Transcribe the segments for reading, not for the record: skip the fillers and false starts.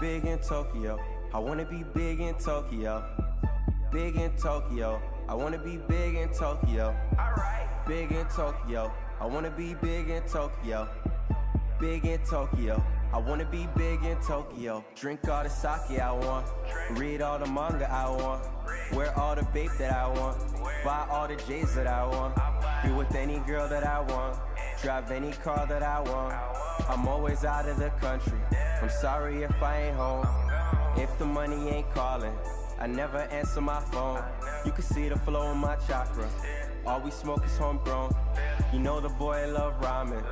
big in Tokyo. I wanna be big in Tokyo. Big in Tokyo. I wanna be big in Tokyo. Big in Tokyo. I wanna be big in Tokyo. Big in Tokyo. I wanna be big in Tokyo. Drink all the sake I want. Read all the manga I want. Wear all the vape that I want. Buy all the J's that I want. Be with any girl that I want. Drive any car that I want. I'm always out of the country. I'm sorry if I ain't home. If the money ain't calling, I never answer my phone. You can see the flow in my chakra. All we smoke is homegrown. You know the boy love ramen.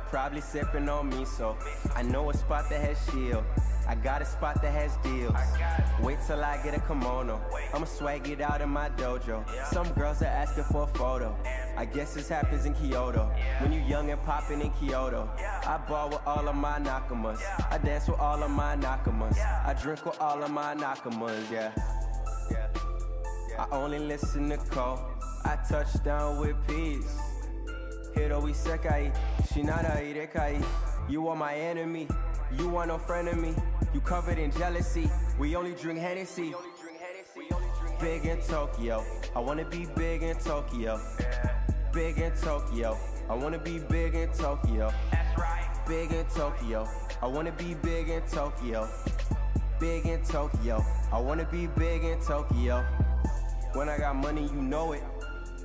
Probably sipping on miso. I know a spot that has shield. I got a spot that has deals. Wait till I get a kimono. I'ma swag it out in my dojo. Some girls are asking for a photo. I guess this happens in Kyoto. When you young and popping in Kyoto. I ball with all of my nakamas. I dance with all of my nakamas. I drink with all of my nakamas, yeah. I only listen to Cole. I touch down with peace. Hiro isekai, shinara irekai. You are my enemy. You are no friend of me. You covered in jealousy. We only drink Hennessy. Big in Tokyo. I wanna be big in Tokyo. Big in Tokyo. I wanna be big in Tokyo. Big in Tokyo. I wanna be big in Tokyo. Big in Tokyo. I wanna be big in Tokyo. When I got money, you know it.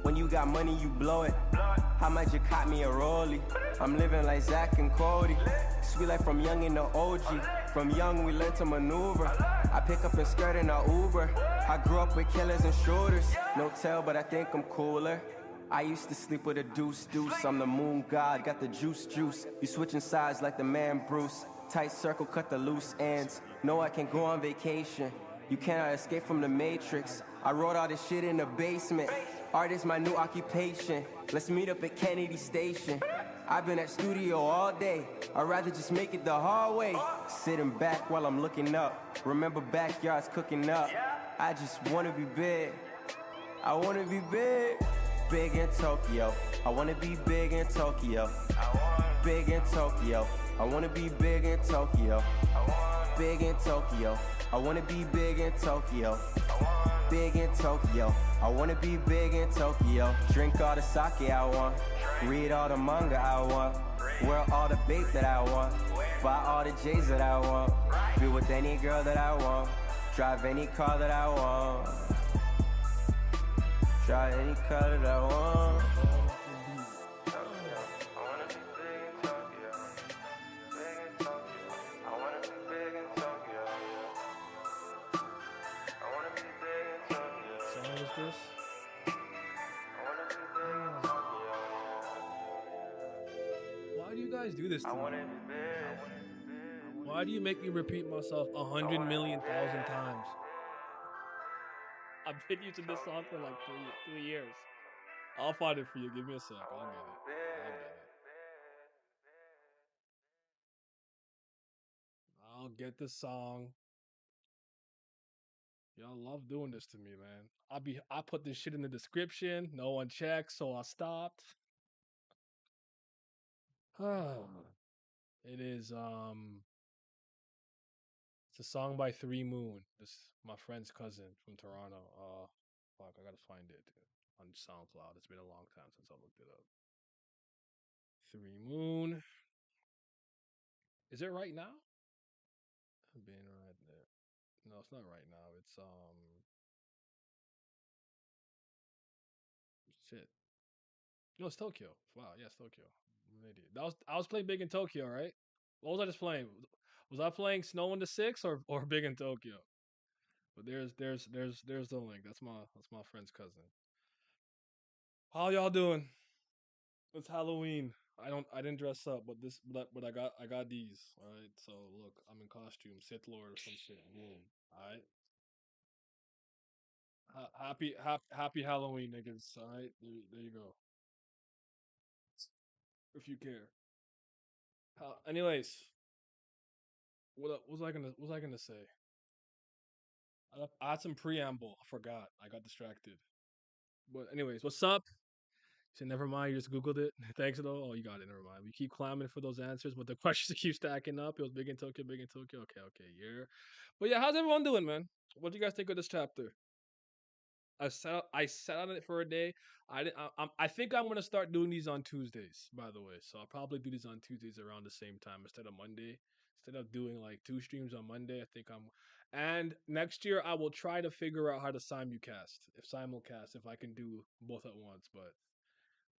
When you got money, you blow it. How much you caught me a rollie? I'm living like Zach and Cody. Sweet like from young in the OG. From young we learned to maneuver. I pick up and skirt in a Uber. I grew up with killers and shooters. No tell, but I think I'm cooler. I used to sleep with a deuce. I'm the moon god, got the juice. You switching sides like the man Bruce. Tight circle, cut the loose ends. No, I can go on vacation. You cannot escape from the matrix. I wrote all this shit in the basement. Art is my new occupation. Let's meet up at Kennedy Station. I've been at studio all day. I'd rather just make it the hard way. Sitting back while I'm looking up. Remember backyards cooking up. I just wanna be big. I wanna be big. Big in Tokyo. I wanna be big in Tokyo. Big in Tokyo. I wanna be big in Tokyo. Big in Tokyo. I wanna be big in Tokyo. Big in Tokyo. I wanna be big in Tokyo. Drink all the sake I want. Read all the manga I want. Wear all the vape that I want. Buy all the J's that I want. Be with any girl that I want. Drive any car that I want. Drive any car that I want. This? Why do you guys do this to me? Why do you make me repeat myself 100,000,000 times? I've been using this song for like three years. I'll find it for you. Give me a sec. I'll get it. I'll get the song. Y'all love doing this to me, man. I put this shit in the description. No one checks, so I stopped. It is it's a song by 3 Moon. This my friend's cousin from Toronto. Fuck, I gotta find it on SoundCloud. It's been a long time since I looked it up. 3 Moon. Is it right now? Being right there. No, it's not right now. It's shit. No, it's Tokyo. Wow, yes, Tokyo. I'm an idiot. I was playing Big in Tokyo, right? What was I just playing? Was I playing Snow in the Six or Big in Tokyo? But there's the link. That's my friend's cousin. How y'all doing? It's Halloween. I didn't dress up, but I got these. All right. So look, I'm in costume, Sith Lord or some shit. Boom. All right. Happy Halloween, niggas. All right. There you go. If you care. Anyways, what was I gonna say? I had some preamble. I forgot. I got distracted. But anyways, what's up? So never mind, you just Googled it. Thanks though. Oh, you got it. Never mind. We keep climbing for those answers, but the questions keep stacking up. It was big in Tokyo, big in Tokyo. Okay, okay, yeah. But yeah, how's everyone doing, man? What do you guys think of this chapter? I sat on it for a day. I didn't, I think I'm gonna start doing these on Tuesdays. By the way, so I'll probably do these on Tuesdays around the same time instead of Monday. Instead of doing like two streams on Monday, I think I'm. And next year I will try to figure out how to simulcast, if I can do both at once. But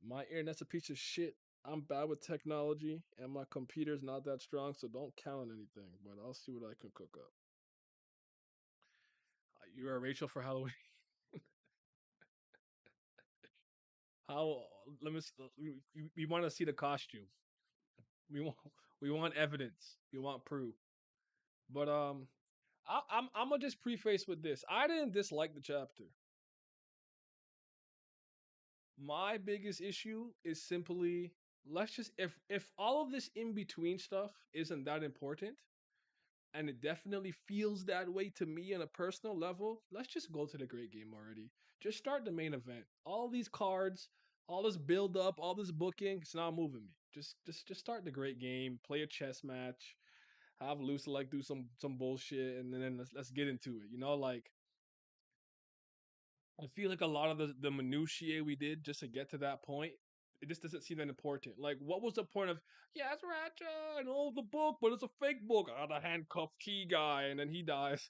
my internet's a piece of shit. I'm bad with technology, and my computer's not that strong, so don't count on anything. But I'll see what I can cook up. You are Rachel for Halloween. How? Let me. We want to see the costume. We want. We want evidence. We want proof. But I'm gonna just preface with this. I didn't dislike the chapter. My biggest issue is simply let's just if all of this in between stuff isn't that important, and it definitely feels that way to me on a personal level, let's just go to the great game already. Just start the main event. All these cards, all this build up, all this booking, it's not moving me. Just start the great game, play a chess match, have Lucy like do some bullshit, and then let's get into it. Like I feel like a lot of the minutiae we did just to get to that point, it just doesn't seem that important. Like, what was the point of yeah, it's Ratcha and all the book, but it's a fake book. Ah, the handcuffed key guy, and then he dies.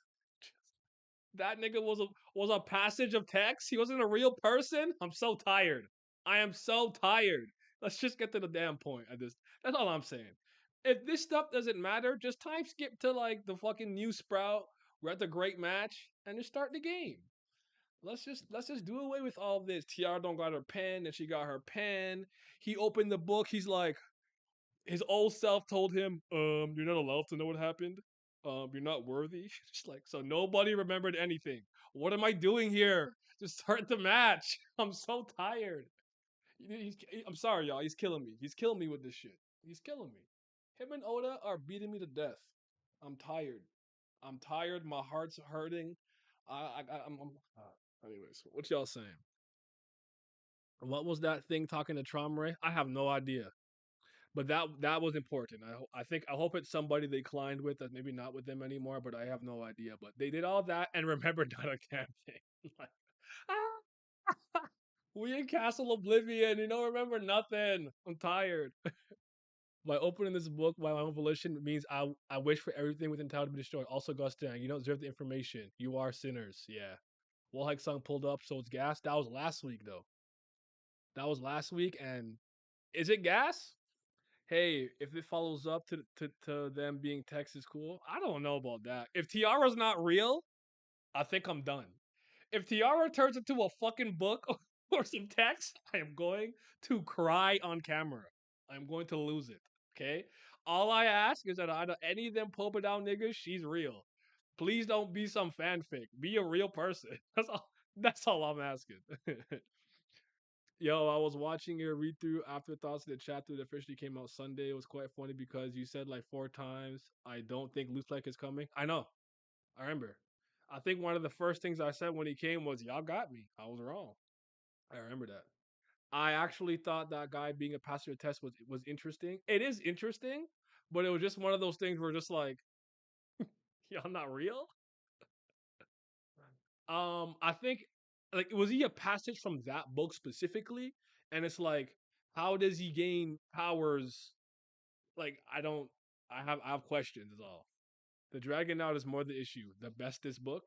That nigga was a passage of text. He wasn't a real person. I'm so tired. I am so tired. Let's just get to the damn point. That's all I'm saying. If this stuff doesn't matter, just time skip to like the fucking new sprout. We're at the great match and just start the game. Let's just do away with all this. Tiara don't got her pen, and she got her pen. He opened the book. He's like, his old self told him, you're not allowed to know what happened. You're not worthy. Just like, so nobody remembered anything. What am I doing here? Just start the match. I'm so tired. I'm sorry, y'all. He's killing me. He's killing me with this shit. He's killing me. Him and Oda are beating me to death. I'm tired. I'm tired. My heart's hurting. Anyways, what y'all saying? What was that thing talking to Tromre? I have no idea. But that was important. I think I hope it's somebody they climbed with that's maybe not with them anymore, but I have no idea. But they did all that and remembered not a campaign. Like, we in Castle Oblivion, remember nothing. I'm tired. By opening this book by my own volition means I wish for everything within town to be destroyed. Also, Gustang, you don't deserve the information. You are sinners. Yeah. Wolhaiksong pulled up, so it's gas. That was last week though. That was last week, and is it gas? Hey, if it follows up to them being text is cool, I don't know about that. If Tiara's not real, I think I'm done. If Tiara turns into a fucking book or some text, I am going to cry on camera. I'm going to lose it. Okay? All I ask is that out of any of them Popa down niggas, she's real. Please don't be some fanfic. Be a real person. That's all I'm asking. Yo, I was watching your read through afterthoughts of the chapter that officially came out Sunday. It was quite funny because you said like four times, I don't think Loose Like is coming. I know. I remember. I think one of the first things I said when he came was, y'all got me. I was wrong. I remember that. I actually thought that guy being a passenger test was interesting. It is interesting, but it was just one of those things where just like, y'all not real? I think like was he a passage from that book specifically? And it's like, how does he gain powers? Like, I have questions is all. The Dragon Out is more the issue. The bestest book.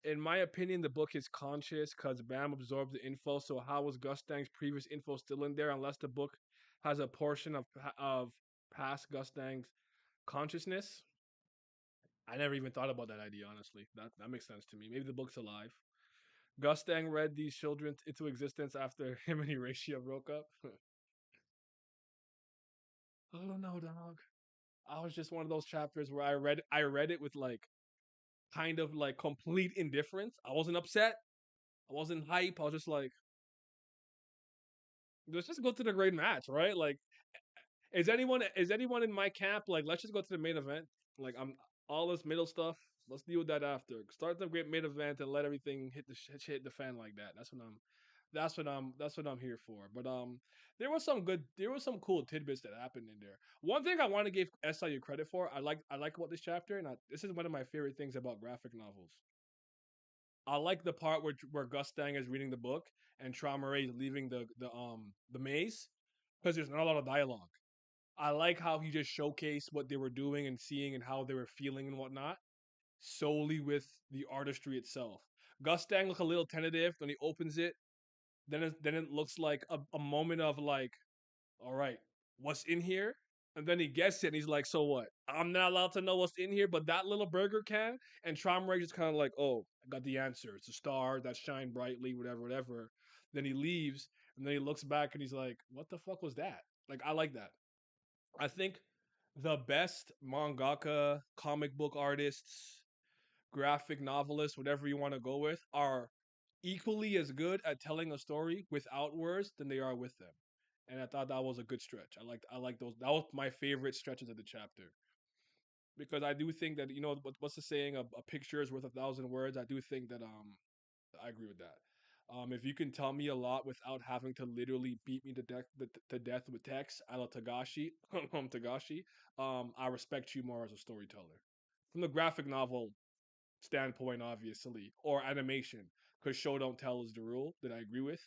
In my opinion, the book is conscious because Bam absorbed the info. So how was Gustang's previous info still in there unless the book has a portion of past Gustang's consciousness? I never even thought about that idea, honestly. That makes sense to me. Maybe the book's alive. Gustang read these children into existence after him and Horatio broke up. I don't know, dog. I was just one of those chapters where I read it with like kind of like complete indifference. I wasn't upset. I wasn't hype. I was just like, let's just go to the great match, right? Like, is anyone in my camp like let's just go to the main event? Like I'm all this middle stuff. Let's deal with that after. Start the great main event and let everything hit the fan like that. That's what I'm here for. But there was some cool tidbits that happened in there. One thing I want to give SIU credit for, I like about this chapter, and this is one of my favorite things about graphic novels. I like the part where Gustang is reading the book and Traumeré is leaving the maze because there's not a lot of dialogue. I like how he just showcased what they were doing and seeing and how they were feeling and whatnot solely with the artistry itself. Gustang look a little tentative when he opens it. Then it looks like a moment of like, all right, what's in here? And then he gets it and he's like, so what? I'm not allowed to know what's in here, but that little burger can. And Tromrey just kind of like, oh, I got the answer. It's a star that shine brightly, whatever, whatever. Then he leaves and then he looks back and he's like, what the fuck was that? Like, I like that. I think the best mangaka, comic book artists, graphic novelists, whatever you want to go with, are equally as good at telling a story without words than they are with them. And I thought that was a good stretch. I like those. That was my favorite stretches of the chapter because I do think that what's the saying? A picture is worth 1,000 words. I do think that I agree with that. If you can tell me a lot without having to literally beat me to death with text, a la Tagashi, Tagashi, I respect you more as a storyteller. From the graphic novel standpoint, obviously, or animation, because show don't tell is the rule that I agree with.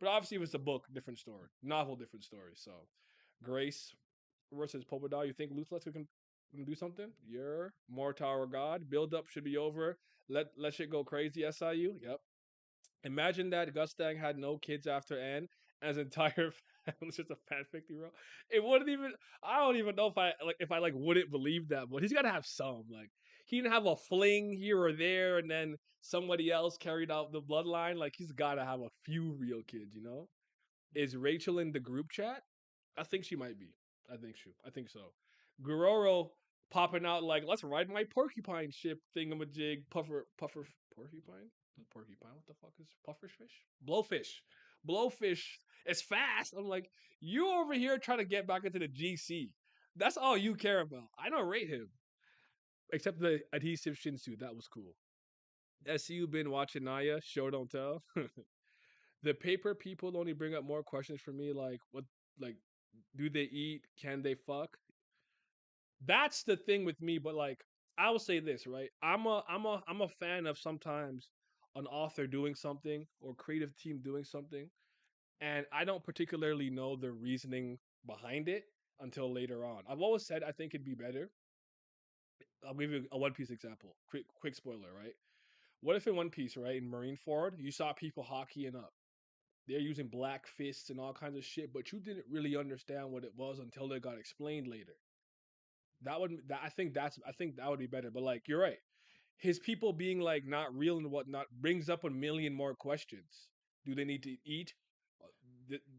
But obviously, if it's a book, different story. Novel, different story. So, Grace versus Popodal, you think Luthless can do something? You're more Tower God. Build up should be over. Let shit go crazy. SIU. Yep. Imagine that Gustang had no kids after N, and his entire family's just a fanfic hero. It wouldn't even. I don't even know if I wouldn't believe that, but he's gotta have some. Like he didn't have a fling here or there, and then somebody else carried out the bloodline. Like he's gotta have a few real kids. Is Rachel in the group chat? I think she might be. I think so. Guerrero popping out like, let's ride my porcupine ship thingamajig. Puffer porcupine? Porcupine? What the fuck is pufferfish fish? Blowfish. Blowfish. It's fast. I'm like, you over here trying to get back into the GC. That's all you care about. I don't rate him. Except the adhesive shinsu. That was cool. SU been watching Naya. Show don't tell. The paper people only bring up more questions for me. Like, what? Like, do they eat? Can they fuck? That's the thing with me. But like, I will say this, right? I'm a fan of sometimes an author doing something or creative team doing something, and I don't particularly know the reasoning behind it until later on. I've always said I think it'd be better. I'll give you a One Piece example. Quick spoiler, right? What if in One Piece, right, in Marineford, you saw people hockeying up? They're using black fists and all kinds of shit, but you didn't really understand what it was until it got explained later. I think that would be better. But like you're right. His people being like not real and whatnot brings up a million more questions. Do they need to eat?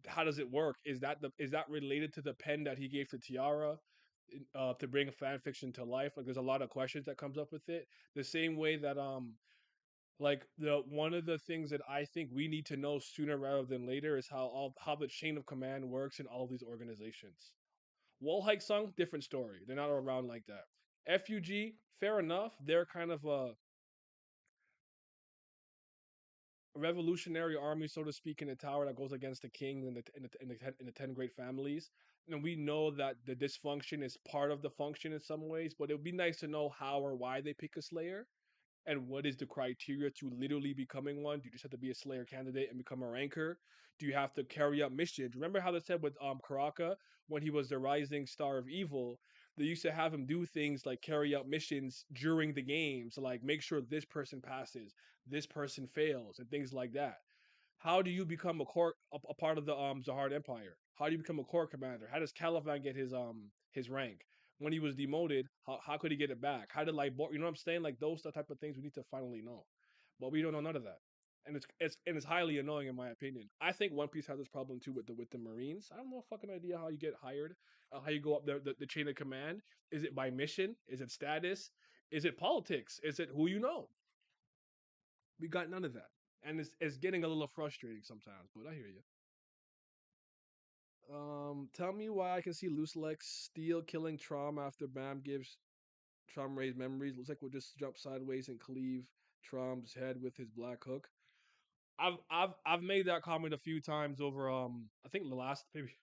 How does it work? Is that related to the pen that he gave to Tiara to bring fan fiction to life? Like there's a lot of questions that comes up with it. The same way that like the one of the things that I think we need to know sooner rather than later is how the chain of command works in all these organizations. Wolhaiksong, different story. They're not around like that. FUG, fair enough. They're kind of a revolutionary army, so to speak, in the tower that goes against the king and the 10 great families. And we know that the dysfunction is part of the function in some ways, but it would be nice to know how or why they pick a slayer and what is the criteria to literally becoming one? Do you just have to be a Slayer candidate and become a ranker? Do you have to carry out missions? Remember how they said with Karaka when he was the rising star of evil? They used to have him do things like carry out missions during the games, like make sure this person passes, this person fails, and things like that. How do you become a part of the Zahard Empire? How do you become a corps commander? How does Caliban get his rank? When he was demoted, how could he get it back? How did like you know what I'm saying? Like those the type of things we need to finally know. But we don't know none of that. And it's highly annoying in my opinion. I think One Piece has this problem too with the Marines. I don't know a fucking idea how you get hired, how you go up the chain of command. Is it by mission? Is it status? Is it politics? Is it who you know? We got none of that, and it's getting a little frustrating sometimes. But I hear you. Tell me why I can see Loose Lex steal killing Trom after Bam gives Trom raised memories. Looks like we'll just jump sideways and cleave Trom's head with his black hook. I've made that comment a few times over I think the last maybe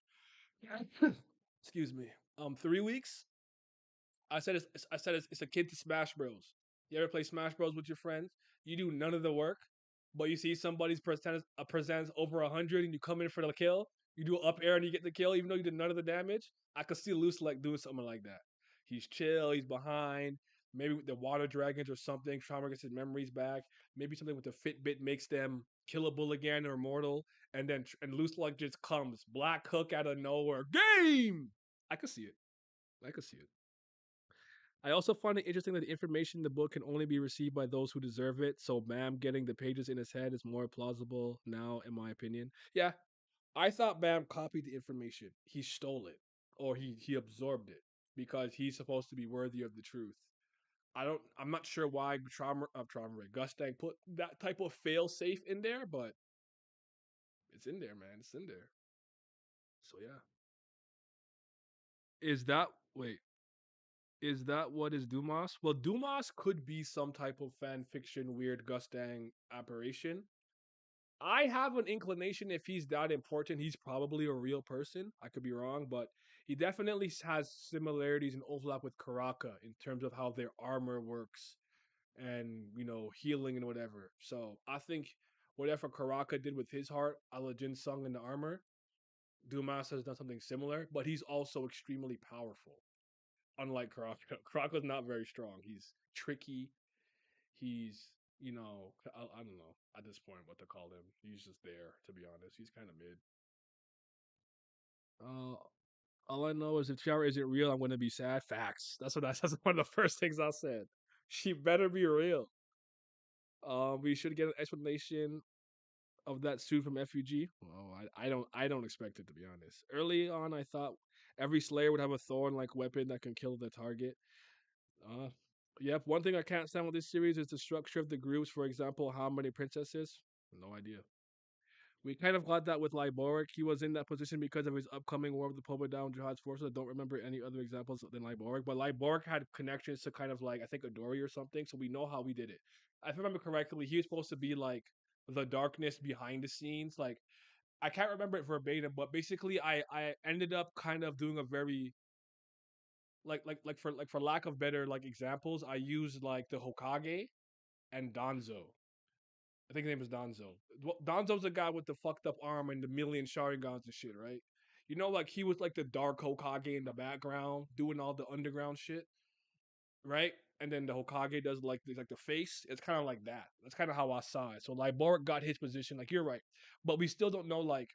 excuse me 3 weeks. I said it's akin to Smash Bros. You ever play Smash Bros with your friends? You do none of the work, but you see somebody's presents over 100, and you come in for the kill. You do up air and you get the kill, even though you did none of the damage. I could see Loose like doing something like that. He's chill. He's behind. Maybe with the water dragons or something. Trauma gets his memories back. Maybe something with the Fitbit makes them killable again or immortal. And then and Loose like just comes black hook out of nowhere. Game. I could see it. I could see it. I also find it interesting that the information in the book can only be received by those who deserve it. So Bam getting the pages in his head is more plausible now, in my opinion. Yeah, I thought Bam copied the information. He stole it, or he absorbed it because he's supposed to be worthy of the truth. I'm not sure why Trauma Ray Gustang put that type of fail safe in there, but it's in there, man. It's in there. So yeah, is that wait? Is that what is Dumas? Well, Dumas could be some type of fan fiction, weird Gustang aberration. I have an inclination if he's that important, he's probably a real person. I could be wrong, but he definitely has similarities and overlap with Karaka in terms of how their armor works and healing and whatever. So I think whatever Karaka did with his heart, a la Jin Sung in the armor, Dumas has done something similar, but he's also extremely powerful. Unlike Karaka, Karaka's not very strong. He's tricky. He's I don't know at this point what to call him. He's just there, to be honest. He's kind of mid. Uh, all I know is if Tiara isn't real, I'm gonna be sad. Facts. That's one of the first things I said. She better be real. We should get an explanation of that suit from FUG. Oh, I don't expect it, to be honest. Early on, I thought every Slayer would have a thorn like weapon that can kill the target. Uh, yep. One thing I can't stand with this series is the structure of the groups. For example, how many princesses? No idea. We kind of got that with Liboric. He was in that position because of his upcoming War of the Poba Down Jihad's forces. I don't remember any other examples than Liboric, but Liboric had connections to kind of like I think Adori or something, so we know how we did it. If I remember correctly, he was supposed to be like the darkness behind the scenes. Like I can't remember it verbatim, but basically I ended up kind of doing a very for lack of better like examples, I used like the Hokage and Danzo. I think his name is Danzo. Danzo's the guy with the fucked up arm and the million Sharingans and shit, right? Like he was like the dark Hokage in the background doing all the underground shit, right? And then the Hokage does like the face. It's kind of like that. That's kind of how I saw it. So like Boric got his position. Like you're right, but we still don't know like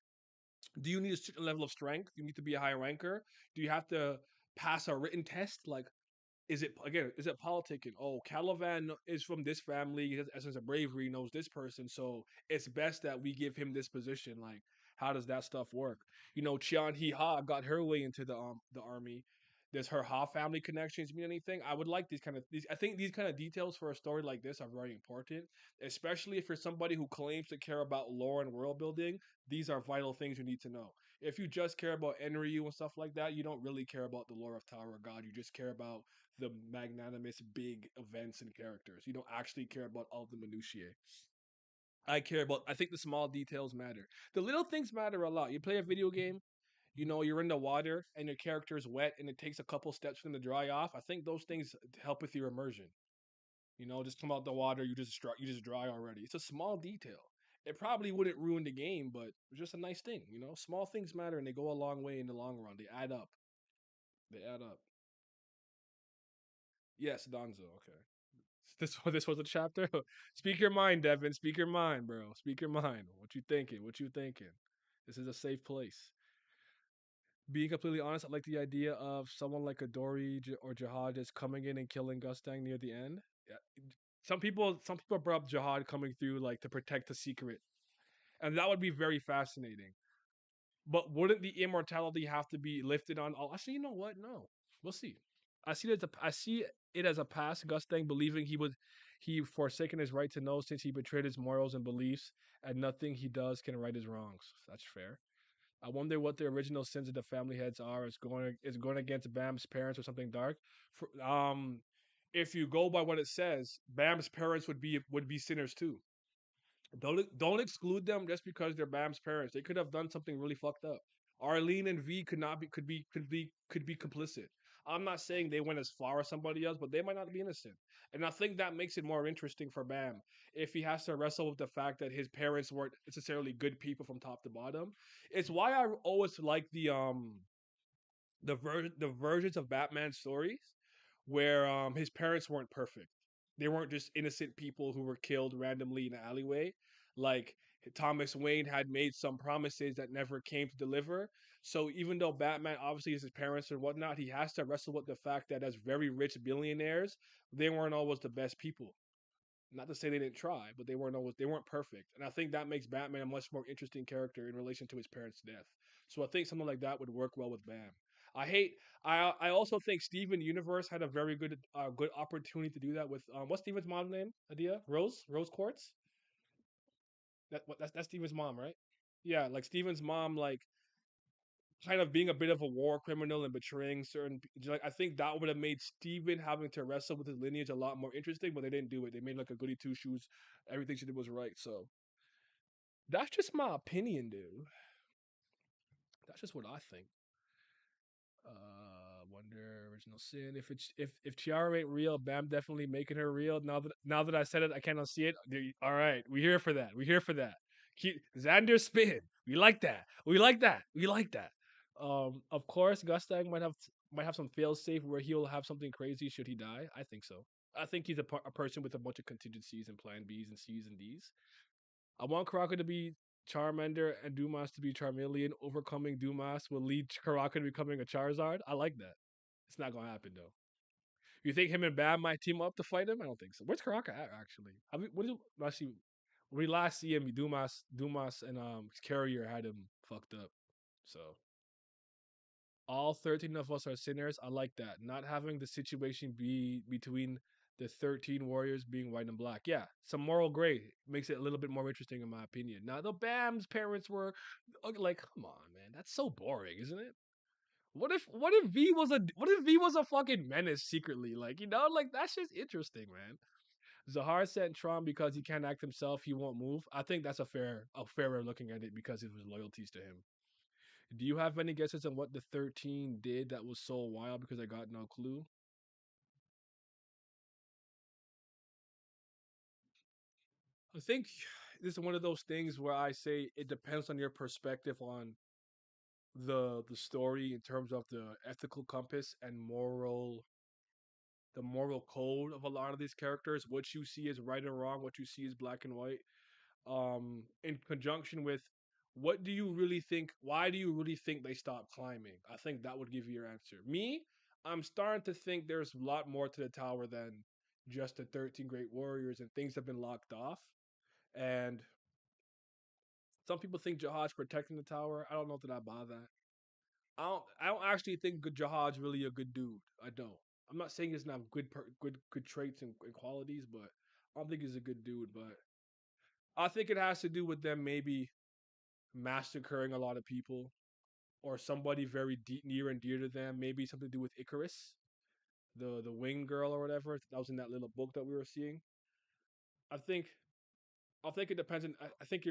do you need a certain level of strength? Do you need to be a high ranker? Do you have to pass a written test? Like is it politicking? Oh, Calavan is from this family, he has essence of bravery, knows this person, so it's best that we give him this position. Like, how does that stuff work? Chian Hee Ha got her way into the army. Does her Ha family connections mean anything? I would like these. I think these kind of details for a story like this are very important, especially if you're somebody who claims to care about lore and world building. These are vital things you need to know. If you just care about Enryu and stuff like that, you don't really care about the lore of Tower of God. You just care about the magnanimous big events and characters. You don't actually care about all the minutiae. I think the small details matter. The little things matter a lot. You play a video game, you're in the water and your character is wet and it takes a couple steps for them to dry off. I think those things help with your immersion. Just come out the water, you just dry already. It's a small detail. It probably wouldn't ruin the game, but it's just a nice thing. Small things matter and they go a long way in the long run. They add up. They add up. Yes, Donzo. Okay. This was a chapter. Speak your mind, Devin. Speak your mind, bro. Speak your mind. What you thinking? What you thinking? This is a safe place. Being completely honest, I like the idea of someone like a Dory or Jihad just coming in and killing Gustang near the end. Yeah. Some people brought up Jihad coming through like to protect the secret, and that would be very fascinating. But wouldn't the immortality have to be lifted on all? Actually, you know what? No, we'll see. I see it as a past Gustang believing he forsaken his right to know since he betrayed his morals and beliefs, and nothing he does can right his wrongs. That's fair. I wonder what the original sins of the family heads are. Is going against Bam's parents or something dark. For, if you go by what it says, Bam's parents would be sinners too. Don't exclude them just because they're Bam's parents. They could have done something really fucked up. Arlene and V could not be could be complicit. I'm not saying they went as far as somebody else, but they might not be innocent. And I think that makes it more interesting for Bam if he has to wrestle with the fact that his parents weren't necessarily good people from top to bottom. It's why I always like the versions of Batman stories where his parents weren't perfect. They weren't just innocent people who were killed randomly in an alleyway. Like Thomas Wayne had made some promises that never came to deliver. So even though Batman obviously is his parents and whatnot, he has to wrestle with the fact that as very rich billionaires, they weren't always the best people. Not to say they didn't try, but they weren't perfect. And I think that makes Batman a much more interesting character in relation to his parents' death. So I think something like that would work well with Bam. I hate. I also think Steven Universe had a very good opportunity to do that with what's Steven's mom's name? Adia Rose Quartz. That's Steven's mom, right? Yeah, like Steven's mom, like kind of being a bit of a war criminal and betraying like I think that would have made Steven having to wrestle with his lineage a lot more interesting, but they didn't do it. They made like a goody two shoes. Everything she did was right. So that's just my opinion, dude. That's just what I think. Wonder original sin. If Tiara ain't real, Bam definitely making her real. Now that I said it, I cannot see it. All right, we here for that. We here for that. Xander spin. We like that. We like that. We like that. Of course, Gustang might have some fail safe where he'll have something crazy should he die. I think so. I think he's a person with a bunch of contingencies and plan Bs and Cs and Ds. I want Karaka to be Charmander and Dumas to be Charmeleon. Overcoming Dumas will lead Karaka to becoming a Charizard. I like that. It's not gonna happen though. You think him and Bam might team up to fight him? I don't think so. Where's Karaka at actually? What did actually when we last see him? Dumas and Carrier had him fucked up. So all 13 of us are sinners. I like that. Not having the situation be between the 13 warriors being white and black. Yeah, some moral gray makes it a little bit more interesting in my opinion. Now, the Bam's parents were like, come on, man, that's so boring, isn't it? What if V was a fucking menace secretly? Like, like that's just interesting, man. Zahar sent Tron because he can't act himself, he won't move. I think that's a fair way of looking at it because of his loyalties to him. Do you have any guesses on what the 13 did that was so wild? Because I got no clue. I think this is one of those things where I say it depends on your perspective on the story in terms of the ethical compass and the moral code of a lot of these characters. What you see is right and wrong, what you see is black and white. In conjunction with what do you really think, why do you really think they stopped climbing? I think that would give you your answer. Me, I'm starting to think there's a lot more to the tower than just the 13 great warriors and things have been locked off. And some people think Jihad's protecting the tower. I don't know that I buy that. I don't actually think Jihad's really a good dude. I don't. I'm not saying he doesn't have good traits and qualities, but I don't think he's a good dude. But I think it has to do with them maybe massacring a lot of people or somebody very near and dear to them. Maybe something to do with Icarus, the winged girl or whatever that was in that little book that we were seeing. I think I think it depends. I think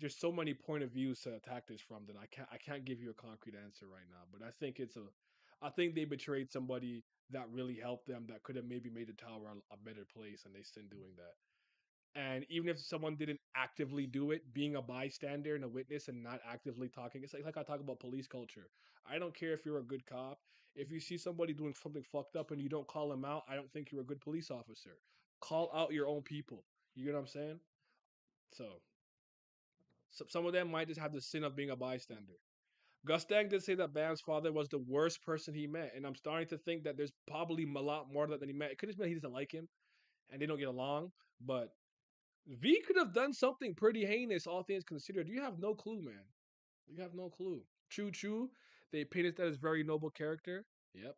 there's so many point of views to attack this from that I can't give you a concrete answer right now. But I think they betrayed somebody that really helped them that could have maybe made the tower a better place, and they still doing that. And even if someone didn't actively do it, being a bystander and a witness and not actively talking, it's like I talk about police culture. I don't care if you're a good cop. If you see somebody doing something fucked up and you don't call them out, I don't think you're a good police officer. Call out your own people. You get what I'm saying? So some of them might just have the sin of being a bystander. Gustang did say that Bam's father was the worst person he met, and I'm starting to think that there's probably a lot more than he met. It could just be he doesn't like him and they don't get along, but V could have done something pretty heinous, all things considered. You have no clue, man. You have no clue. Choo Choo, they painted that as very noble character. Yep.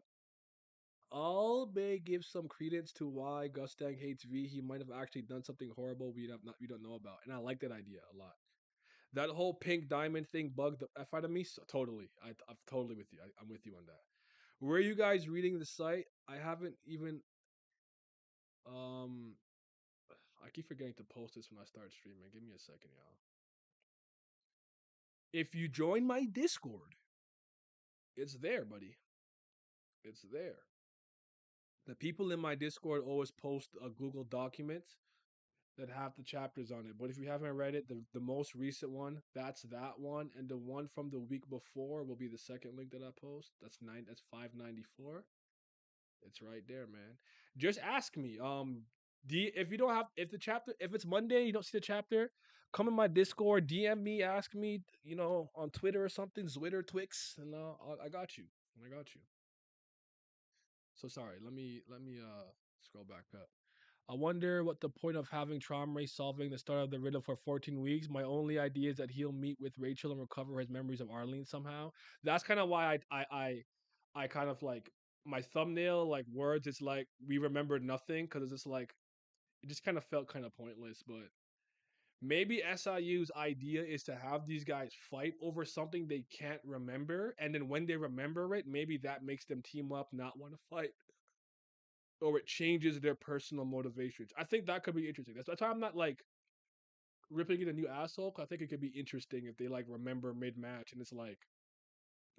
All may give some credence to why Gustang hates V. He might have actually done something horrible we don't know about, and I like that idea a lot. That whole pink diamond thing bugged the F out of me. So, totally. I'm totally with you. I'm with you on that. Were you guys reading the site? I haven't even. Um, I keep forgetting to post this when I start streaming. Give me a second, y'all. If you join my Discord, it's there, buddy. It's there. The people in my Discord always post a Google document that have the chapters on it. But if you haven't read it, the most recent one, that's that one, and the one from the week before will be the second link that I post. That's 594. It's right there, man. Just ask me. If you don't have if the chapter if it's Monday you don't see the chapter, come in my Discord, DM me, ask me, on Twitter or something, Twitter, Twix, and I got you. I got you. So sorry. Let me scroll back up. I wonder what the point of having Traum Ray solving the start of the riddle for 14 weeks. My only idea is that he'll meet with Rachel and recover his memories of Arlene somehow. That's kind of why I kind of like my thumbnail like words. It's like we remembered nothing because it's just like it just kind of felt kind of pointless. But maybe SIU's idea is to have these guys fight over something they can't remember, and then when they remember it, maybe that makes them team up, not want to fight, or it changes their personal motivations. I think that could be interesting. That's why I'm not like ripping it a new asshole. 'Cause I think it could be interesting if they like remember mid match and it's like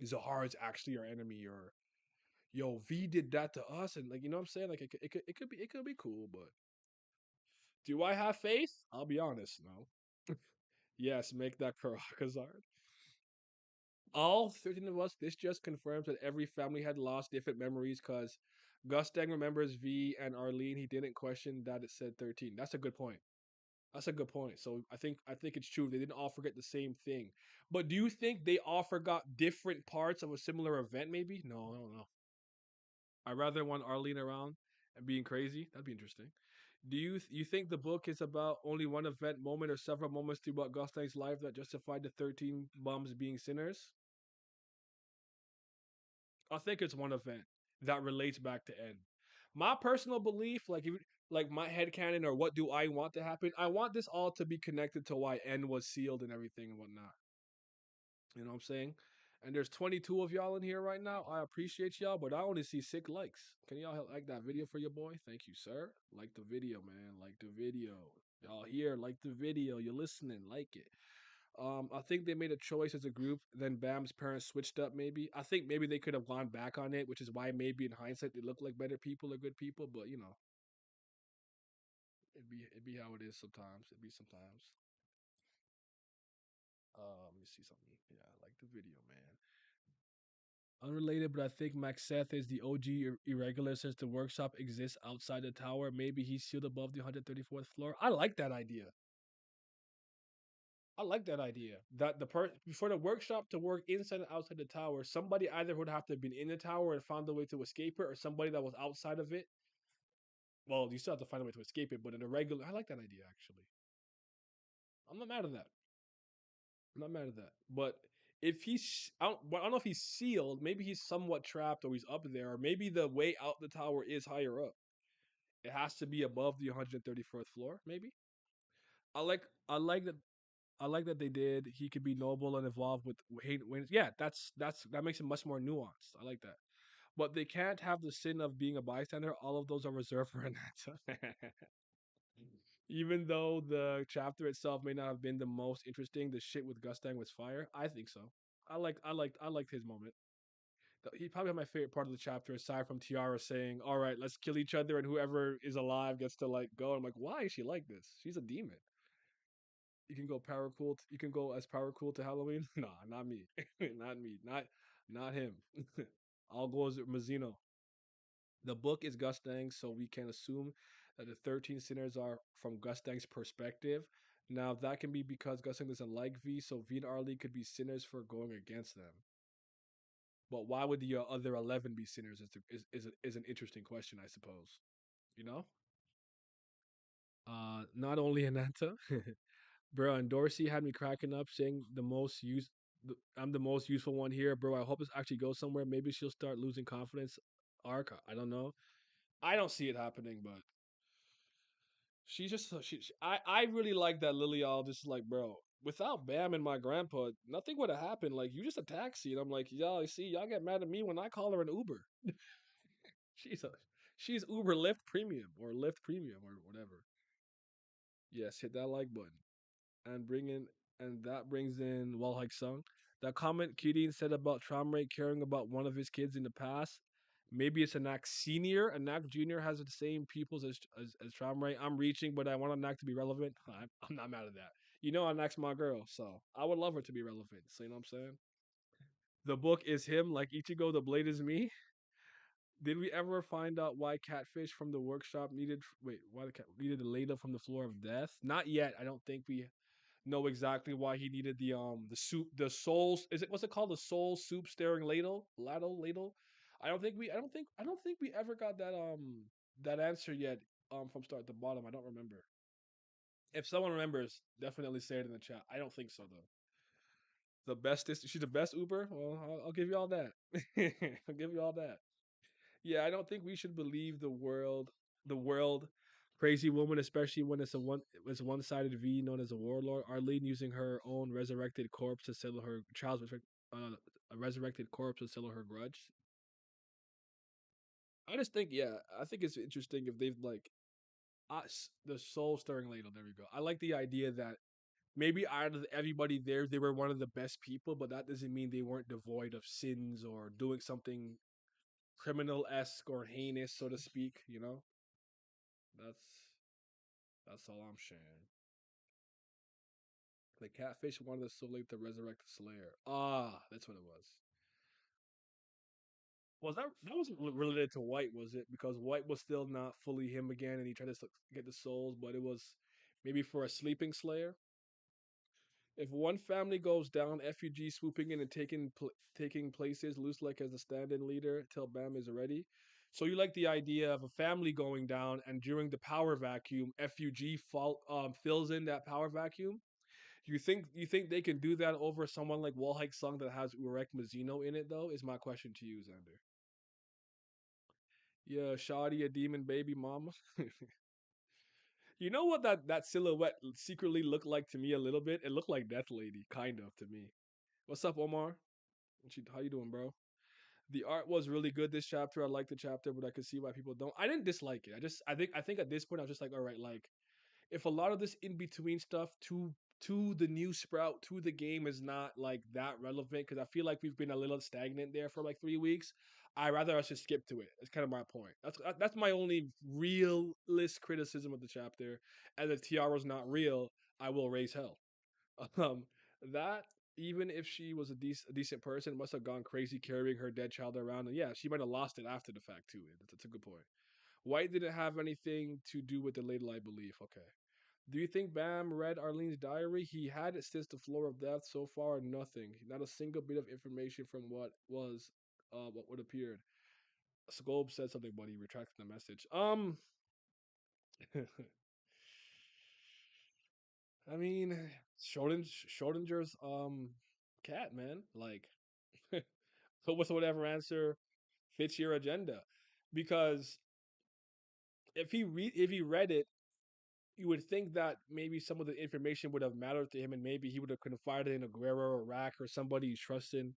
Zahar's actually our enemy, or yo V did that to us, and like what I'm saying, like it could be cool. But do I have faith? I'll be honest, no. Yes, make that Karakazard. All 13 of us. This just confirms that every family had lost different memories because Gustang remembers V and Arlene. He didn't question that it said 13. That's a good point. That's a good point. So I think it's true. They didn't all forget the same thing. But do you think they all forgot different parts of a similar event? Maybe. No, I don't know. I rather want Arlene around and being crazy. That'd be interesting. Do you think the book is about only one event, moment, or several moments throughout Gustang's life that justified the 13 bums being sinners? I think it's one event that relates back to N. My personal belief, like if like my headcanon or what do I want to happen, I want this all to be connected to why N was sealed and everything and whatnot. You know what I'm saying? And there's 22 of y'all in here right now. I appreciate y'all, but I only see 6 likes. Can y'all like that video for your boy? Thank you, sir. Like the video, man. Like the video. Y'all here, like the video. You're listening, like it. I think they made a choice as a group. Then Bam's parents switched up. Maybe I think maybe they could have gone back on it, which is why maybe in hindsight they look like better people or good people. But it'd be how it is sometimes. It'd be sometimes. Let me see something. Yeah, I like the video, man. Unrelated, but I think Maxeth is the OG irregular since the workshop exists outside the tower. Maybe he's sealed above the 134th floor. I like that idea. I like that idea. That before the workshop to work inside and outside the tower, somebody either would have to have been in the tower and found a way to escape it, or somebody that was outside of it. Well, you still have to find a way to escape it, but in a regular, I like that idea actually. I'm not mad at that. I'm not mad at that. But if he's, I don't know if he's sealed. Maybe he's somewhat trapped, or he's up there, or maybe the way out the tower is higher up. It has to be above the 134th floor. Maybe. I like. I like that. I like that they did. He could be noble and evolve with hate. Yeah, that makes it much more nuanced. I like that. But they can't have the sin of being a bystander. All of those are reserved for Ananta. Even though the chapter itself may not have been the most interesting, the shit with Gustang was fire. I think so. I liked his moment. He probably had my favorite part of the chapter, aside from Tiara saying, "All right, let's kill each other, and whoever is alive gets to like go." I'm like, why is she like this? She's a demon. You can go power cool. You can go as power cool to Halloween. Nah, not me. Not me. Not him. I'll go as Mazzino. The book is Gustang, so we can assume that the 13 sinners are from Gustang's perspective. Now that can be because Gustang doesn't like V, so V and Arlie could be sinners for going against them. But why would the other 11 be sinners? Is an interesting question, I suppose. You know. Not only Ananta, bro, and Dorsey had me cracking up saying I'm the most useful one here, bro. I hope this actually goes somewhere. Maybe she'll start losing confidence. Arc, I don't know. I don't see it happening, but she's just I really like that Lily all just like, bro. Without Bam and my grandpa, nothing would have happened. Like you just a taxi, and I'm like, y'all see, y'all get mad at me when I call her an Uber. she's a she's Uber Lyft Premium or Lyft Premium or whatever. Yes, hit that like button and bring in, and that brings in Wolhaiksong. That comment Kirin said about Tramray caring about one of his kids in the past. Maybe it's Anak Senior. Anak Junior has the same pupils as Tramray. I'm reaching, but I want Anak to be relevant. I'm not mad at that. You know, Anak's my girl, so I would love her to be relevant. So you know what I'm saying? The book is him, like Ichigo. The blade is me. Did we ever find out why Catfish from the workshop needed? Wait, why the cat needed a ladle from the floor of death? Not yet. I don't think we know exactly why he needed the soup, the soul. Is it what's it called? The soul soup stirring ladle. I don't think we ever got that answer yet from start to bottom. I don't remember. If someone remembers, definitely say it in the chat. I don't think so though. The bestest, she's the best Uber. Well, I'll give you all that. I'll give you all that. Yeah, I don't think we should believe the world crazy woman, especially when it's a one-sided V known as a warlord. Arlene using her own resurrected corpse to settle her child's a resurrected corpse to settle her grudge. I just think, yeah, I think it's interesting if they've like us the soul stirring ladle. There we go. I like the idea that maybe out of everybody there, they were one of the best people, but that doesn't mean they weren't devoid of sins or doing something criminal esque or heinous, so to speak. You know. That's that's all I'm sharing. The catfish wanted the soul to resurrect the slayer. Ah, that's what it was. Was that wasn't related to White, was it? Because White was still not fully him again, and he tried to get the souls, but it was maybe for a sleeping slayer. If one family goes down, FUG swooping in and taking places, loose like as the stand-in leader till Bam is ready. So you like the idea of a family going down, and during the power vacuum, FUG fills in that power vacuum. You think they can do that over someone like Wolhaiksong that has Urek Mizuno in it though? Is my question to you, Xander. Yeah, Shoddy, a demon baby mama. You know what that silhouette secretly looked like to me a little bit? It looked like Death Lady, kind of to me. What's up, Omar? How you doing, bro? The art was really good this chapter. I like the chapter, but I could see why people don't. I didn't dislike it. I think at this point I was just like, all right, like if a lot of this in between stuff to the new sprout to the game is not like that relevant because I feel like we've been a little stagnant there for like 3 weeks. I rather us just skip to it. That's kind of my point. That's my only realist criticism of the chapter. And if Tiara's not real, I will raise hell. Um, that even if she was a decent person, must have gone crazy carrying her dead child around. And yeah, she might have lost it after the fact too. That's a good point. White didn't have anything to do with the ladle, I believe. Okay. Do you think Bam read Arlene's diary? He had it since the floor of death. So far, nothing. Not a single bit of information from what would appeared. Scope said something, but he retracted the message. I mean, Schrodinger's cat, man. Like, put with whatever answer fits your agenda, because if he read it, you would think that maybe some of the information would have mattered to him, and maybe he would have confided in a Guerrero or Rack or somebody he's trusting.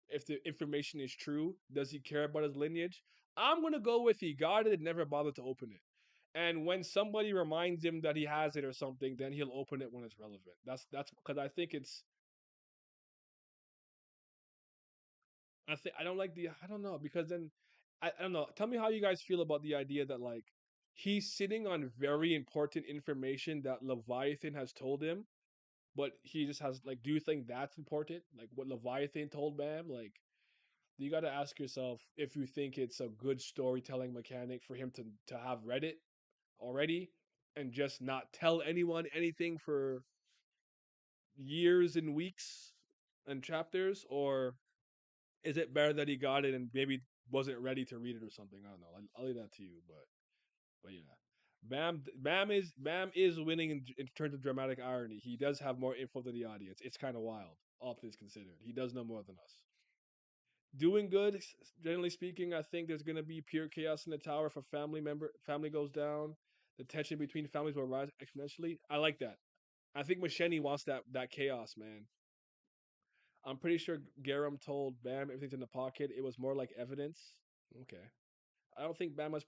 If the information is true, does he care about his lineage? I'm gonna go with he got it and never bothered to open it. And when somebody reminds him that he has it or something, then he'll open it when it's relevant. That's because I think it's I don't like the I don't know because then I don't know. Tell me how you guys feel about the idea that like he's sitting on very important information that Leviathan has told him, but he just has like, do you think that's important? Like what Leviathan told Bam? Like, you got to ask yourself if you think it's a good storytelling mechanic for him to have read it already and just not tell anyone anything for years and weeks and chapters, or is it better that he got it and maybe wasn't ready to read it or something? I don't know. I'll leave that to you, but yeah. Bam is winning in terms of dramatic irony. He does have more info than the audience. It's kind of wild, all things considered. He does know more than us. Doing good, generally speaking. I think there's gonna be pure chaos in the tower if a family goes down. The tension between families will rise exponentially. I like that. I think Machete wants that chaos, man. I'm pretty sure Garam told Bam everything's in the pocket. It was more like evidence. Okay. I don't think Bam has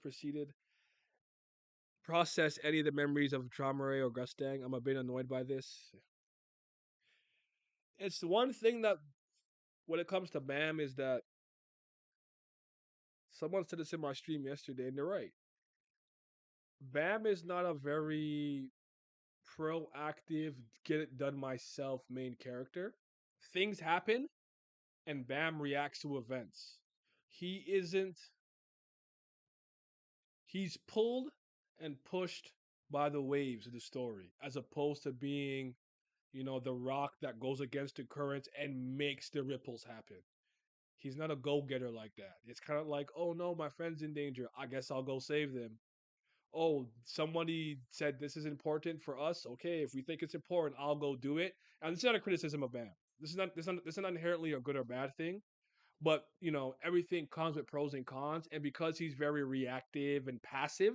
process any of the memories of Dromare or Gustang. I'm a bit annoyed by this. It's the one thing that, when it comes to Bam, is that someone said this in my stream yesterday, and they're right. Bam is not a very proactive, get it done myself main character. Things happen, and Bam reacts to events. He isn't. He's pulled and pushed by the waves of the story, as opposed to being, the rock that goes against the currents and makes the ripples happen. He's not a go getter like that. It's kind of like, oh no, my friend's in danger. I guess I'll go save them. Oh, somebody said this is important for us. Okay, if we think it's important, I'll go do it. And this is not a criticism of Bam. This is not inherently a good or bad thing. But everything comes with pros and cons. And because he's very reactive and passive,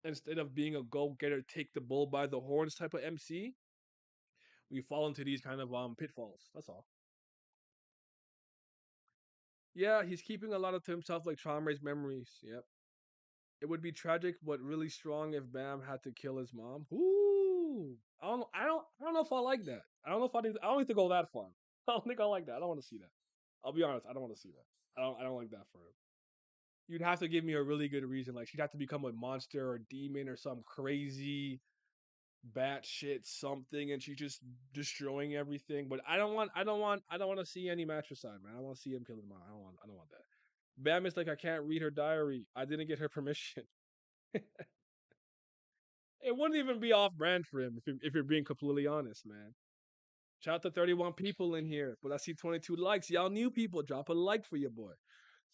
instead of being a go getter, take the bull by the horns type of MC, we fall into these kind of pitfalls. That's all. Yeah, he's keeping a lot of to himself, like Trauma's memories. Yep. It would be tragic, but really strong if Bam had to kill his mom. Ooh, I don't know if I like that. I don't know if I don't need to go that far. I don't think I like that. I don't want to see that. I'll be honest. I don't want to see that. I don't like that for him. You'd have to give me a really good reason. Like she'd have to become a monster or demon or some crazy batshit something, and she's just destroying everything. But I don't want to see any matricide, man. I want to see him kill his mom. I don't want that. Bam is like, I can't read her diary. I didn't get her permission. It wouldn't even be off brand for him if you're being completely honest, man. Shout out to 31 people in here, but I see 22 likes. Y'all new people, drop a like for your boy.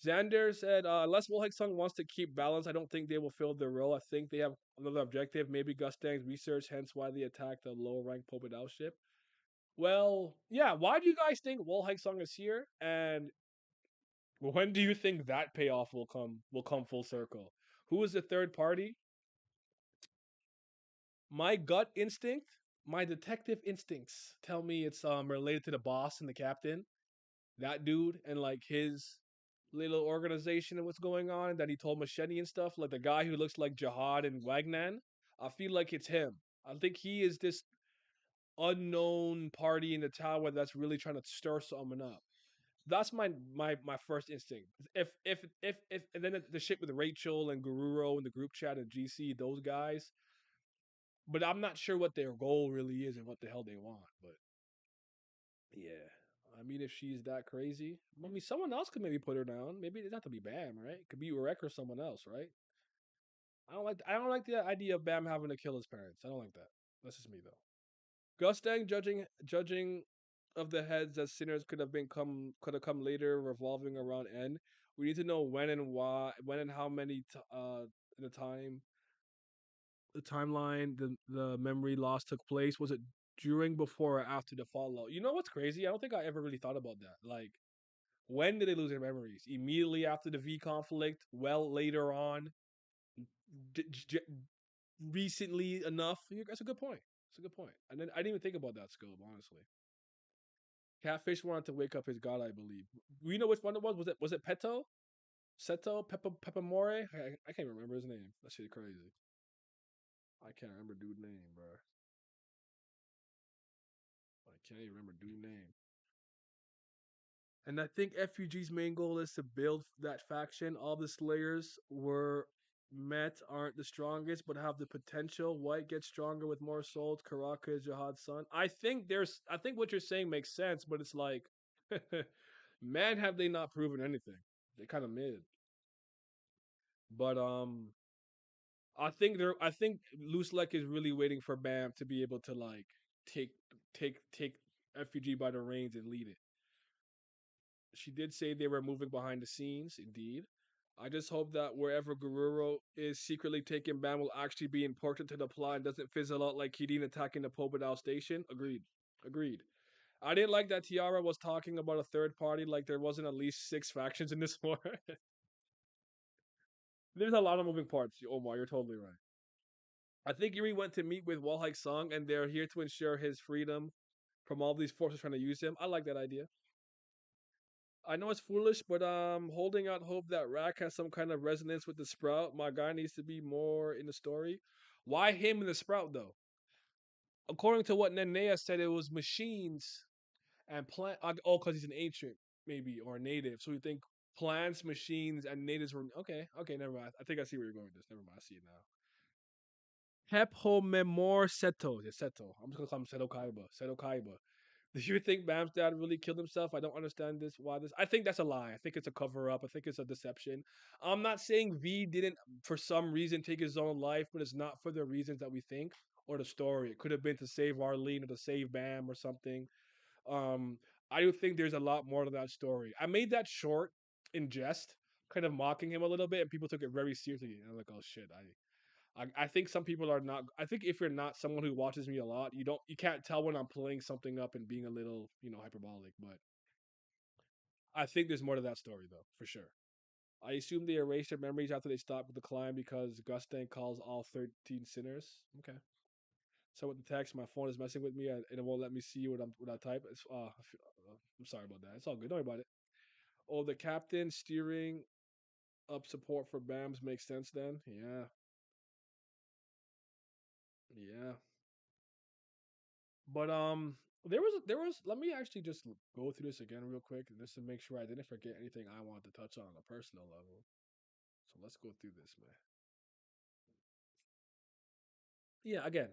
Xander said, unless Wolhaiksong wants to keep balance, I don't think they will fill their role. I think they have another objective, maybe Gustang's research, hence why they attacked the lower ranked Pobedao ship. Well, yeah, why do you guys think Wolhaiksong is here? And when do you think that payoff will come full circle? Who is the third party? My gut instinct, my detective instincts tell me it's related to the boss and the captain, that dude, and like his little organization and what's going on, and that he told Machete and stuff, like the guy who looks like Jihad and Wagnan. I feel like it's him. I think he is this unknown party in the tower that's really trying to stir something up. That's my first instinct. If and then the shit with Rachel and Gururo in the group chat and GC, those guys, but I'm not sure what their goal really is and what the hell they want. But yeah, I mean, if she's that crazy, I mean, someone else could maybe put her down. Maybe it doesn't have to be Bam, right? It could be Urek or someone else, right? I don't like the idea of Bam having to kill his parents. I don't like that. That's just me though. Gustang judging of the heads as sinners could have come later, revolving around N. We need to know when and why, when and how many the timeline the memory loss took place. Was it during, before, or after the fallout? You know what's crazy? I don't think I ever really thought about that. Like, when did they lose their memories? Immediately after the V conflict? Well, later on? D- j- Recently enough? That's a good point. That's a good point. And then I didn't even think about that scope, honestly. Catfish wanted to wake up his god, I believe. We know which one it was. Was it Peto? Seto? Pepamore? I can't remember his name. That shit crazy. I can't remember dude name, bro. I can't even remember dude name. And I think FUG's main goal is to build that faction. All the Slayers were met aren't the strongest, but have the potential. White gets stronger with more souls. Karaka is Jihad's son. I think what you're saying makes sense, but it's like, man, have they not proven anything? They kind of mid. But I think Loose Leck is really waiting for Bam to be able to like take take FUG by the reins and lead it. She did say they were moving behind the scenes, indeed. I just hope that wherever Gururo is secretly taking Bam will actually be important to the plot and doesn't fizzle out like Kirin attacking the Pobedao station. Agreed. Agreed. I didn't like that Tiara was talking about a third party like there wasn't at least 6 factions in this war. There's a lot of moving parts, Omar. You're totally right. I think Yuri went to meet with Wolhaiksong and they're here to ensure his freedom from all these forces trying to use him. I like that idea. I know it's foolish, but holding out hope that Rack has some kind of resonance with the Sprout. My guy needs to be more in the story. Why him and the Sprout though? According to what Nenea said, it was machines and plant. Oh, because he's an ancient, maybe, or a native. So you think plants, machines, and natives were okay. Okay, never mind. I think I see where you're going with this. Never mind. I see it now. Hepomemor Seto. Yeah, Seto. I'm just gonna call him Seto Kaiba. Seto Kaiba. Do you think Bam's dad really killed himself? I don't understand this. Why this? I think that's a lie. I think it's a cover up. I think it's a deception. I'm not saying V didn't, for some reason, take his own life, but it's not for the reasons that we think or the story. It could have been to save Arlene or to save Bam or something. Um, I do think there's a lot more to that story. I made that short in jest, kind of mocking him a little bit, and people took it very seriously. And I'm like, oh shit, I think some people are not. I think if you're not someone who watches me a lot, you can't tell when I'm playing something up and being a little hyperbolic. But I think there's more to that story though, for sure. I assume they erased their memories after they stopped with the climb because Gustang calls all 13 sinners. Okay. So with the text, my phone is messing with me and it won't let me see what I type. I'm sorry about that. It's all good. Don't worry about it. Oh, the captain steering up support for BAMs makes sense then. Yeah, yeah. But there was. Let me actually just go through this again real quick just to make sure I didn't forget anything I wanted to touch on a personal level. So let's go through this, man. Yeah, again,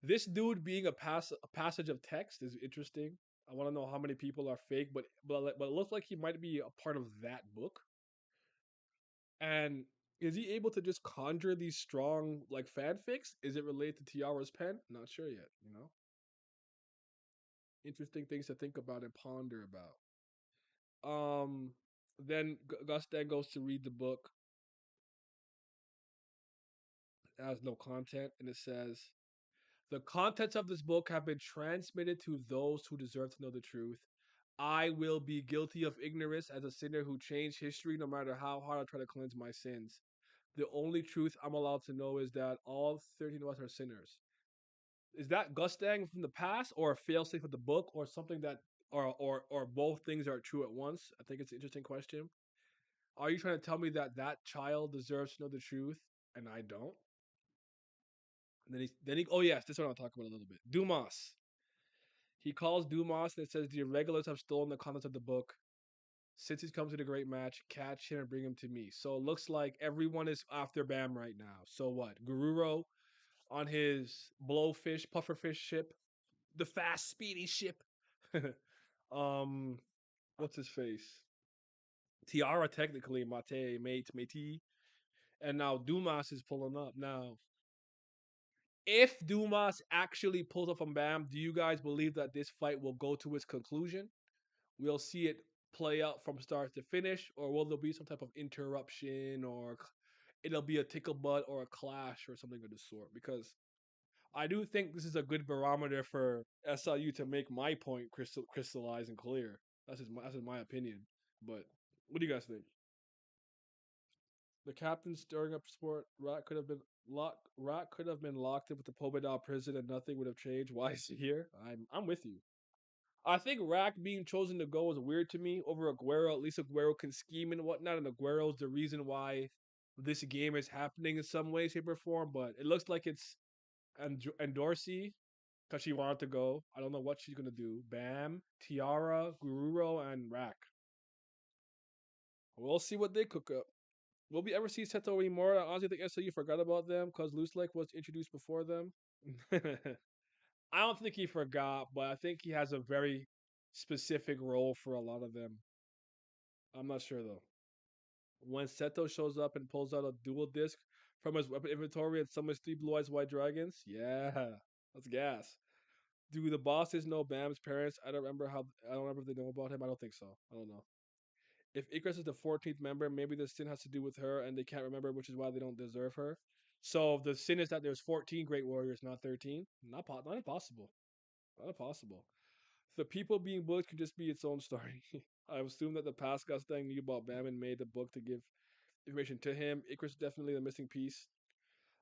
this dude being a passage of text is interesting. I want to know how many people are fake, but it looks like he might be a part of that book. And is he able to just conjure these strong like fanfics? Is it related to Tiara's pen? Not sure yet. Interesting things to think about and ponder about. Then Gus then goes to read the book. It has no content, and it says the contents of this book have been transmitted to those who deserve to know the truth. I will be guilty of ignorance as a sinner who changed history, no matter how hard I try to cleanse my sins. The only truth I'm allowed to know is that all 13 of us are sinners. Is that Gustang from the past, or a failsafe of the book, or something that, or both things are true at once? I think it's an interesting question. Are you trying to tell me that that child deserves to know the truth and I don't? And then he oh yes, this one I'll talk about a little bit. Dumas. He calls Dumas and it says the irregulars have stolen the contents of the book. Since he's come to the great match, catch him and bring him to me. So it looks like everyone is after Bam right now. So what? Gururo on his blowfish, pufferfish ship, the fast, speedy ship. um, what's his face? Tiara technically, Mate, and now Dumas is pulling up. Now, if Dumas actually pulls up on Bam, do you guys believe that this fight will go to its conclusion? We'll see it play out from start to finish, or will there be some type of interruption, or it'll be a tickle butt or a clash or something of the sort? Because I do think this is a good barometer for SLU to make my point crystallize and clear. That's my opinion. But what do you guys think? The captain stirring up sport. Rat could have been locked in with the Pobedal prison, and nothing would have changed. Why is he here? I'm with you. I think Rack being chosen to go is weird to me over Aguero. At least Aguero can scheme and whatnot, and Aguero's the reason why this game is happening in some way, shape, or form. But it looks like it's and Dorsey because she wanted to go. I don't know what she's gonna do. Bam, Tiara, Gururo, and Rack. We'll see what they cook up. Will we ever see Seto anymore? I honestly think SOU forgot about them because Loose Lake was introduced before them. I don't think he forgot, but I think he has a very specific role for a lot of them. I'm not sure though. When Seto shows up and pulls out a dual disc from his weapon inventory and summons three blue eyes white dragons, yeah, that's gas. Do the bosses know Bam's parents? I don't remember if they know about him. I don't think so. I don't know. If Icarus is the 14th member, maybe the sin has to do with her and they can't remember, which is why they don't deserve her. So the sin is that there's 14 great warriors, not 13. Not impossible. Not impossible. The people being bullied could just be its own story. I assume that the past Mustang knew about Bam and made the book to give information to him. Icarus is definitely the missing piece.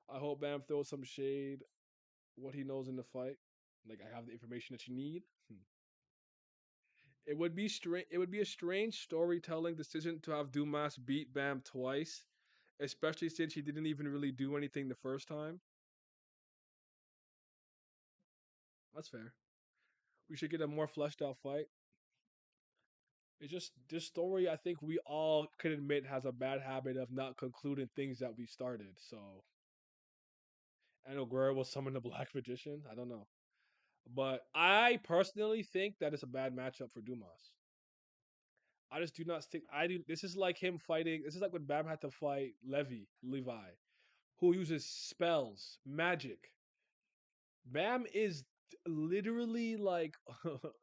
I hope Bam throws some shade, what he knows in the fight. Like, I have the information that you need. It would be strange. It would be a strange storytelling decision to have Dumas beat Bam twice, especially since he didn't even really do anything the first time. That's fair. We should get a more fleshed out fight. It's just this story. I think we all can admit has a bad habit of not concluding things that we started. So, and Oguera will summon the Black Magician. I don't know, but I personally think that it's a bad matchup for Dumas. I just do not think I do. This is like him fighting. This is like when Bam had to fight Levi, who uses spells, magic. Bam is literally like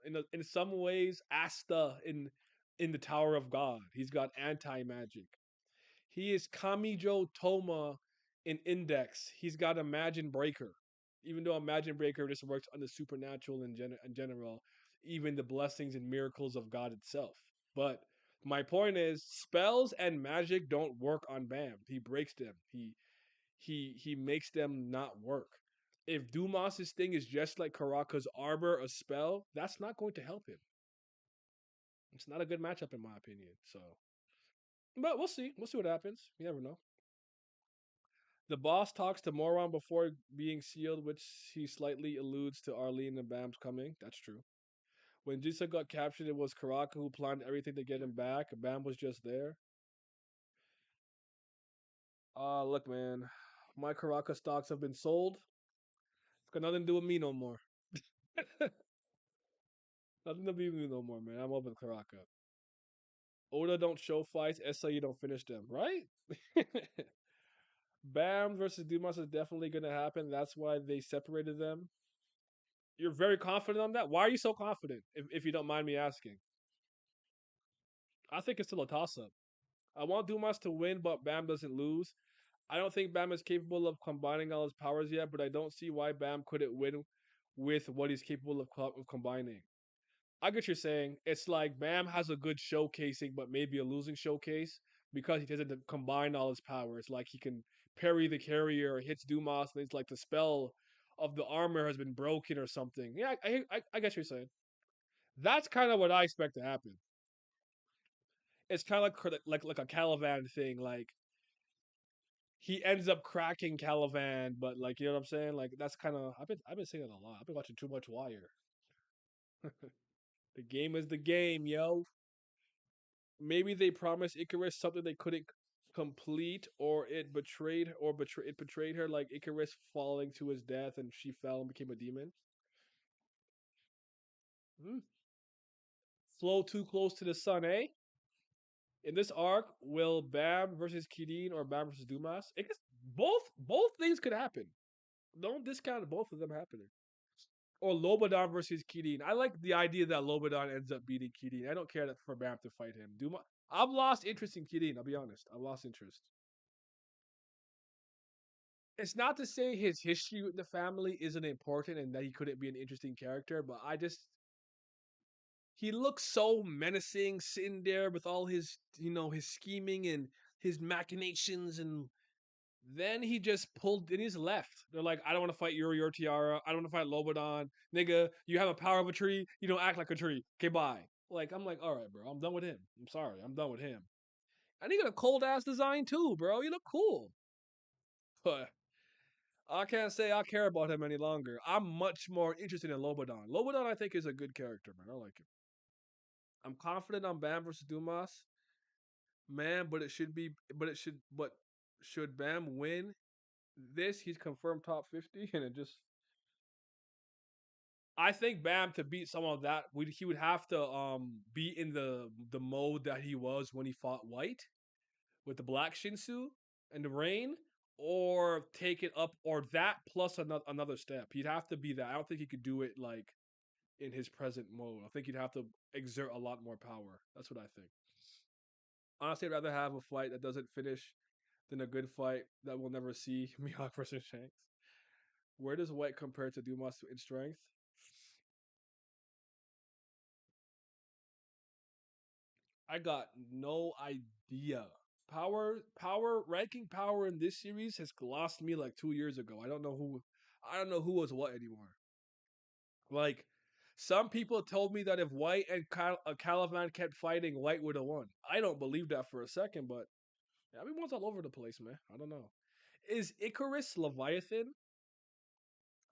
in some ways Asta in the Tower of God. He's got anti magic. He is Kamijo Toma in Index. He's got Imagine Breaker. Even though Imagine Breaker just works on the supernatural in general, even the blessings and miracles of God itself. But my point is, spells and magic don't work on Bam. He breaks them. He makes them not work. If Dumas's thing is just like Karaka's Arbor, a spell, that's not going to help him. It's not a good matchup in my opinion. So, but we'll see. We'll see what happens. You never know. The boss talks to Moron before being sealed, which he slightly alludes to Arlene and Bam's coming. That's true. When Jisa got captured, it was Karaka who planned everything to get him back. Bam was just there. Look, man, my Karaka stocks have been sold. It's got nothing to do with me no more. Nothing to do with me no more, man. I'm over Karaka. Oda don't show fights. SIU don't finish them, right? Bam versus Dumas is definitely going to happen. That's why they separated them. You're very confident on that. Why are you so confident? If you don't mind me asking, I think it's still a toss up. I want Dumas to win, but Bam doesn't lose. I don't think Bam is capable of combining all his powers yet, but I don't see why Bam couldn't win with what he's capable of combining. I get what you're saying. It's like Bam has a good showcasing, but maybe a losing showcase because he doesn't combine all his powers. Like he can parry the carrier, hits Dumas, and it's like the spell of the armor has been broken or something. Yeah, I get what you're saying. That's kind of what I expect to happen. It's kind of like a Caliban thing. Like he ends up cracking Caliban, but like you know what I'm saying. Like that's kind of I've been saying that a lot. I've been watching too much Wire. The game is the game, yo. Maybe they promised Icarus something they couldn't complete, or it betrayed her, like Icarus falling to his death and she fell and became a demon. Hmm. Flow too close to the sun, eh? In this arc, will Bam versus Kirin or Bam versus Dumas? It gets, both things could happen. Don't discount both of them happening. Or Lobadan versus Kirin. I like the idea that Lobadan ends up beating Kirin. I don't care that for Bam to fight him. Duma, I've lost interest in Kirin. I'll be honest. I've lost interest. It's not to say his history with the family isn't important and that he couldn't be an interesting character, but I just he looks so menacing sitting there with all his his scheming and his machinations, and then he just pulled and he's left. They're like, I don't want to fight Yuri or Tiara. I don't want to fight Lobodan. Nigga, you have a power of a tree. You don't act like a tree. Okay, bye. Like, I'm like, all right, bro. I'm done with him. I'm sorry. I'm done with him. And he got a cold ass design too, bro. You look cool. But I can't say I care about him any longer. I'm much more interested in Lobodan. Lobodan, I think, is a good character, man. I like him. I'm confident on Bam versus Dumas, man. But should Bam win this? He's confirmed top 50, and it just I think Bam to beat someone of that, he would have to be in the mode that he was when he fought White with the black Shinsu and the rain, or take it up, or that plus another step. He'd have to be that. I don't think he could do it like in his present mode. I think he'd have to exert a lot more power. That's what I think. Honestly, I'd rather have a fight that doesn't finish than a good fight that we'll never see. Mihawk versus Shanks. Where does White compare to Dumas in strength? I got no idea. Ranking power in this series has lost me like 2 years ago. I don't know who was what anymore. Like Some people told me that if White and Caliban kept fighting, White would have won. I don't believe that for a second, but everyone's all over the place, man. I don't know. Is Icarus Leviathan?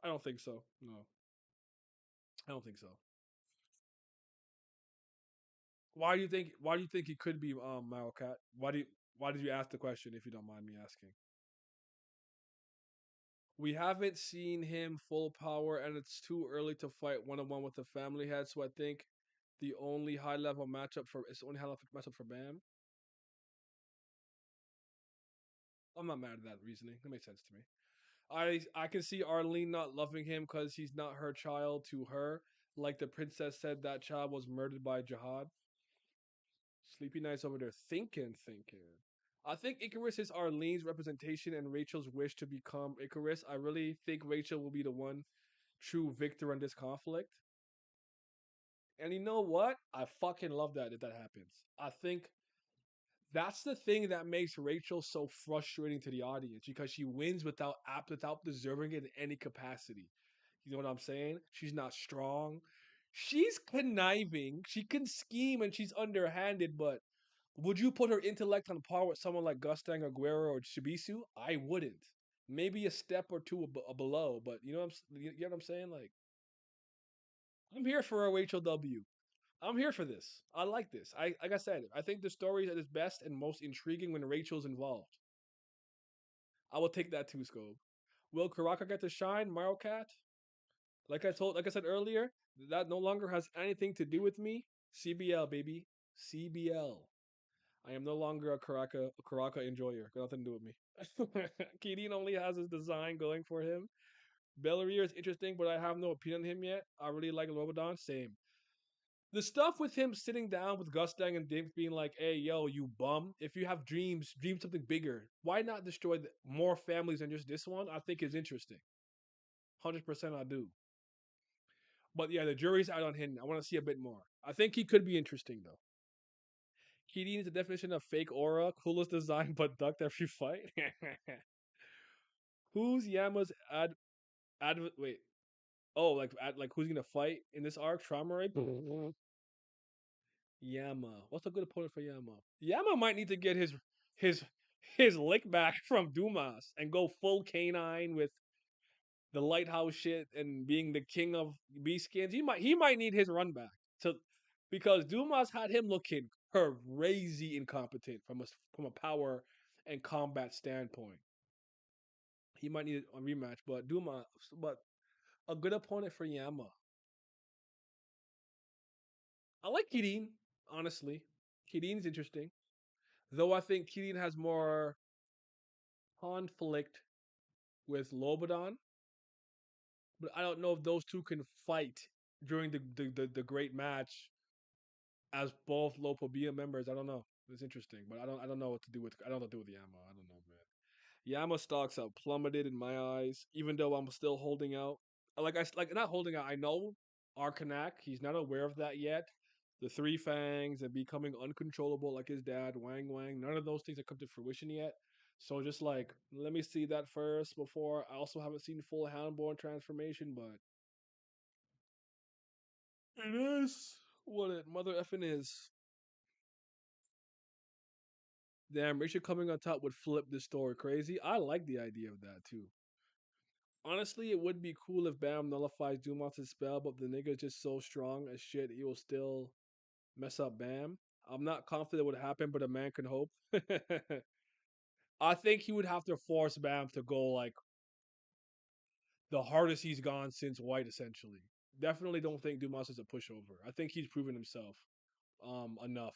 I don't think so. No, I don't think so. Why do you think? Why do you think he could be Maokat? Why did you ask the question? If you don't mind me asking. We haven't seen him full power, and it's too early to fight one on one with the family head. So I think the only high level matchup for it's the only high level matchup for Bam. I'm not mad at that reasoning. That makes sense to me. I can see Arlene not loving him because he's not her child to her. Like the princess said, that child was murdered by Jihad. Sleepy Night's over there thinking. I think Icarus is Arlene's representation and Rachel's wish to become Icarus. I really think Rachel will be the one true victor in this conflict. And you know what? I fucking love that if that happens. I think that's the thing that makes Rachel so frustrating to the audience because she wins without deserving it in any capacity. You know what I'm saying? She's not strong. She's conniving. She can scheme and she's underhanded, but would you put her intellect on par with someone like Gustang Aguero or Shibisu? I wouldn't. Maybe a step or two below, but you know what I'm saying? Like I'm here for a Rachel W. I'm here for this. I like this. I like I said, I think the story is at its best and most intriguing when Rachel's involved. I will take that too, Scope. Will Karaka get to shine, Mario Cat? Like I said earlier, that no longer has anything to do with me. CBL, baby. CBL. I am no longer a Karaka enjoyer. Got nothing to do with me. Keating only has his design going for him. Belleria is interesting, but I have no opinion on him yet. I really like Lobodon. Same. The stuff with him sitting down with Gustang and Dink being like, "Hey, yo, you bum! If you have dreams, dream something bigger. Why not destroy more families than just this one?" I think is interesting. 100% I do. But yeah, the jury's out on him. I want to see a bit more. I think he could be interesting though. He needs a definition of fake aura, coolest design, but ducked every fight. Who's Yama's wait? Oh, like who's gonna fight in this arc? Trauma rape? Yama. What's a good opponent for Yama? Yama might need to get his his lick back from Dumas and go full canine with the lighthouse shit and being the king of beast skins. He might need his run back to because Dumas had him looking crazy incompetent from a power and combat standpoint. He might need a rematch, but a good opponent for Yama. I like Kirin, honestly. Kirin's interesting. Though I think Kirin has more conflict with Lobodon, but I don't know if those two can fight during the great match as both Lopobia members. I don't know. It's interesting, but I don't know what to do with I don't know what to do with Yama. I don't know, man. Yama stocks have plummeted in my eyes, even though I'm still holding out. Like not holding out. I know Arcanak. He's not aware of that yet. The three fangs and becoming uncontrollable like his dad, Wang Wang. None of those things have come to fruition yet. So just like let me see that first before. I also haven't seen full Houndborn transformation, but it is what it mother effing is. Damn, Richard coming on top would flip this story crazy. I like the idea of that too. Honestly, it would be cool if Bam nullifies Dumas' spell, but the nigga's just so strong as shit, he will still mess up Bam. I'm not confident it would happen, but a man can hope. I think he would have to force Bam to go like the hardest he's gone since White, essentially. Definitely don't think Dumas is a pushover. I think he's proven himself enough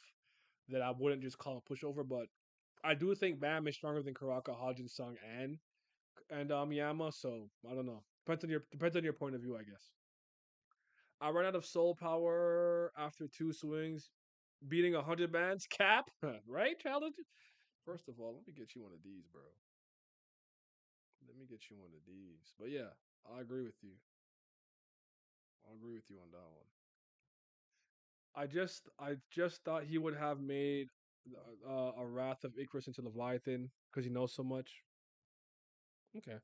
that I wouldn't just call him a pushover, but I do think Bam is stronger than Karaka, Hajin Sung, and Yama. So I don't know. Depends on your point of view, I guess. I ran out of soul power after two swings, beating 100 bands. Cap, right? Challenge. First of all, let me get you one of these, bro. Let me get you one of these. But yeah, I agree with you. I agree with you on that one. I just thought he would have made a Wrath of Icarus into Leviathan because he knows so much. Okay.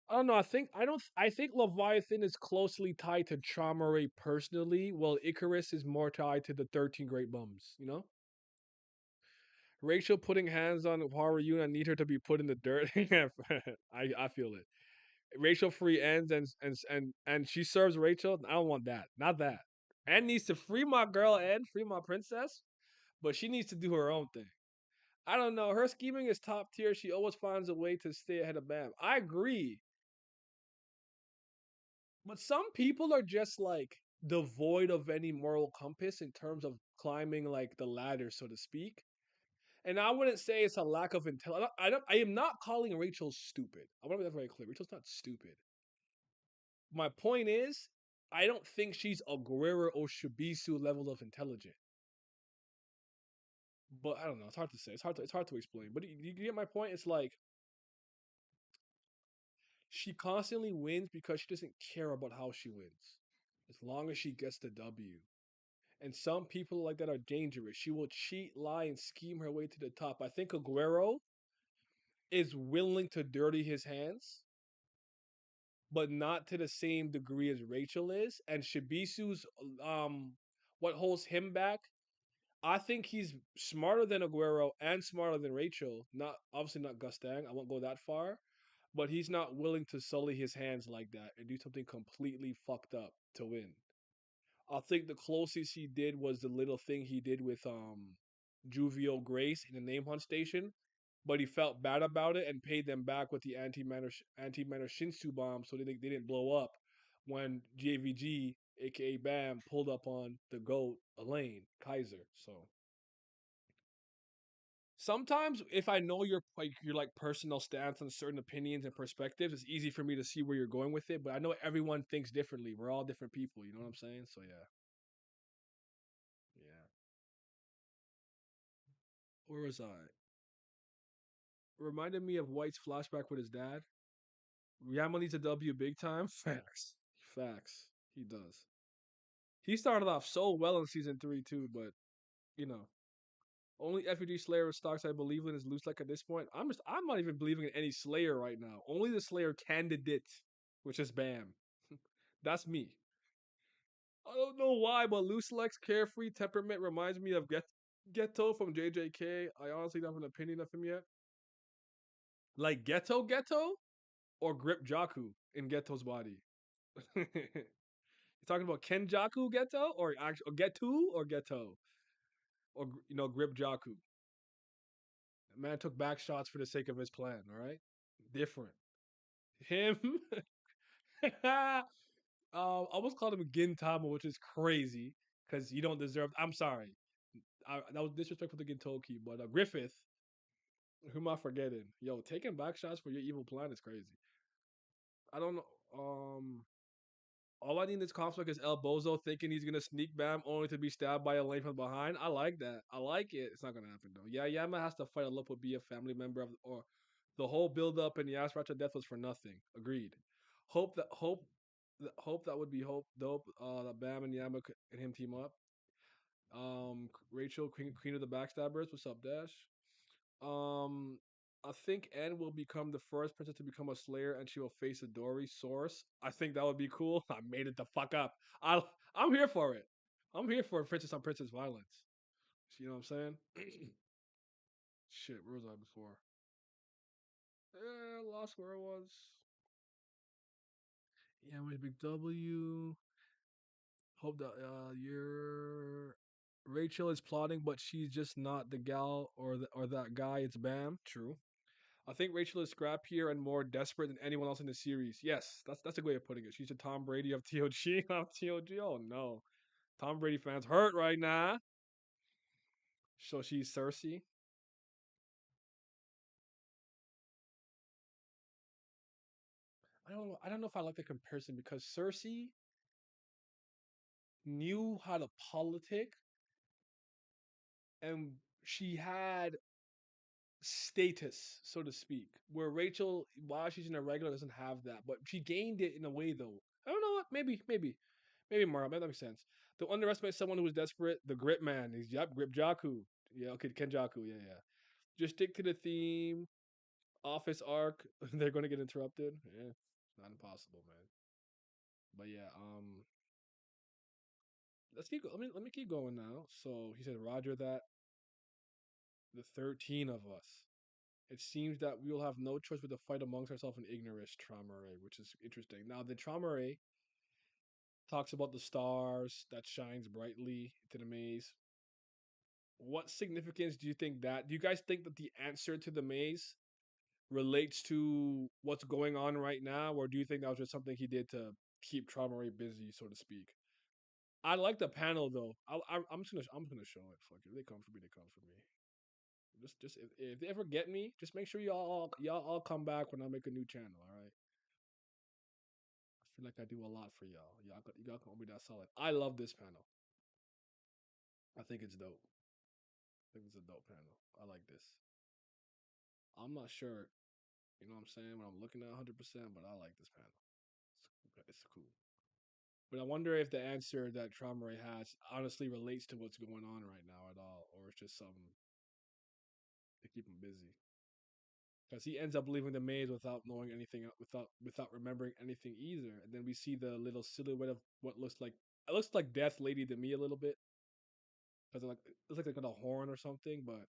I don't know. I think I don't. I think Leviathan is closely tied to Trauma Ray personally, while Icarus is more tied to the 13 Great Bums. You know, Rachel putting hands on Haru and need her to be put in the dirt. I feel it. Rachel free ends and she serves Rachel. I don't want that. Not that. Anne needs to free my girl and free my princess, but she needs to do her own thing. I don't know. Her scheming is top tier. She always finds a way to stay ahead of Bam. I agree. But some people are just like devoid of any moral compass in terms of climbing like the ladder, so to speak. And I wouldn't say it's a lack of intelligence. I am not calling Rachel stupid. I want to be that very clear. Rachel's not stupid. My point is, I don't think she's a Guerrero or Shibisu level of intelligent. But I don't know. It's hard to say. It's hard to explain. But you get my point. It's like she constantly wins because she doesn't care about how she wins, as long as she gets the W. And some people like that are dangerous. She will cheat, lie, and scheme her way to the top. I think Aguero is willing to dirty his hands, but not to the same degree as Rachel is. And Shibisu's what holds him back, I think he's smarter than Aguero and smarter than Rachel. Not obviously not Gustang. I won't go that far, but he's not willing to sully his hands like that and do something completely fucked up to win. I think the closest he did was the little thing he did with Juvio Grace in the name hunt station, but he felt bad about it and paid them back with the anti-matter Shinsu bomb, so they didn't blow up when JVG, aka Bam, pulled up on the goat Elaine Kaiser. So sometimes if I know your personal stance on certain opinions and perspectives, it's easy for me to see where you're going with it. But I know everyone thinks differently. We're all different people. You know what I'm saying? So yeah, yeah. Where was I? Reminded me of White's flashback with his dad. Yama needs a W big time. Facts. Facts. He does. He started off so well in season three too, but you know, only FUG Slayer stocks I believe in is loose like at this point. I'm not even believing in any Slayer right now. Only the Slayer candidate, which is Bam. That's me. I don't know why, but Loose Lex carefree temperament reminds me of Ghetto from JJK. I honestly don't have an opinion of him yet. Like Ghetto, or Grip Jaku in Ghetto's body. You talking about Kenjaku Ghetto or actual Getu or Ghetto or Grip Jaku? The man took back shots for the sake of his plan. All right, different. Him. I almost called him Gintama, which is crazy because you don't deserve. I'm sorry, that was disrespectful to Gintoki, but Griffith. Who am I forgetting? Yo, taking back shots for your evil plan is crazy. I don't know. All I need in this conflict is El Bozo thinking he's gonna sneak Bam only to be stabbed by a lane from behind. I like that. I like it. It's not gonna happen though. Yeah, Yama has to fight a Lup would be a family member of, or the whole build up and Yasracha death was for nothing. Agreed. Hope that would be dope. That Bam and Yama and him team up. Rachel, Queen of the Backstabbers. What's up, Dash? Um, I think Anne will become the first princess to become a Slayer, and she will face a Dory source. I think that would be cool. I made it the fuck up. I'm here for it. I'm here for princess on princess violence. You know what I'm saying? Shit, where was I before? Lost where I was. Yeah, with Big W. Hope that you're Rachel is plotting, but she's just not the gal or that guy. It's Bam. True. I think Rachel is scrappier and more desperate than anyone else in the series. Yes, that's a good way of putting it. She's the Tom Brady of TOG. Of TOG. Oh no, Tom Brady fans hurt right now. So she's Cersei. I don't know if I like the comparison because Cersei knew how to politic and she had status, so to speak. Where Rachel, while she's in a regular, doesn't have that, but she gained it in a way though. I don't know what. Maybe Mara. That makes sense. To underestimate someone who is desperate, the Grip Man. He's Grip Jaku. Yeah, okay, Kenjaku. Yeah, yeah. Just stick to the theme. Office arc. They're going to get interrupted. Yeah. Not impossible, man. But yeah, let's keep. Let me keep going now. So he said, Roger that. The 13 of us. It seems that we will have no choice but to fight amongst ourselves in ignorance, Traumeré, which is interesting. Now, the Traumeré talks about the stars that shines brightly into the maze. What significance do you think that? Do you guys think that the answer to the maze relates to what's going on right now, or do you think that was just something he did to keep Traumeré busy, so to speak? I like the panel though. I'm just gonna show it. Fuck it. If they come for me, they come for me. Just if they ever get me, just make sure y'all all come back when I make a new channel. All right. I feel like I do a lot for y'all. Y'all can be that solid. I love this panel. I think it's dope. I think it's a dope panel. I like this. I'm not sure, you know what I'm saying, when I'm looking at 100%, but I like this panel. It's cool. But I wonder if the answer that Traumare has honestly relates to what's going on right now at all, or it's just something to keep him busy. Because he ends up leaving the maze without knowing anything, without remembering anything either. And then we see the little silhouette of what looks like Death Lady to me a little bit, because it looks like they got a horn or something. But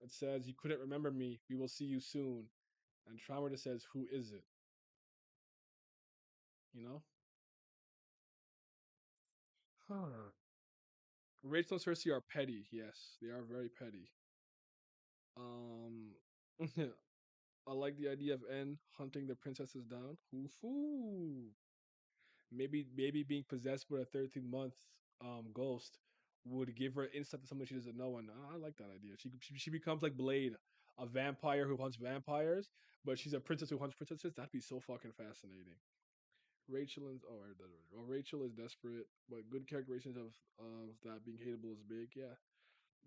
it says, "You couldn't remember me. We will see you soon." And Traumare just says, "Who is it?" You know. Huh. Rachel and Cersei are petty. Yes, they are very petty. Um, I like the idea of N hunting the princesses down. Hoo. Maybe being possessed by a 13-month ghost would give her insight to something she doesn't know, and I like that idea. She becomes like Blade, a vampire who hunts vampires, but she's a princess who hunts princesses. That'd be so fucking fascinating. Rachel and oh, I heard that already. Well, Rachel is desperate, but good characterizations of that being hateable is big. Yeah,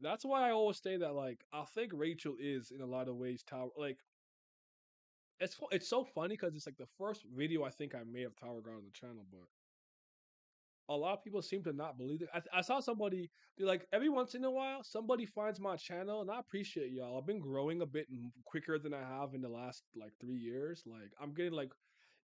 that's why I always say that. Like, I think Rachel is in a lot of ways Tower. Like, it's so funny because it's like the first video I think I made of Tower God on the channel, but a lot of people seem to not believe it. I saw somebody be like, every once in a while, somebody finds my channel, and I appreciate y'all. I've been growing a bit quicker than I have in the last like 3 years. Like, I'm getting like,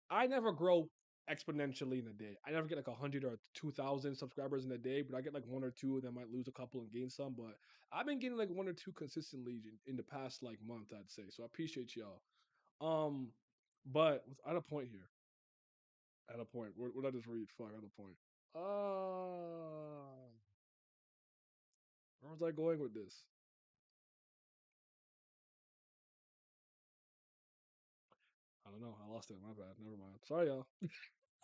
I never grow exponentially in a day. I never get like 100 or 2,000 subscribers in a day, but I get like one or two, and then I might lose a couple and gain some. But I've been getting like one or two consistently in the past like month, I'd say. So I appreciate y'all. Um, but at a point here, at a point, what I just read, fuck, at a point. Uh, where was I going with this? I don't know. I lost it. My bad. Never mind. Sorry, y'all.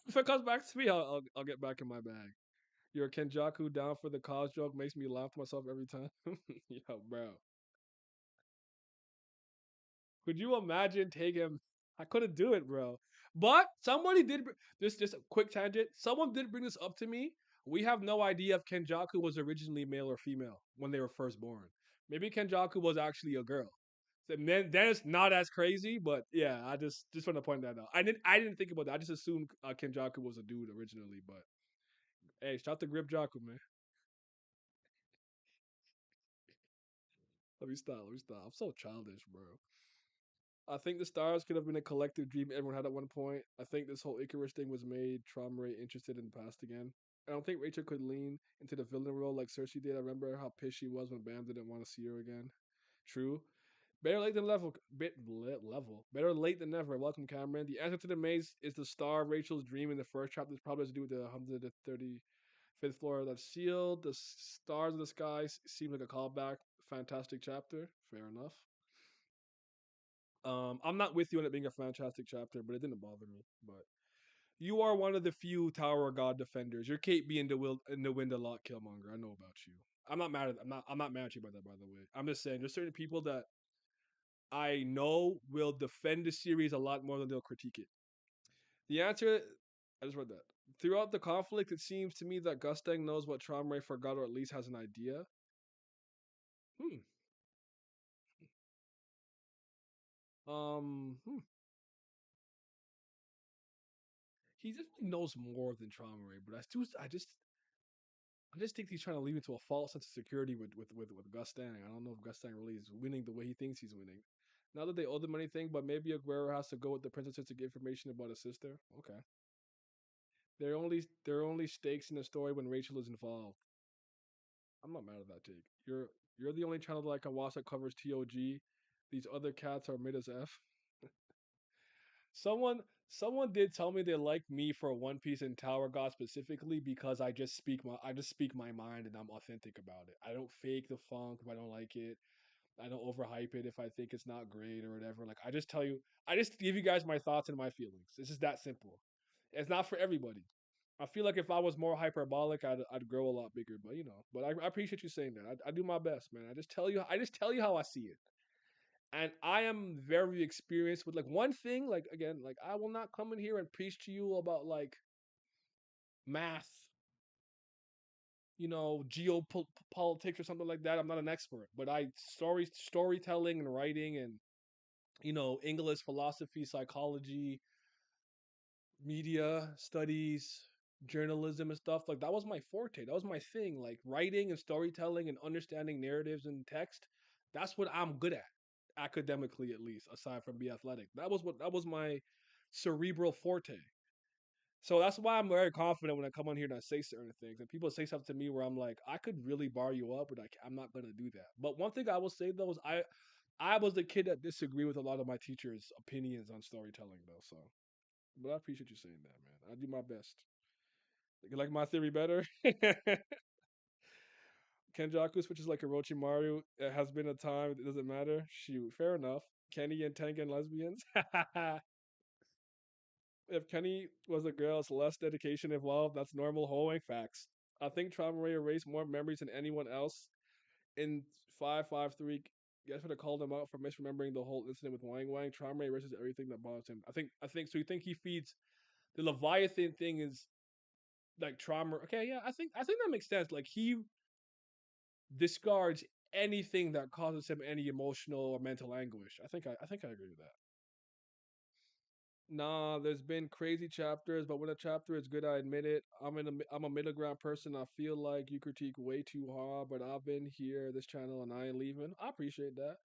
If it comes back to me, I'll get back in my bag. Your Kenjaku down for the cause joke makes me laugh to myself every time. Yo, bro. Could you imagine taking? I couldn't do it, bro. But somebody did. This just a quick tangent. Someone did bring this up to me. We have no idea if Kenjaku was originally male or female when they were first born. Maybe Kenjaku was actually a girl. Then it's not as crazy, but yeah, I just want to point that out. I didn't think about that. I just assumed Kenjaku was a dude originally, but hey, shout to Grip Jaku, man. Let me stop. Let me stop. I'm so childish, bro. I think the stars could have been a collective dream everyone had at one point. I think this whole Icarus thing was made Traumeré interested in the past again. I don't think Rachel could lean into the villain role like Cersei did. I remember how pissed she was when Bam didn't want to see her again. True. Better late than level. Better late than never. Welcome, Cameron. The answer to the maze is the star of Rachel's dream in the first chapter. This probably has to do with the 135th floor that's sealed. The stars in the sky seem like a callback. Fantastic chapter. Fair enough. I'm not with you on it being a fantastic chapter, but it didn't bother me. But you are one of the few Tower of God defenders. Your Kate be in the wind a lot, Killmonger. I know about you. I'm not mad at you by that, by the way. I'm just saying there's certain people that I know will defend the series a lot more than they'll critique it. The answer, I just read that. Throughout the conflict, it seems to me that Gustang knows what Traumray forgot, or at least has an idea. Hmm. Hmm. He definitely knows more than Traumray, but I just think he's trying to lead into a false sense of security with Gustang. I don't know if Gustang really is winning the way he thinks he's winning. Not that they owe them anything, but maybe Aguero has to go with the princesses to get information about his sister. Okay. There are only stakes in the story when Rachel is involved. I'm not mad at that take. You're the only channel that I can watch that covers TOG. These other cats are mid as F. Someone did tell me they like me for One Piece and Tower God specifically because I just speak my mind and I'm authentic about it. I don't fake the funk if I don't like it. I don't overhype it if I think it's not great or whatever. Like I just give you guys my thoughts and my feelings. It's just that simple. It's not for everybody. I feel like if I was more hyperbolic, I'd grow a lot bigger. But but I appreciate you saying that. I do my best, man. I just tell you how I see it, and I am very experienced with like one thing. Like again, like I will not come in here and preach to you about like math, geopolitics or something like that. I'm not an expert, but storytelling and writing and English, philosophy, psychology, media studies, journalism and stuff. Like that was my forte. That was my thing. Like writing and storytelling and understanding narratives and text. That's what I'm good at, academically at least, aside from be athletic. That was my cerebral forte. So that's why I'm very confident when I come on here and I say certain things. And people say something to me where I'm like, I could really bar you up, but I'm not gonna do that. But one thing I will say though is I was the kid that disagree with a lot of my teachers' opinions on storytelling though. So, but I appreciate you saying that, man. I do my best. You like my theory better? Kenjaku switches like Orochimaru. It has been a time. It doesn't matter. Shoot, fair enough. Kenny and Tengen lesbians. If Kenny was a girl, it's less dedication involved. That's normal hoeing facts. I think Trauma Ray erased more memories than anyone else in 553. Guess what I called him out for misremembering the whole incident with Wang Wang. Trauma Ray erases everything that bothers him. I think so. You think he feeds the Leviathan thing is like trauma? Okay, yeah. I think that makes sense. Like he discards anything that causes him any emotional or mental anguish. I think I agree with that. Nah, there's been crazy chapters, but when a chapter is good, I admit it. I'm a middle ground person. I feel like you critique way too hard, but I've been here, this channel, and I ain't leaving. I appreciate that.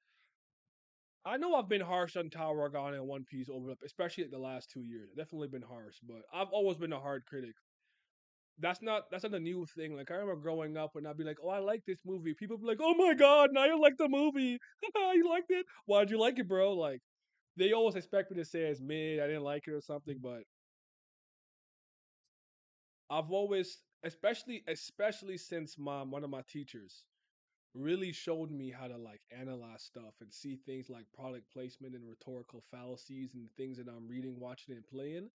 I know I've been harsh on Tower God and One Piece especially the last 2 years. Definitely been harsh, but I've always been a hard critic. That's not a new thing. Like I remember growing up and I'd be like, "Oh, I like this movie." People be like, "Oh my god, now you like the movie? You liked it? Why'd you like it, bro?" Like they always expect me to say it's mid, I didn't like it or something, but I've always, especially since one of my teachers really showed me how to like analyze stuff and see things like product placement and rhetorical fallacies and things that I'm reading, watching, and playing.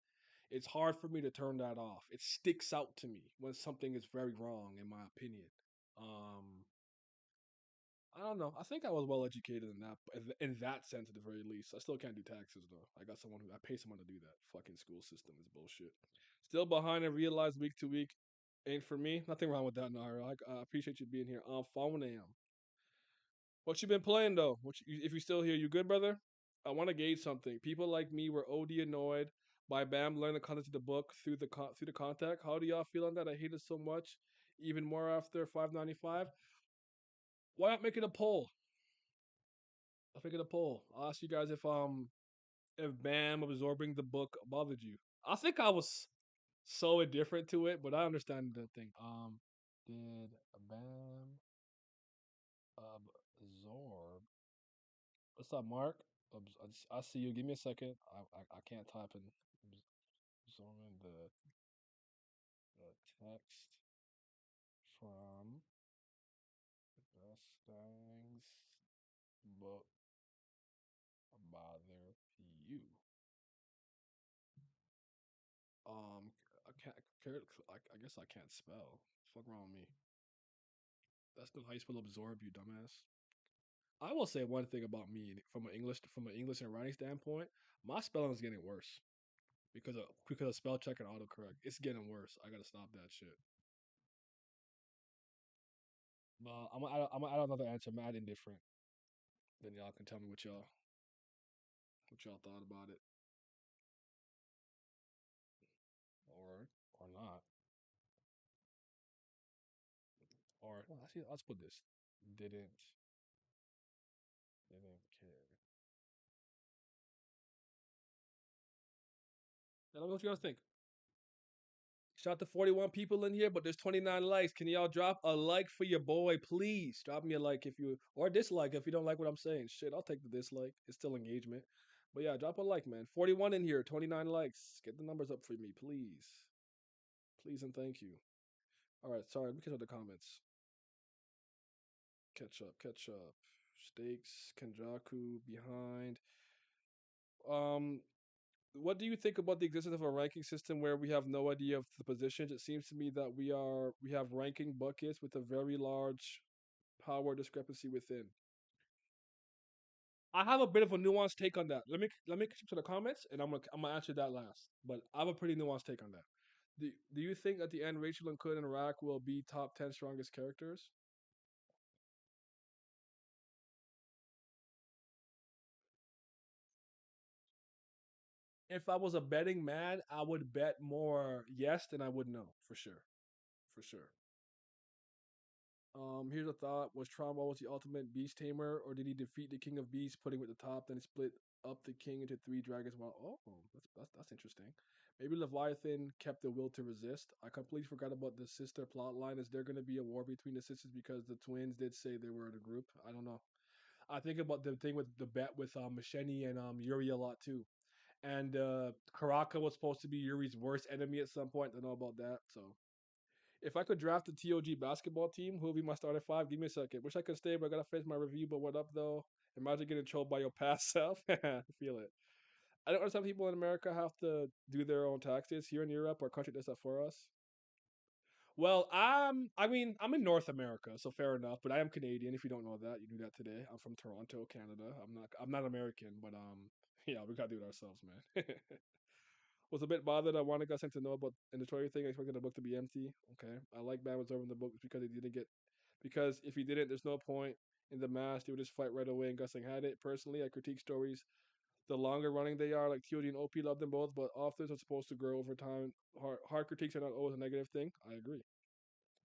It's hard for me to turn that off. It sticks out to me when something is very wrong, in my opinion. Um, I don't know. I think I was well educated in that sense, at the very least. I still can't do taxes though. I pay someone to do that. Fucking school system is bullshit. Still behind and realize week to week ain't for me. Nothing wrong with that, Nairo. I appreciate you being here. Phone am. What you been playing though? If you're still here, you good, brother? I want to gauge something. People like me were OD annoyed by Bam learning the content of the book through the contact. How do y'all feel on that? I hate it so much. Even more after 595. Why not make it a poll? I'll make it a poll. I'll ask you guys if Bam absorbing the book bothered you. I think I was so indifferent to it, but I understand the thing. Did Bam absorb? What's up, Mark? I see you. Give me a second. I can't type in absorbing the text from Mustang's book bother you. Um, I can't. I guess I can't spell. Fuck wrong with me. That's not how you spell absorb, you dumbass. I will say one thing about me from an English and writing standpoint. My spelling is getting worse because of spell check and autocorrect. It's getting worse. I gotta stop that shit. I'm gonna add another answer. Mad indifferent. Then y'all can tell me what y'all thought about it, or not, or well, actually, let's put this. Didn't didn't care. Let me know what you guys think. Shout out to 41 people in here, but there's 29 likes. Can y'all drop a like for your boy, please? Drop me a like if you or dislike if you don't like what I'm saying. Shit, I'll take the dislike. It's still engagement. But yeah, drop a like, man. 41 in here, 29 likes. Get the numbers up for me, please. Please and thank you. All right, sorry, let me catch up the comments. Catch up, catch up. Stakes, Kenjaku behind. Um, what do you think about the existence of a ranking system where we have no idea of the positions? It seems to me that we have ranking buckets with a very large power discrepancy within. I have a bit of a nuanced take on that. Let me get to the comments, and I'm gonna answer that last. But I have a pretty nuanced take on that. Do you think at the end Rachel and Kun and Rack will be top 10 strongest characters? If I was a betting man, I would bet more yes than I would no, for sure, for sure. Here's a thought: was Trauma was the ultimate beast tamer, or did he defeat the king of beasts, putting with the top, then split up the king into three dragons? While that's interesting. Maybe Leviathan kept the will to resist. I completely forgot about the sister plot line. Is there going to be a war between the sisters because the twins did say they were in a group? I don't know. I think about the thing with the bet with Macheni and Yuri a lot too. And Karaka was supposed to be Yuri's worst enemy at some point. I don't know about that. So if I could draft a TOG basketball team, who would be my starting five? Give me a second. Wish I could stay, but I gotta finish my review. But what up though? Imagine getting trolled by your past self. Feel it. I don't understand people in America have to do their own taxes. Here in Europe, our country does that for us. Well, I mean, I'm in North America, so fair enough. But I am Canadian. If you don't know that, you knew that today. I'm from Toronto, Canada. I'm not American, but yeah, we gotta do it ourselves, man. Was a bit bothered. I wanted Gus to know about in the Tory thing. I expected the book to be empty. Okay, I like Bam absorbing the book because he didn't get because if he didn't, there's no point in the mask. They would just fight right away, and Gusling had it. Personally, I critique stories. The longer running they are, like TOD and OP, love them both, but authors are supposed to grow over time. Hard critiques are not always a negative thing. I agree.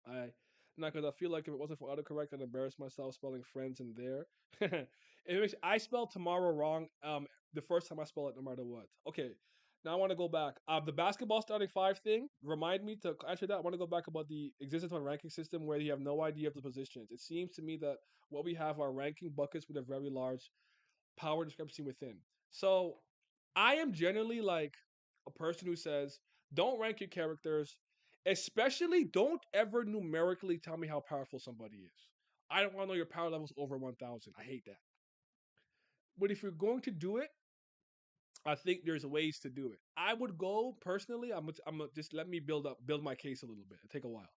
I not because I feel like if it wasn't for autocorrect, I'd embarrass myself spelling friends in there. It makes I spelled tomorrow wrong. The first time I spell it, no matter what. Okay, now I want to go back. The basketball starting five thing. Remind me to answer that. I want to go back about the existence of a ranking system where you have no idea of the positions. It seems to me that what we have are ranking buckets with a very large power discrepancy within. So I am generally like a person who says, don't rank your characters, especially don't ever numerically tell me how powerful somebody is. I don't want to know your power levels over 1,000. I hate that. But if you're going to do it, I think there's ways to do it. I would go personally. I'm gonna just let me build my case a little bit. It'll take a while.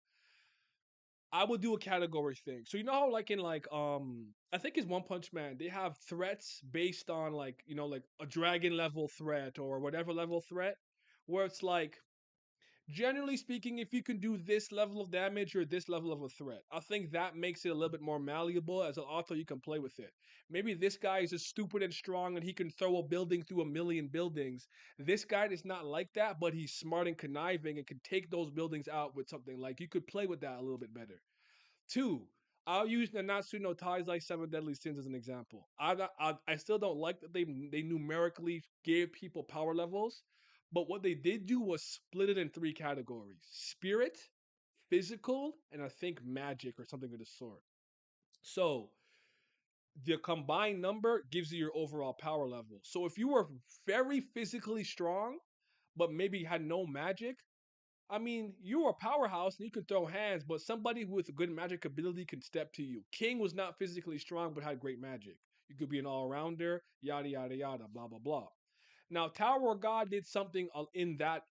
I would do a category thing. So you know how like in like I think it's One Punch Man, they have threats based on like, you know, like a dragon level threat or whatever level threat where it's like generally speaking if you can do this level of damage or this level of a threat. I think that makes it a little bit more malleable as an author you can play with it. Maybe this guy is just stupid and strong and he can throw a building through a million buildings. This guy is not like that, but he's smart and conniving and can take those buildings out with something like you could play with that a little bit better. Two, I'll use Nanatsu no Taizai Seven Deadly Sins as an example. I still don't like that they numerically gave people power levels, but what they did do was split it in three categories: spirit, physical, and I think magic or something of the sort. So the combined number gives you your overall power level. So if you were very physically strong, but maybe had no magic, I mean, you're a powerhouse and you can throw hands, but somebody with a good magic ability can step to you. King was not physically strong, but had great magic. You could be an all rounder, yada yada yada, blah blah blah. Now, Tower of God did something in that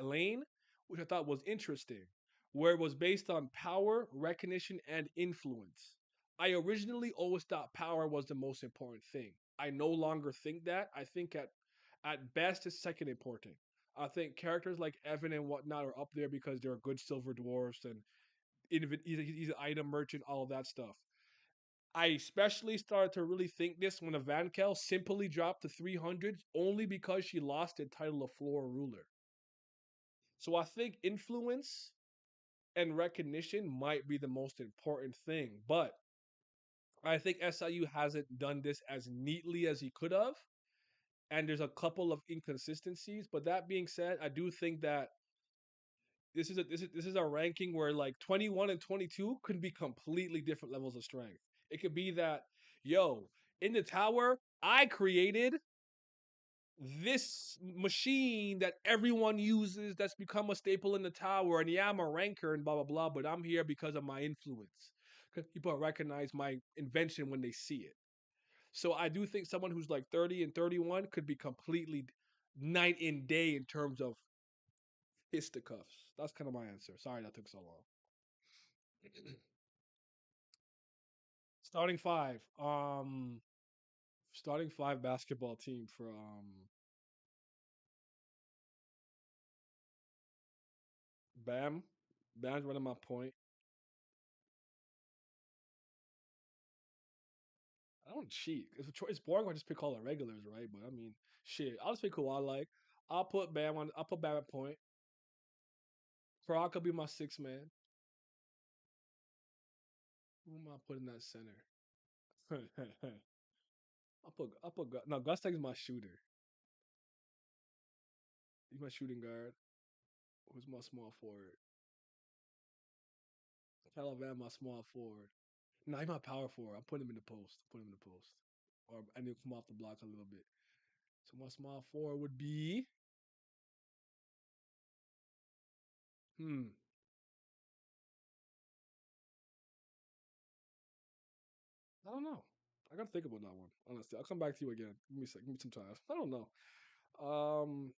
lane, which I thought was interesting, where it was based on power, recognition, and influence. I originally always thought power was the most important thing. I no longer think that. I think at best it's second important. I think characters like Evan and whatnot are up there because they're good silver dwarfs and he's an item merchant, all of that stuff. I especially started to really think this when Evankel simply dropped to 300 only because she lost the title of floor ruler. So I think influence and recognition might be the most important thing, but I think SIU hasn't done this as neatly as he could have. and there's a couple of inconsistencies. But that being said, I do think that this is a ranking where like 21 and 22 could be completely different levels of strength. It could be that, yo, in the tower, I created this machine that everyone uses that's become a staple in the tower, and yeah, I'm a ranker and blah blah blah, but I'm here because of my influence. Because people recognize my invention when they see it. So I do think someone who's like 30 and 31 could be completely night and day in terms of fisticuffs. That's kind of my answer. Sorry that took so long. Starting five. Starting five basketball team for Bam. Bam's running my point. I don't cheat. It's boring. I just pick all the regulars, right? But I mean, shit. I'll just pick who I like. I'll put Bam on. I'll put Bam at point. Brock could be my sixth man. Who am I putting that center? no, Gustang's my shooter. He's my shooting guard. Who's my small forward? Calavan, my small forward. No, he's my power forward. I'm putting him in the post. Put him in the post. Or I need to come off the block a little bit. So my small forward would be hmm. I don't know. I gotta think about that one. Honestly, I'll come back to you again. Give me a second. Give me some time. I don't know. Um,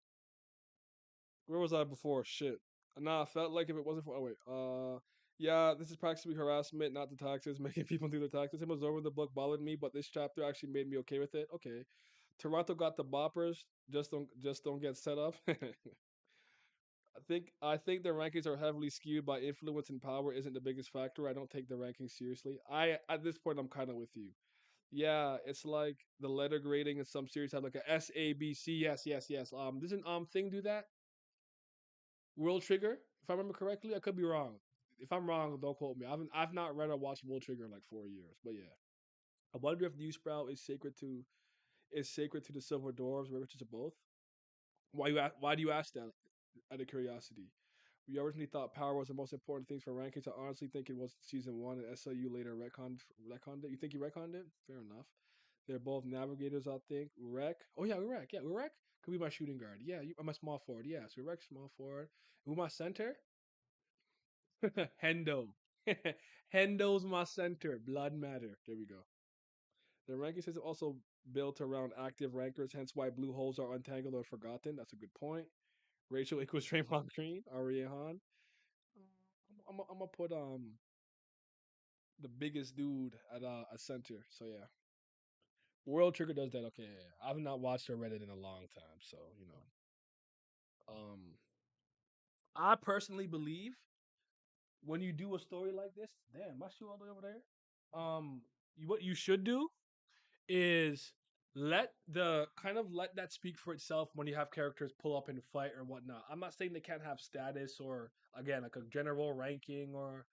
where was I before? Shit. Nah, I felt like if it wasn't for yeah, this is practically harassment, not the taxes, making people do their taxes. Him absorbing the book bothered me, but this chapter actually made me okay with it. Okay. Toronto got the boppers. Just don't get set up. I think the rankings are heavily skewed by influence and power isn't the biggest factor. I don't take the rankings seriously. I at this point I'm kind of with you. Yeah, it's like the letter grading in some series have like a S A B C. Yes, yes, yes. Doesn't thing do that? World Trigger, if I remember correctly, I could be wrong. If I'm wrong, don't quote me. I've not read or watched World Trigger in like 4 years, but yeah. I wonder if New Sprout is sacred to the Silver Dwarves, or which is both. Why do you ask that? Out of curiosity. We originally thought power was the most important thing for rankings. I honestly think it was season one, and SLU later retconned it. You think he retconned it? Fair enough. They're both navigators, I think. Rec. Oh yeah, Rec. Yeah, Rec could be my shooting guard. Yeah, I'm a small forward. Yeah, so Rec small forward. Who my center? Hendo. Hendo's my center. Blood matter. There we go. The ranking system also built around active rankers, hence why blue holes are untangled or forgotten. That's a good point. Rachel equals Draymond Green. Aria Han. I'm gonna put the biggest dude at a center. So yeah, World Trigger does that. Okay, yeah, yeah. I've not watched or read it in a long time, so you know. I personally believe when you do a story like this, damn, my shoe all the way over there. What you should do is let that speak for itself when you have characters pull up and fight or whatnot. I'm not saying they can't have status or again like a general ranking or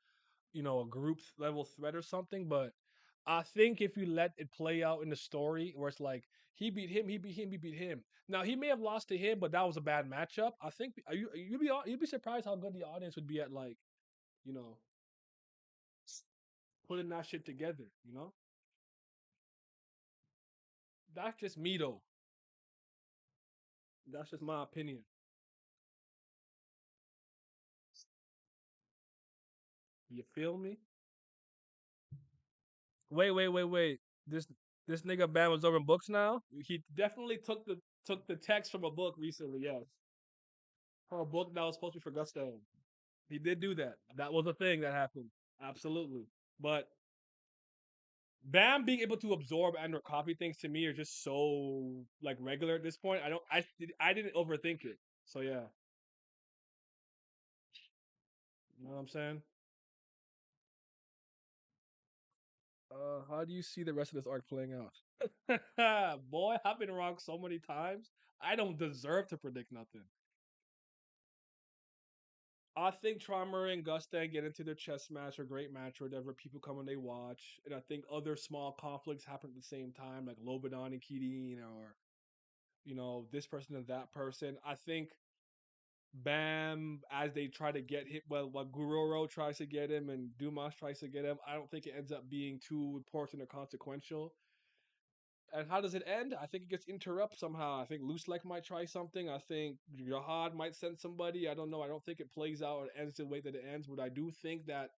a group level threat or something, but I think if you let it play out in the story where it's like he beat him, he beat him, he beat him. Now he may have lost to him, but that was a bad matchup. I think you'd be surprised how good the audience would be at like you know putting that shit together. That's just me though. That's just my opinion. You feel me? Wait. This nigga Bam was over books now. He definitely took the text from a book recently. Yes, from a book that was supposed to be for Gusto. He did do that. That was a thing that happened. Absolutely. But Bam being able to absorb and or copy things to me are just so like regular at this point. I didn't overthink it. So yeah, you know what I'm saying? How do you see the rest of this arc playing out? Boy, I've been wrong so many times. I don't deserve to predict nothing. I think Traumer and Gustang get into their chess match or great match or whatever. People come and they watch, and I think other small conflicts happen at the same time, like Lobanon and Keating, or this person and that person. I think Bam, as they try to get him, well, what Guroro tries to get him and Dumas tries to get him, I don't think it ends up being too important or consequential. And how does it end? I think it gets interrupted somehow. I think Loose Like might try something. I think Jihad might send somebody. I don't know. I don't think it plays out or ends the way that it ends, but I do think that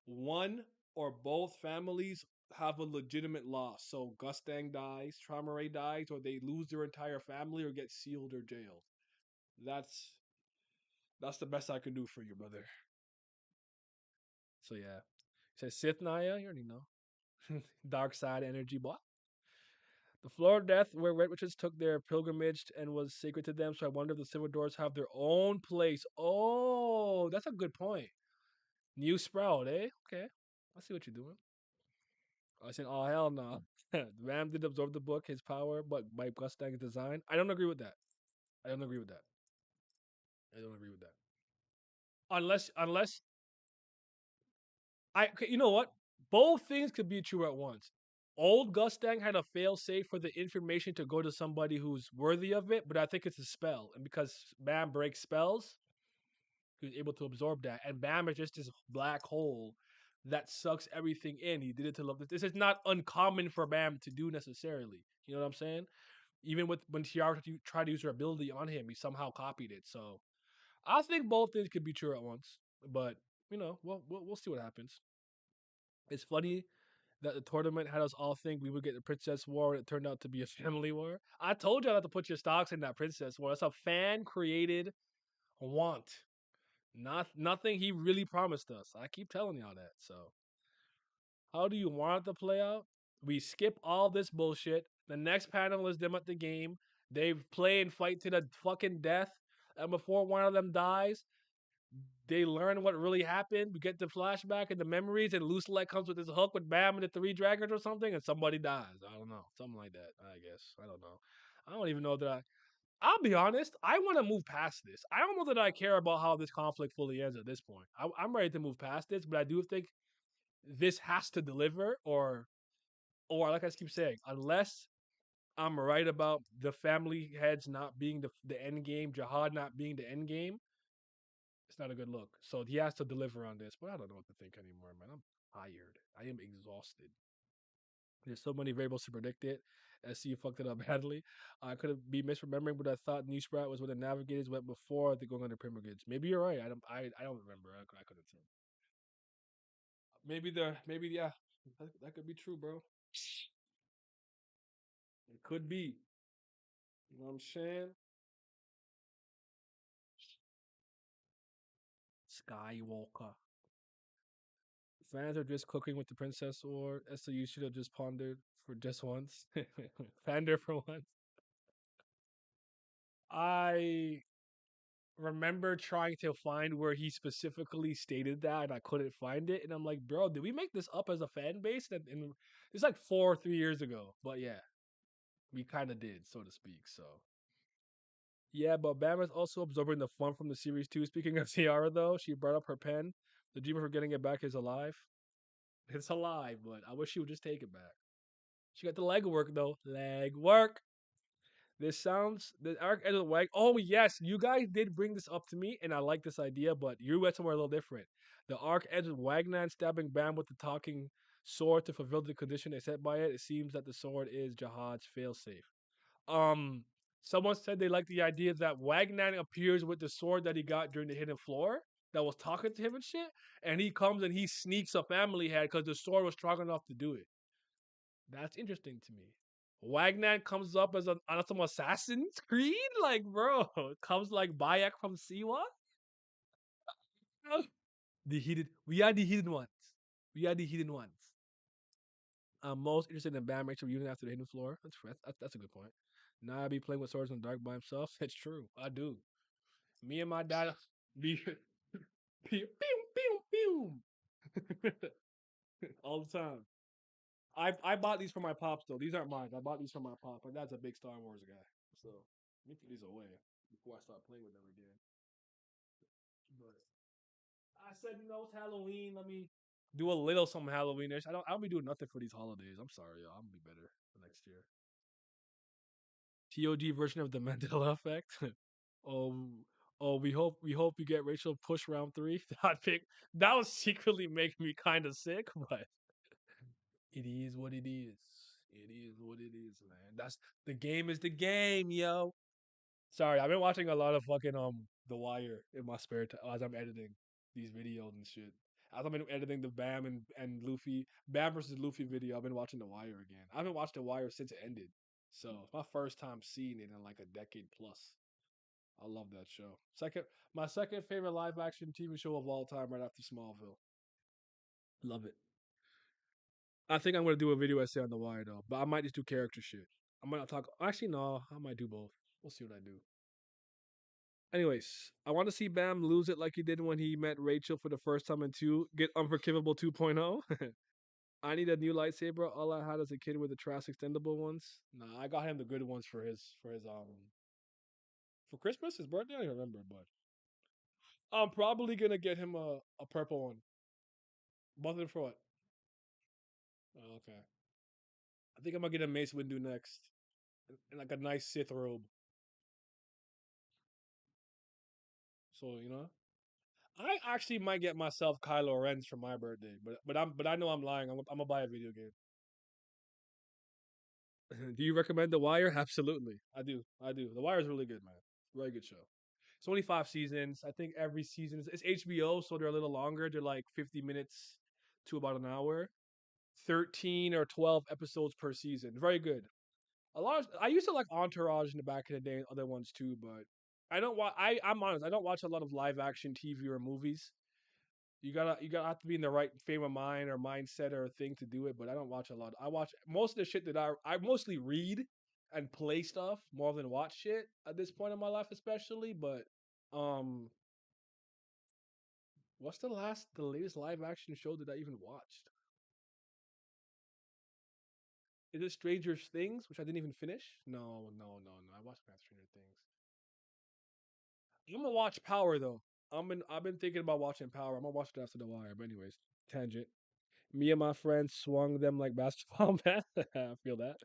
one or both families have a legitimate loss. So Gustang dies, Tramare dies, or they lose their entire family or get sealed or jailed. That's that's the best I can do for you, brother. So yeah. Says Sith Naya, you already know. Dark side energy boy. The floor of death where red witches took their pilgrimage and was sacred to them, so I wonder if the silver doors have their own place. Oh, that's a good point. New sprout, eh? Okay. I see what you're doing. I said, oh hell no. Ram did absorb the book, his power, but by Mustang's design. I don't agree with that. I don't agree with that. I don't agree with that. Unless okay, you know what? Both things could be true at once. Old Gustang had a fail safe for the information to go to somebody who's worthy of it, but I think it's a spell. And because Bam breaks spells, he was able to absorb that. And Bam is just this black hole that sucks everything in. He did it to love this. This is not uncommon for Bam to do necessarily. You know what I'm saying? Even with when Tiara tried to use her ability on him, he somehow copied it. So I think both things could be true at once. But we'll see what happens. It's funny that the tournament had us all think we would get the Princess War, and it turned out to be a family war. I told y'all not to put your stocks in that Princess War. It's a fan created want. Nothing he really promised us. I keep telling y'all that. So, how do you want it to play out? We skip all this bullshit. The next panel is them at the game. They play and fight to the fucking death. And before one of them dies, they learn what really happened. We get the flashback and the memories, and Loose Light comes with his hook with Bam and the three dragons or something, and somebody dies. I don't know. Something like that, I guess. I don't know. I don't even know that I'll be honest. I want to move past this. I don't know that I care about how this conflict fully ends at this point. I'm ready to move past this, but I do think this has to deliver, or like I keep saying, unless I'm right about the family heads not being the end game, Jihad not being the end game, it's not a good look. So he has to deliver on this, but I don't know what to think anymore, man. I'm tired. I am exhausted. There's so many variables to predict it. SC fucked it up badly. I could be misremembering, but I thought New Sprout was when the Navigators went before the going under Primordials. Maybe you're right. I don't remember. I couldn't tell. Maybe yeah. That could be true, bro. It could be. You know what I'm saying? Skywalker. Fans are just cooking with the Princess War. SCU should have just pondered for just once. Pander for once. I remember trying to find where he specifically stated that, and I couldn't find it. And I'm like, bro, did we make this up as a fan base? And it's like 4 or 3 years ago. But yeah, we kind of did, so to speak. So yeah, but Bama's also absorbing the fun from the series too. Speaking of Tiara, though, she brought up her pen. The demon for getting it back is alive. It's alive, but I wish she would just take it back. She got the leg work though. Leg work. This sounds the arc ends with Wag. Oh yes, you guys did bring this up to me, and I like this idea, but you went somewhere a little different. The arc ends with Wagner stabbing Bam with the talking sword to fulfill the condition they set by it. It seems that the sword is Jihad's failsafe. Um, Someone said they like the idea that Wagner appears with the sword that he got during the hidden floor that was talking to him and shit, and he comes and he sneaks a family head because the sword was strong enough to do it. That's interesting to me. Wagner comes up as on some Assassin's Creed, like bro, comes like Bayek from Siwa. We are the hidden ones. We are the hidden ones. I'm most interested in Bam Rachel reunion after the hidden floor. That's a good point. Now I be playing with swords in the dark by himself. It's true. I do. Me and my dad be pew pew pew pew all the time. I bought these for my pops though. These aren't mine. I bought these for my pop. My dad's a big Star Wars guy, so let me put these away before I start playing with them again. But I said, it's Halloween. Let me do a little something Halloweenish. I'll be doing nothing for these holidays. I'm sorry, y'all. I'm gonna be better for next year. TOG version of the Mandela effect. oh, we hope you get Rachel push round three. That was secretly making me kind of sick, but it is what it is. It is what it is, man. That's the game is the game, yo. Sorry, I've been watching a lot of fucking The Wire in my spare time as I'm editing these videos and shit. As I've been editing the Bam and Luffy Bam versus Luffy video, I've been watching The Wire again. I haven't watched The Wire since it ended, so it's my first time seeing it in like a decade plus. I love that show. My second favorite live action TV show of all time, right after Smallville. Love it. I think I'm gonna do a video essay on The Wire though, but I might just do character shit. I might not talk. Actually, no, I might do both. We'll see what I do. Anyways, I want to see Bam lose it like he did when he met Rachel for the first time in two. Get Unforgivable 2.0. I need a new lightsaber. All I had as a kid were the trash extendable ones. Nah, I got him the good ones for his for Christmas, his birthday. I don't remember, but I'm probably gonna get him a purple one. Both of them for what? Oh, okay. I think I'm gonna get a Mace Windu next, and like a nice Sith robe. So I actually might get myself Kylo Ren's for my birthday, but I know I'm lying. I'm gonna buy a video game. Do you recommend The Wire? Absolutely, I do. I do. The Wire is really good, man. Very good show. It's only 5 seasons. I think every season it's HBO, so they're a little longer. They're like 50 minutes to about an hour. 13 or 12 episodes per season. Very good. I used to like Entourage in the back of the day and other ones too, but I don't watch. I'm honest. I don't watch a lot of live action TV or movies. You gotta have to be in the right frame of mind or mindset or thing to do it. But I don't watch a lot. I watch most of the shit that I mostly read and play stuff more than watch shit at this point in my life, especially. But um, what's the latest live action show that I even watched? Is it Stranger Things, which I didn't even finish? No, no, no, no. I watched Stranger Things. I'm gonna watch Power though. I've been thinking about watching Power. I'm gonna watch it after the wire. But anyways, tangent. Me and my friends swung them like basketball bats. I feel that.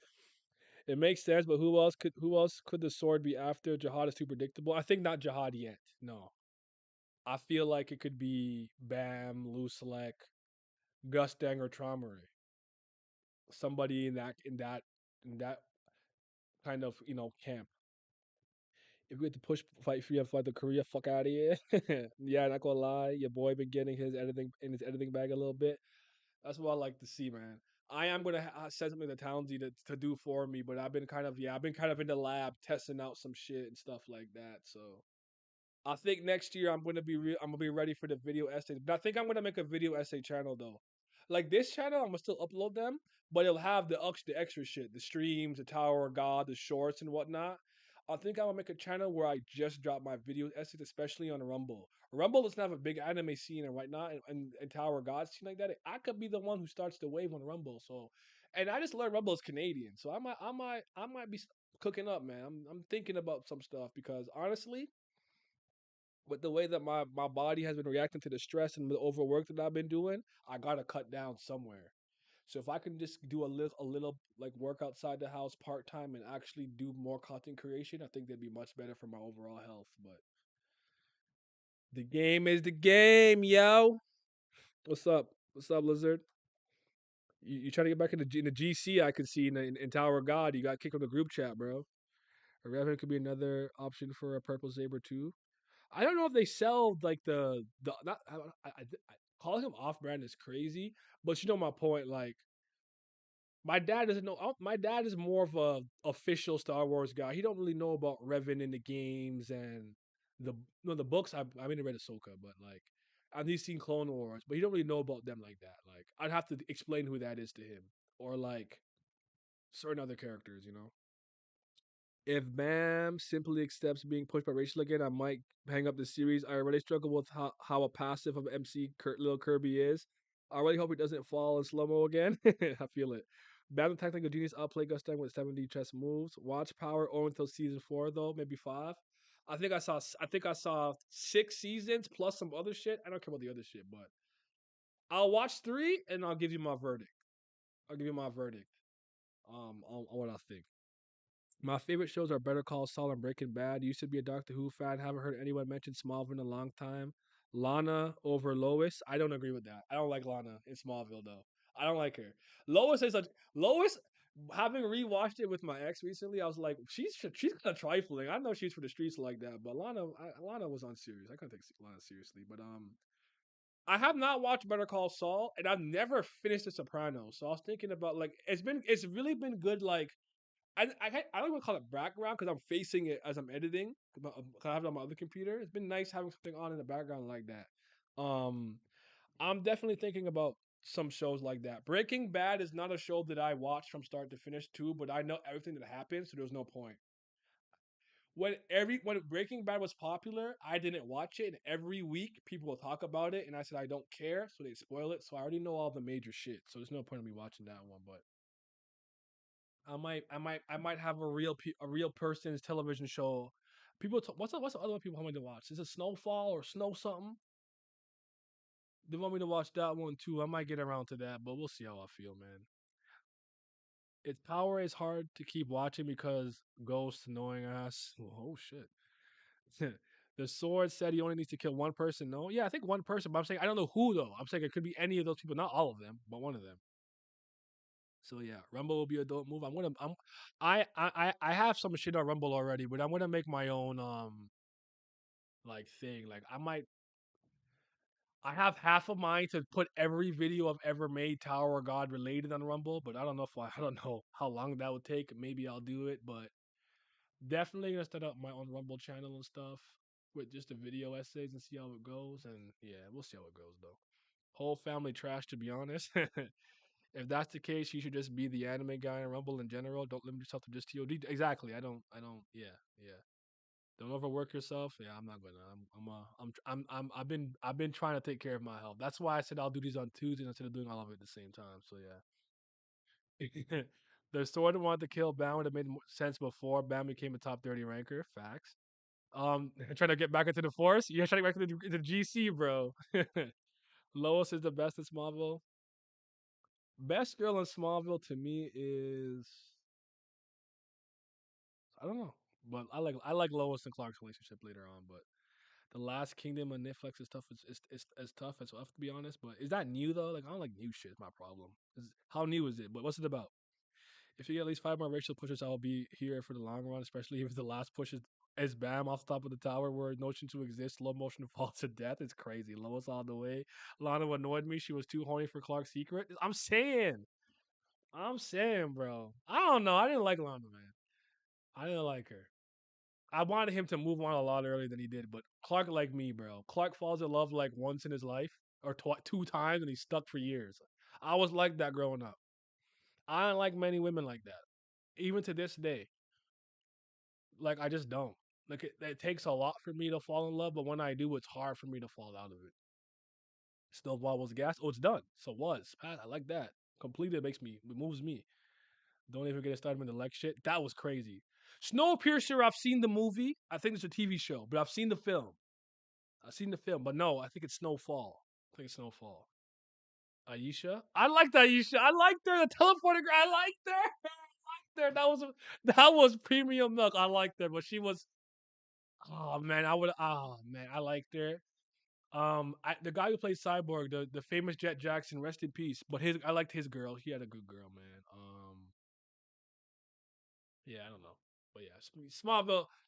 It makes sense, but who else could the sword be after? Jihad is too predictable. I think not Jihad yet. No. I feel like it could be Bam, Lucelek, Gustang, or Traumery. Somebody in that kind of camp. If we had to push fight for you fight the Korea, fuck out of here. Yeah, not gonna lie, your boy been getting his editing in his editing bag a little bit. That's what I like to see, man. I am gonna send something to Townsy to do for me, but I've been kind of in the lab testing out some shit and stuff like that. So I think next year I'm gonna be ready for the video essay. But I think I'm gonna make a video essay channel though. Like this channel, I'm gonna still upload them, but it'll have the extra shit, the streams, the Tower of God, the shorts and whatnot. I think I'm gonna make a channel where I just drop my video essays, especially on Rumble. Rumble doesn't have a big anime scene and whatnot, and Tower of God scene like that. I could be the one who starts the wave on Rumble. So, and I just learned Rumble is Canadian, so I might be cooking up, man. I'm thinking about some stuff because honestly, with the way that my body has been reacting to the stress and the overwork that I've been doing, I gotta cut down somewhere. So if I can just do a little like work outside the house part time and actually do more content creation, I think that'd be much better for my overall health. But the game is the game, yo. What's up? What's up, Lizard? You trying to get back in the GC? I could see in Tower of God. You got kicked from the group chat, bro. A Revenant could be another option for a purple saber too. I don't know if they sell like the not calling him off brand is crazy, but you know my point. Like my dad doesn't know. My dad is more of a official Star Wars guy. He don't really know about Revan in the games and the the books. I mean, I read Ahsoka, but like I've seen Clone Wars, but he don't really know about them like that. Like I'd have to explain who that is to him, or like certain other characters. If Bam simply accepts being pushed by Rachel again, I might hang up the series. I already struggle with how a passive of MC Little Kirby is. I really hope he doesn't fall in slow mo again. I feel it. Bam the Technical Genius outplay Gustang with 70 chess moves. Watch Power or until season 4 though, maybe 5. I think I saw 6 seasons plus some other shit. I don't care about the other shit, but I'll watch 3 and I'll give you my verdict. I'll give you my verdict. On what I think. My favorite shows are Better Call Saul and Breaking Bad. Used to be a Doctor Who fan. Haven't heard anyone mention Smallville in a long time. Lana over Lois. I don't agree with that. I don't like Lana in Smallville though. I don't like her. Lois is such Lois. Having rewatched it with my ex recently, I was like, she's kind of trifling. I know she's for the streets like that, but Lana was unserious. I couldn't take Lana seriously. But I have not watched Better Call Saul, and I've never finished The Sopranos. So I was thinking about like it's really been good. Like I don't even call it background because I'm facing it as I'm editing. 'Cause I have it on my other computer. It's been nice having something on in the background like that. Um, I'm definitely thinking about some shows like that. Breaking Bad is not a show that I watch from start to finish too, but I know everything that happens, so there's no point. When Breaking Bad was popular, I didn't watch it, and every week people will talk about it, and I said I don't care, so they spoil it. So I already know all the major shit, so there's no point in me watching that one. But I might have a real person's television show. What's the other one people want me to watch? Is it Snowfall or Snow something? They want me to watch that one too. I might get around to that, but we'll see how I feel, man. Its power is hard to keep watching because Ghost annoying ass. Oh shit. The sword said he only needs to kill one person. No, yeah, I think one person, but I'm saying I don't know who though. I'm saying it could be any of those people, not all of them, but one of them. So yeah, Rumble will be a dope move. I have some shit on Rumble already, but I'm gonna make my own like thing. Like I have half of mine to put every video I've ever made Tower of God related on Rumble, but I don't know if I don't know how long that would take. Maybe I'll do it, but definitely gonna start up my own Rumble channel and stuff with just the video essays and see how it goes. And yeah, we'll see how it goes though. Whole family trash to be honest. If that's the case, you should just be the anime guy in Rumble in general. Don't limit yourself to just TOD. Exactly. Yeah, yeah. Don't overwork yourself. Yeah, I'm not gonna. I've been trying to take care of my health. That's why I said I'll do these on Tuesdays instead of doing all of it at the same time. So yeah. The sword that wanted to kill Bam would have made sense before Bam became a top 30 ranker. Facts. Trying to get back into the force. Yeah, trying to get back into the GC, bro. Lois is the best in Smallville. Best girl in Smallville to me is I don't know, but I like Lois and Clark's relationship later on. But the Last Kingdom on Netflix is tough. It's tough as well to be honest. But is that new though? Like I don't like new shit. Is my problem. How new is it? But what's it about? If you get at least 5 more racial pushes, I will be here for the long run. Especially if the last push is Bam off the top of the tower where notion to exist, slow motion fall to death. It's crazy. Lois all the way. Lana annoyed me. She was too horny for Clark's secret. I'm saying, bro. I don't know. I didn't like Lana, man. I didn't like her. I wanted him to move on a lot earlier than he did, but Clark like me, bro. Clark falls in love like once in his life or two times, and he's stuck for years. I was like that growing up. I don't like many women like that, even to this day. Like I just don't. Like it takes a lot for me to fall in love, but when I do, it's hard for me to fall out of it. Snowball was gas. Oh, it's done. So was. I like that. Completed it moves me. Don't even get it started with the Lex shit. That was crazy. Snowpiercer, I've seen the movie. I think it's a TV show, but I've seen the film. I've seen the film, but no, I think it's Snowfall. I think it's Snowfall. Aisha, I liked Aisha. I liked her. The teleporter girl. I liked her. I liked her. That was premium milk. I liked her, but she was. Oh man, I would. Oh man, I liked her. The guy who plays Cyborg, the famous Jet Jackson, rest in peace. But I liked his girl. He had a good girl, man. Yeah, I don't know. But yeah,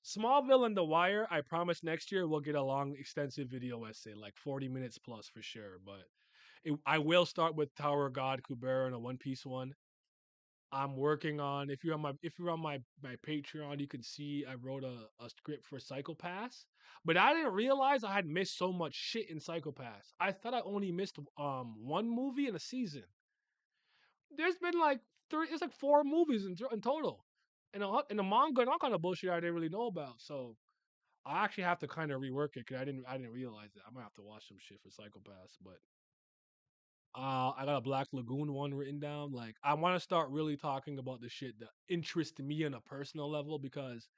Smallville and The Wire. I promise next year we'll get a long, extensive video essay, like 40 minutes plus for sure. But I will start with Tower of God, Kubera, and a One Piece one. I'm working on. If you're on my Patreon, you can see I wrote a script for Psychopaths, but I didn't realize I had missed so much shit in Psychopaths. I thought I only missed one movie in a season. There's been like three. It's like four movies in total. And the manga and all kind of bullshit I didn't really know about. So I actually have to kind of rework it because I didn't realize that. I might have to watch some shit for Psychopaths. But I got a Black Lagoon one written down. Like I want to start really talking about the shit that interests me on a personal level because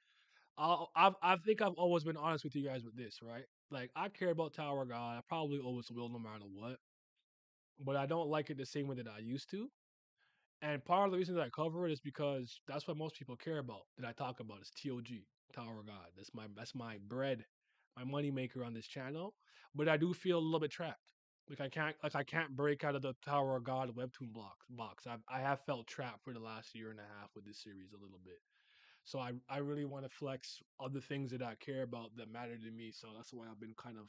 I think I've always been honest with you guys with this, right? Like I care about Tower God. I probably always will no matter what. But I don't like it the same way that I used to. And part of the reason that I cover it is because that's what most people care about. That I talk about is TOG, Tower of God. That's my bread, my money maker on this channel. But I do feel a little bit trapped. Like I can't break out of the Tower of God webtoon box. I have felt trapped for the last year and a half with this series a little bit. So I really want to flex other things that I care about that matter to me. So that's why I've been kind of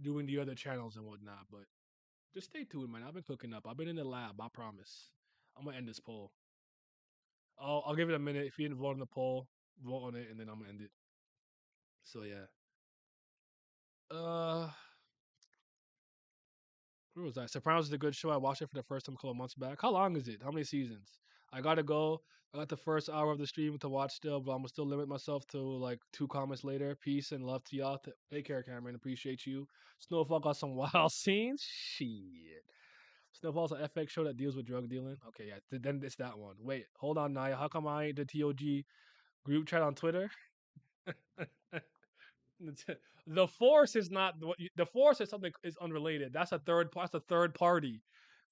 doing the other channels and whatnot. But just stay tuned, man. I've been cooking up. I've been in the lab. I promise. I'm gonna end this poll. I'll give it a minute. If you didn't vote on the poll, vote on it, and then I'm gonna end it. So yeah. Uh, where was I? Sopranos is a good show. I watched it for the first time a couple months back. How long is it? How many seasons? I gotta go. I got the first hour of the stream to watch still, but I'm gonna still limit myself to like 2 comments later. Peace and love to y'all. Take care, Cameron. Appreciate you. Snowfall got some wild scenes. Shit. Snowfall's an FX show that deals with drug dealing. Okay, yeah. Then it's that one. Wait, hold on, Naya. How come I ain't the TOG group chat on Twitter? The force is not the force is something is unrelated. That's a third. That's a third party.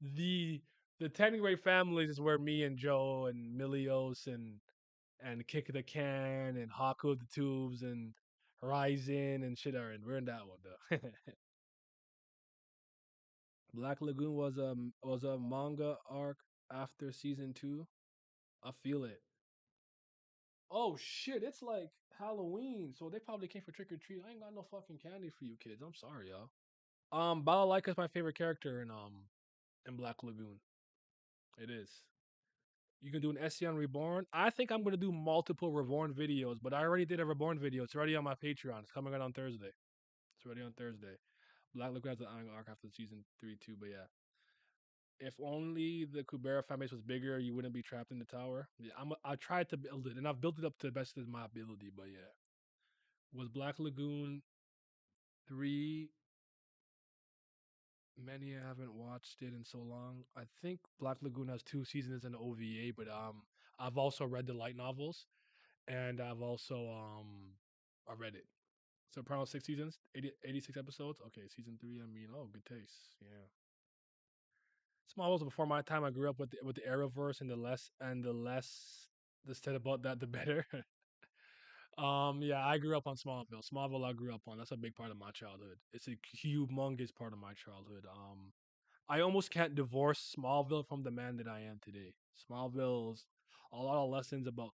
The the ten great families is where me and Joe and Milios and Kick the Can and Haku of the Tubes and Horizon and shit are in. We're in that one though. Black Lagoon was a manga arc after season 2. I feel it. Oh shit! It's like Halloween, so they probably came for trick or treat. I ain't got no fucking candy for you kids. I'm sorry, y'all. Balalaika is my favorite character in Black Lagoon. It is. You can do an essay on Reborn. I think I'm gonna do multiple Reborn videos, but I already did a Reborn video. It's already on my Patreon. It's coming out on Thursday. It's already on Thursday. Black Lagoon has an arc after season 3 too, but yeah. If only the Kubera fan base was bigger, you wouldn't be trapped in the tower. Yeah, I tried to build it, and I've built it up to the best of my ability. But yeah, was Black Lagoon 3. Many haven't watched it in so long. I think Black Lagoon has 2 seasons and an OVA, but I've also read the light novels, and I've also I read it. So probably 6 seasons, 86 episodes. Okay, season 3. I mean, oh, good taste. Yeah. Small was before my time. I grew up with the Arrowverse, and the said about that, the better. Yeah, I grew up on Smallville. Smallville, I grew up on. That's a big part of my childhood. It's a humongous part of my childhood. I almost can't divorce Smallville from the man that I am today. Smallville's a lot of lessons about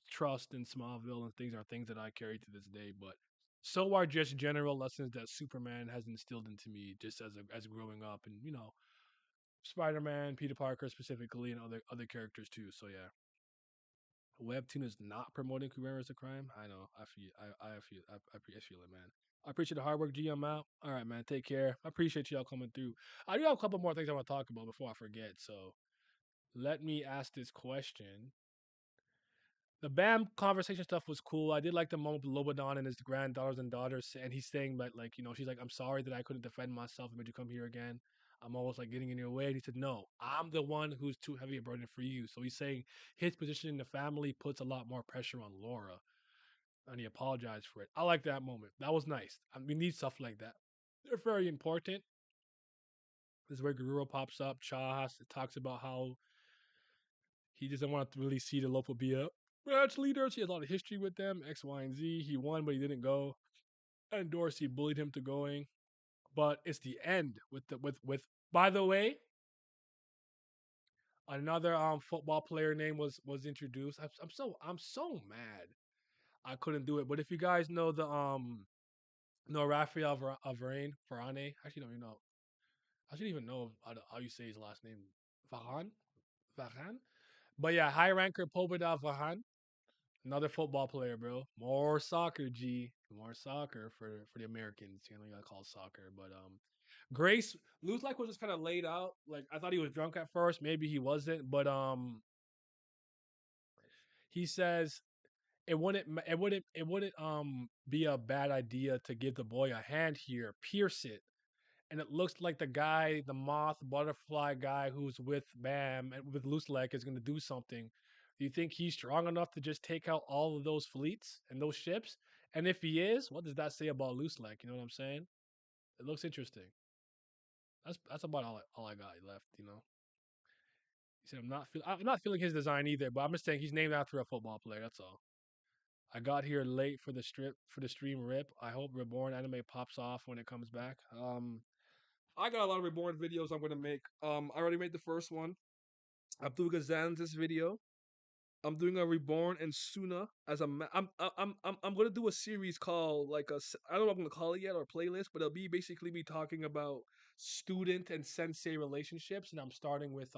trust in Smallville and things are things that I carry to this day. But so are just general lessons that Superman has instilled into me just as growing up, and Spider Man, Peter Parker specifically, and other characters too. So yeah, Webtoon is not promoting Kubera as a crime. I know. I feel it, man. I appreciate the hard work, G. I'm out. All right, man. Take care. I appreciate y'all coming through. I do have a couple more things I want to talk about before I forget. So let me ask this question. The BAM conversation stuff was cool. I did like the moment with Lobodon and his granddaughters and daughters, and he's saying that, like, she's like, "I'm sorry that I couldn't defend myself and made you come here again. I'm always like getting in your way." And he said, "No, I'm the one who's too heavy a burden for you." So he's saying his position in the family puts a lot more pressure on Laura, and he apologized for it. I like that moment. That was nice. We need stuff like that. They're very important. This is where Gururo pops up. Chahas talks about how he doesn't want to really see the local be a branch leaders. He has a lot of history with them, X, Y, and Z. He won, but he didn't go. And Dorsey bullied him to going. But it's the end with the with. By the way, another football player name was introduced. I'm so mad I couldn't do it. But if you guys know the Rafael Varane, actually don't even know. I shouldn't even know how you say his last name. Varane, Varane. But yeah, high ranker Pobeda Varane. Another football player, bro. More soccer, G. More soccer for the Americans. You gotta call it soccer. But Grace Lose like was just kind of laid out. Like I thought he was drunk at first. Maybe he wasn't. But he says it wouldn't be a bad idea to give the boy a hand here. Pierce it. And it looks like the guy, the moth butterfly guy who's with Bam and with Loose Leg is going to do something. Do you think he's strong enough to just take out all of those fleets and those ships? And if he is, what does that say about Loose Leg? You know what I'm saying? It looks interesting. That's about all I got left. He said, I'm not feeling his design either, but I'm just saying he's named after a football player. That's all. I got here late for the stream rip. I hope Reborn anime pops off when it comes back. I got a lot of Reborn videos I'm gonna make. I already made the first one. I'm doing a Zanzis video. I'm doing a Reborn and Suna as a. I'm gonna do a series called like I don't know what I'm gonna call it yet or playlist, but it'll be basically me talking about student and sensei relationships, and I'm starting with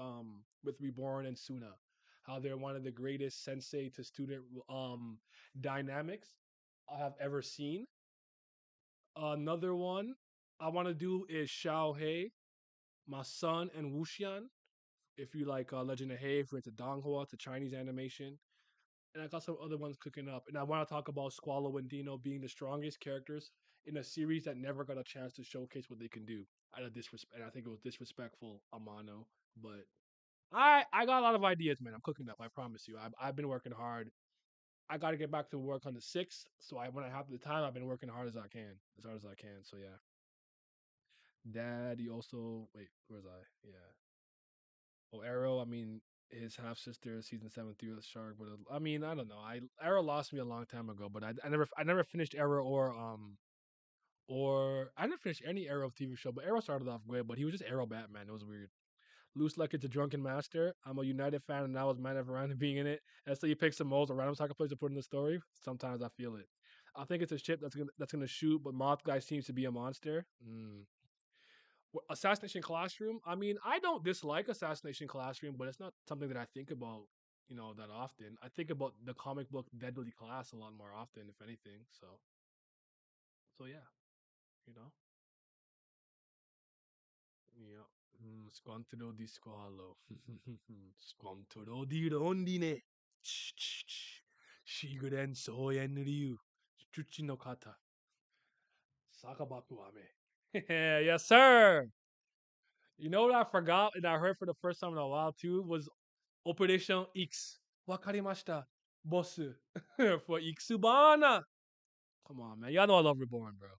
Reborn and Suna, how they're one of the greatest sensei to student dynamics I have ever seen. Another one I want to do is Xiao Hei, my son, and Wuxian. If you like Legend of Hay, if you're into Donghua, it's a Chinese animation. And I got some other ones cooking up. And I want to talk about Squallow and Dino being the strongest characters in a series that never got a chance to showcase what they can do out of disrespect. And I think it was disrespectful, Amano. But I got a lot of ideas, man. I'm cooking up. I promise you. I've been working hard. I got to get back to work on the 6th. So when I have the time, I've been working hard as I can, as hard as I can. So yeah. Dad, you also wait. Where's I? Yeah. Oh, Arrow. I mean, his half sister, season 7 through the shark. But I mean, I don't know. Arrow lost me a long time ago. But I never finished Arrow or I never finished any Arrow TV show. But Arrow started off great. But he was just Arrow Batman. It was weird. Loose like it's a drunken master. I'm a United fan, and I was mad at Varane being in it. And so you pick some most random soccer players to put in the story. Sometimes I feel it. I think it's a ship that's gonna shoot, but Moth Guy seems to be a monster. Assassination Classroom. I mean, I don't dislike Assassination Classroom, but it's not something that I think about, that often. I think about the comic book Deadly Class a lot more often, if anything. So yeah, you know, yeah. Squantro di squalo. Squantro di rondine. Shiguren soyen ryu. Chuchi no kata. Sakabaku ame. Yes, sir. You know what I forgot and I heard for the first time in a while too was Operation X. Wakarimashita. Boss. For Ixubana. Come on, man. Y'all know I love Reborn, bro.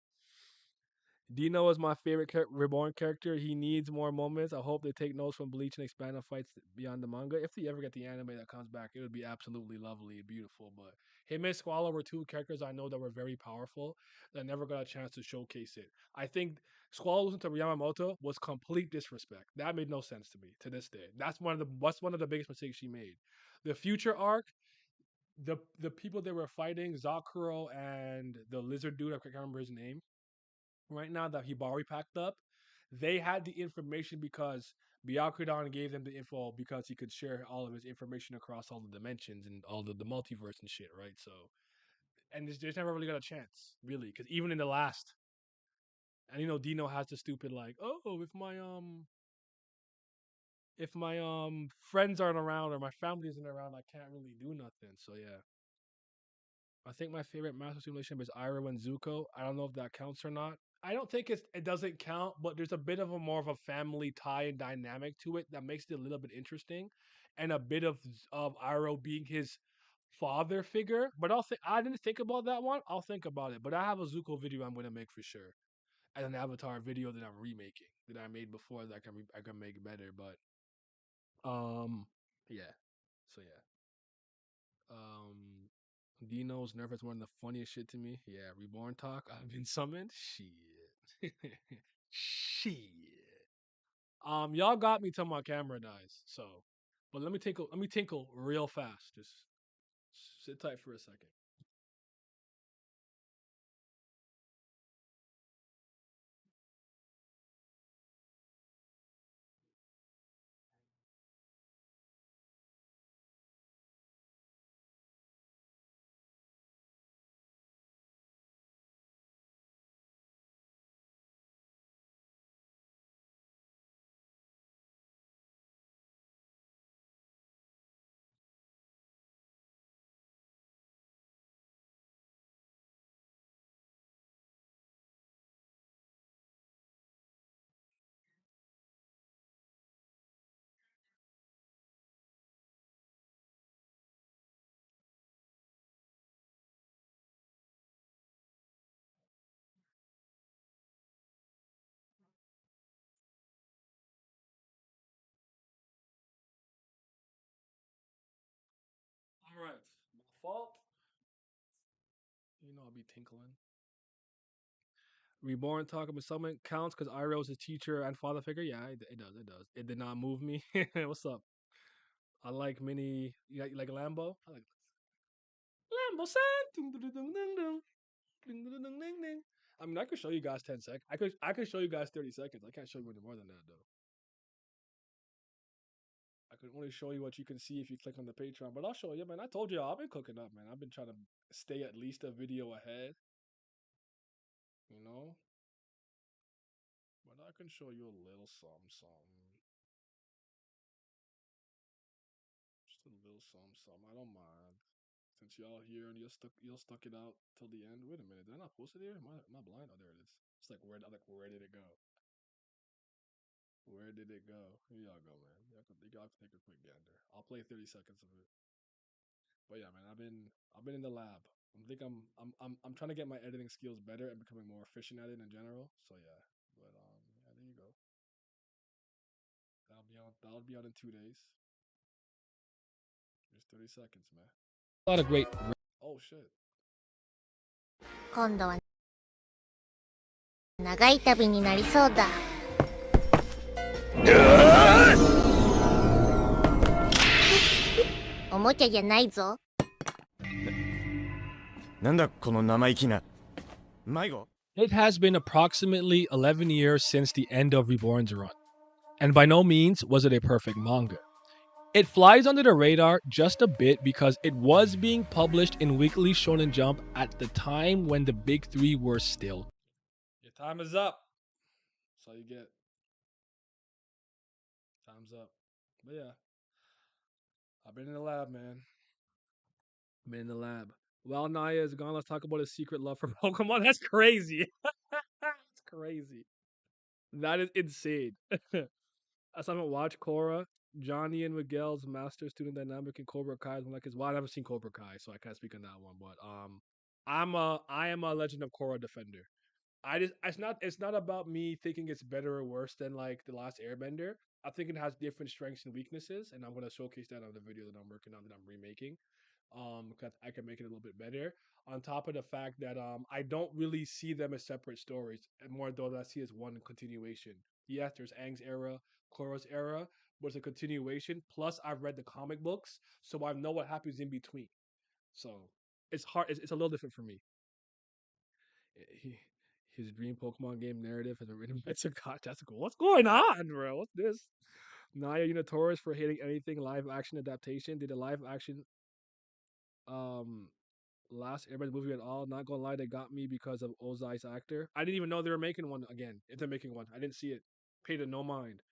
Dino is my favorite Reborn character. He needs more moments. I hope they take notes from Bleach and expand on fights beyond the manga. If they ever get the anime that comes back, it would be absolutely lovely and beautiful. But him and Squall were two characters I know that were very powerful that never got a chance to showcase it. I think Squall losing to Yamamoto was complete disrespect. That made no sense to me to this day. That's one of the biggest mistakes she made. The future arc, the people they were fighting, Zakuro and the lizard dude, I can't remember his name right now that Hibari packed up, they had the information because Byakudan gave them the info because he could share all of his information across all the dimensions and all the multiverse and shit, right? So, and there's never really got a chance, really, because even in the last, and Dino has the stupid like, oh, if my friends aren't around or my family isn't around, I can't really do nothing. So yeah, I think my favorite Master Simulation is Iroh and Zuko. I don't know if that counts or not. I don't think it doesn't count, but there's a bit of a more of a family tie and dynamic to it that makes it a little bit interesting, and a bit of Iroh being his father figure. But I didn't think about that one. I'll think about it. But I have a Zuko video I'm gonna make for sure, and an Avatar video that I'm remaking that I made before that I can make better. But yeah. So yeah. Um, Dino's nerf is one of the funniest shit to me. Yeah, Reborn talk. I've been summoned. Shit. Shit. Y'all got me till my camera dies. So, but let me tinkle real fast. Just sit tight for a second. I'll be tinkling. Reborn talk about someone counts because Iroh is a teacher and father figure. Yeah, it does. It does. It did not move me. What's up? I like mini. You like Lambo? I like Lambo son. Ding, ding, ding, ding, ding. Ding, ding, ding, ding, ding. I mean, I could show you guys 10 seconds. I could show you guys 30 seconds. I can't show you any more than that though. I can only show you what you can see if you click on the Patreon. But I'll show you, man. I told you I've been cooking up, man. I've been trying to stay at least a video ahead. You know. But I can show you a little something. Just a little something. I don't mind. Since y'all here and you'll stuck it out till the end. Wait a minute, did I not post it here? Am I blind? Oh, there it is. It's like where did it go? Where did it go? Here y'all go, man. Y'all can take a quick gander. I'll play 30 seconds of it. But yeah, man, I've been in the lab. I'm trying to get my editing skills better and becoming more efficient at it in general. So yeah, but yeah, there you go. That'll be out in 2 days. Just 30 seconds, man. A lot of great. Oh shit. 今度は長い旅になりそうだ。おもちゃじゃないぞ。なんだこの生意気な。迷子? It has been approximately 11 years since the end of Reborn's run, and by no means was it a perfect manga. It flies under the radar just a bit because it was being published in Weekly Shonen Jump at the time when the big three were still. Your time is up. That's all you get. Time's up. But yeah, I've been in the lab, man. Been in the lab. While Naya is gone, let's talk about his secret love for Pokemon. That's crazy. That's crazy. That is insane. As I haven't watched Korra, Johnny and Miguel's master student dynamic in Cobra Kai is one like his. Well, I never seen Cobra Kai, so I can't speak on that one. But I am a Legend of Korra defender. It's not about me thinking it's better or worse than like the last Airbender. I think it has different strengths and weaknesses, and I'm gonna showcase that on the video that I'm working on that I'm remaking. Because I can make it a little bit better. On top of the fact that I don't really see them as separate stories, and more though that I see as one continuation. Yes, there's Aang's era, Korra's era, but it's a continuation. Plus, I've read the comic books, so I know what happens in between. So it's hard. It's a little different for me. He, his dream Pokemon game narrative has been written by Sagat. That's cool. What's going on, bro? What's this? Naya, you notorious for hating anything live action adaptation. Did a live action um last Airbender movie at all? Not gonna lie, they got me because of Ozai's actor. I didn't even know they were making one again. If they're making one, I didn't see it. Paid it no mind.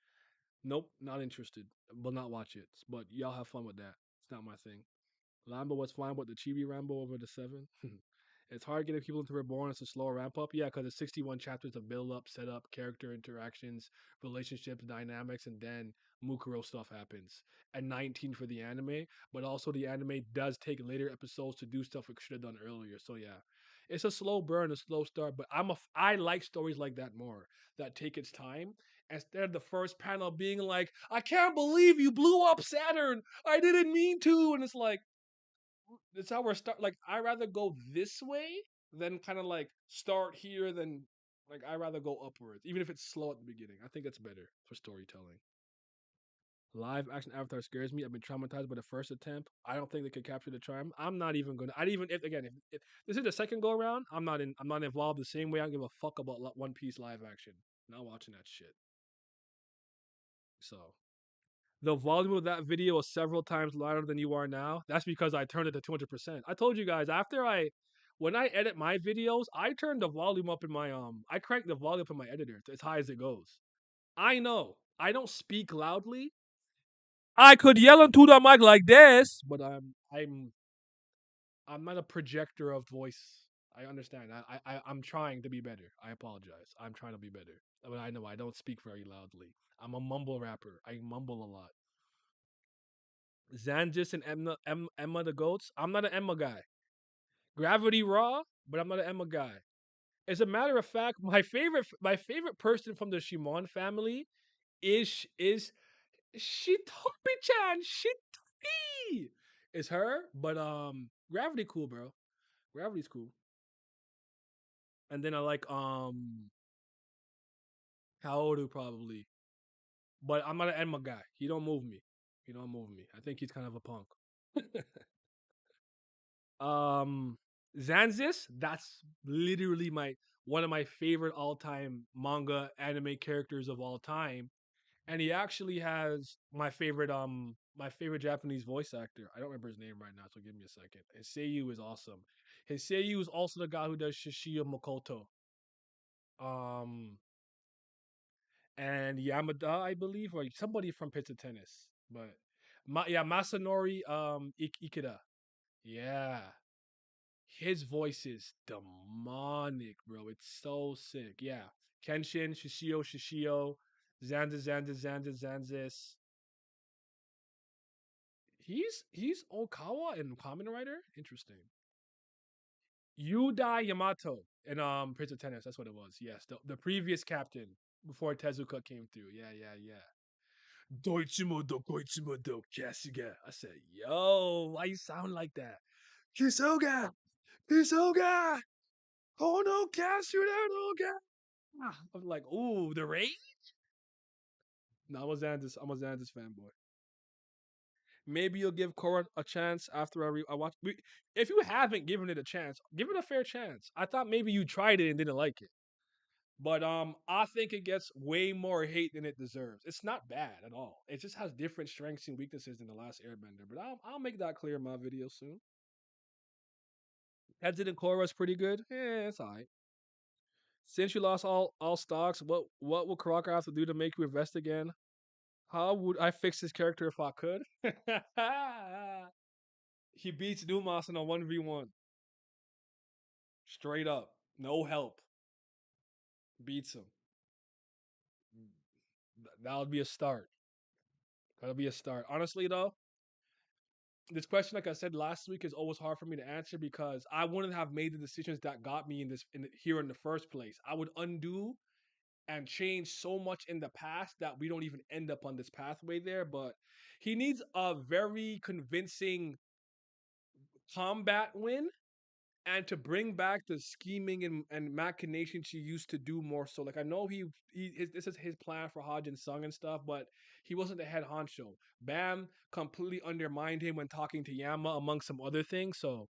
Nope, not interested. Will not watch it. But y'all have fun with that. It's not my thing. Lambo was fine with the Chibi Rambo over the 7. It's hard getting people into Reborn. It's a slow ramp up. Yeah, because it's 61 chapters of build up, setup, character interactions, relationships, dynamics, and then Mukuro stuff happens. And 19 for the anime, but also the anime does take later episodes to do stuff it should have done earlier. So yeah, it's a slow burn, a slow start. But I like stories like that more that take its time. Instead of the first panel being like, I can't believe you blew up Saturn. I didn't mean to. And it's like, that's how we're start. Like I rather go this way than kind of like start here than like I rather go upwards, even if it's slow at the beginning. I think that's better for storytelling. Live action Avatar scares me. I've been traumatized by the first attempt. I don't think they could capture the charm. I'm not even gonna. I even if again if this is the second go around, I'm not in. I'm not involved the same way. I don't give a fuck about One Piece live action. Not watching that shit. So the volume of that video is several times louder than you are now. That's because I turned it to 200%. I told you guys when I edit my videos, I turn the volume up in my I crank the volume up in my editor as high as it goes. I know I don't speak loudly. I could yell into the mic like this, but I'm not a projector of voice. I understand. I'm trying to be better. I apologize. I'm trying to be better. But I know I don't speak very loudly. I'm a mumble rapper. I mumble a lot. Zanjis and Emma the goats. I'm not an Emma guy. Gravity Raw, but I'm not an Emma guy. As a matter of fact, my favorite person from the Shimon family is Shitopi-chan. Shitopi is her, but Gravity cool, bro. Gravity's cool. And then I like Kaoru probably. But I'm not an Enma guy. He don't move me. He don't move me. I think he's kind of a punk. um Zanzis, that's literally my one of my favorite all-time manga anime characters of all time. And he actually has my favorite Japanese voice actor. I don't remember his name right now, so give me a second. His Seiyu is awesome. His Seiyu is also the guy who does Shishiya Makoto. Um and Yamada, I believe, or somebody from Pizza Tennis. But Masanori Ikeda. Yeah. His voice is demonic, bro. It's so sick. Yeah. Kenshin, Shishio, Zanzis. He's Okawa and Kamen Rider? Interesting. Yudai Yamato in Prince of Tennis. That's what it was. Yes, the previous captain before Tezuka came through. Yeah. Doichimodo Koichimodo Kasuga. I said, yo, why you sound like that? Kisoga! Kisoga! Oh no, Kasuga! I'm like, ooh, the raid? No, I'm a Xanthus fanboy. Maybe you'll give Korra a chance after I watch. If you haven't given it a chance, give it a fair chance. I thought maybe you tried it and didn't like it, but I think it gets way more hate than it deserves. It's not bad at all. It just has different strengths and weaknesses than the last Airbender. But I'll make that clear in my video soon. Tenzin and Korra is pretty good. Yeah, it's alright. Since you lost all stocks, what will Crocker have to do to make you invest again? How would I fix his character if I could? He beats Dumas in a 1v1. Straight up. No help. Beats him. That would be a start. That'll be a start. Honestly, though, this question, like I said last week, is always hard for me to answer because I wouldn't have made the decisions that got me here in the first place. I would undo and change so much in the past that we don't even end up on this pathway there. But he needs a very convincing combat win and to bring back the scheming and machinations she used to do more so. Like I know this is his plan for Hodge and Sung and stuff, but he wasn't the head honcho. Bam completely undermined him when talking to Yama among some other things. So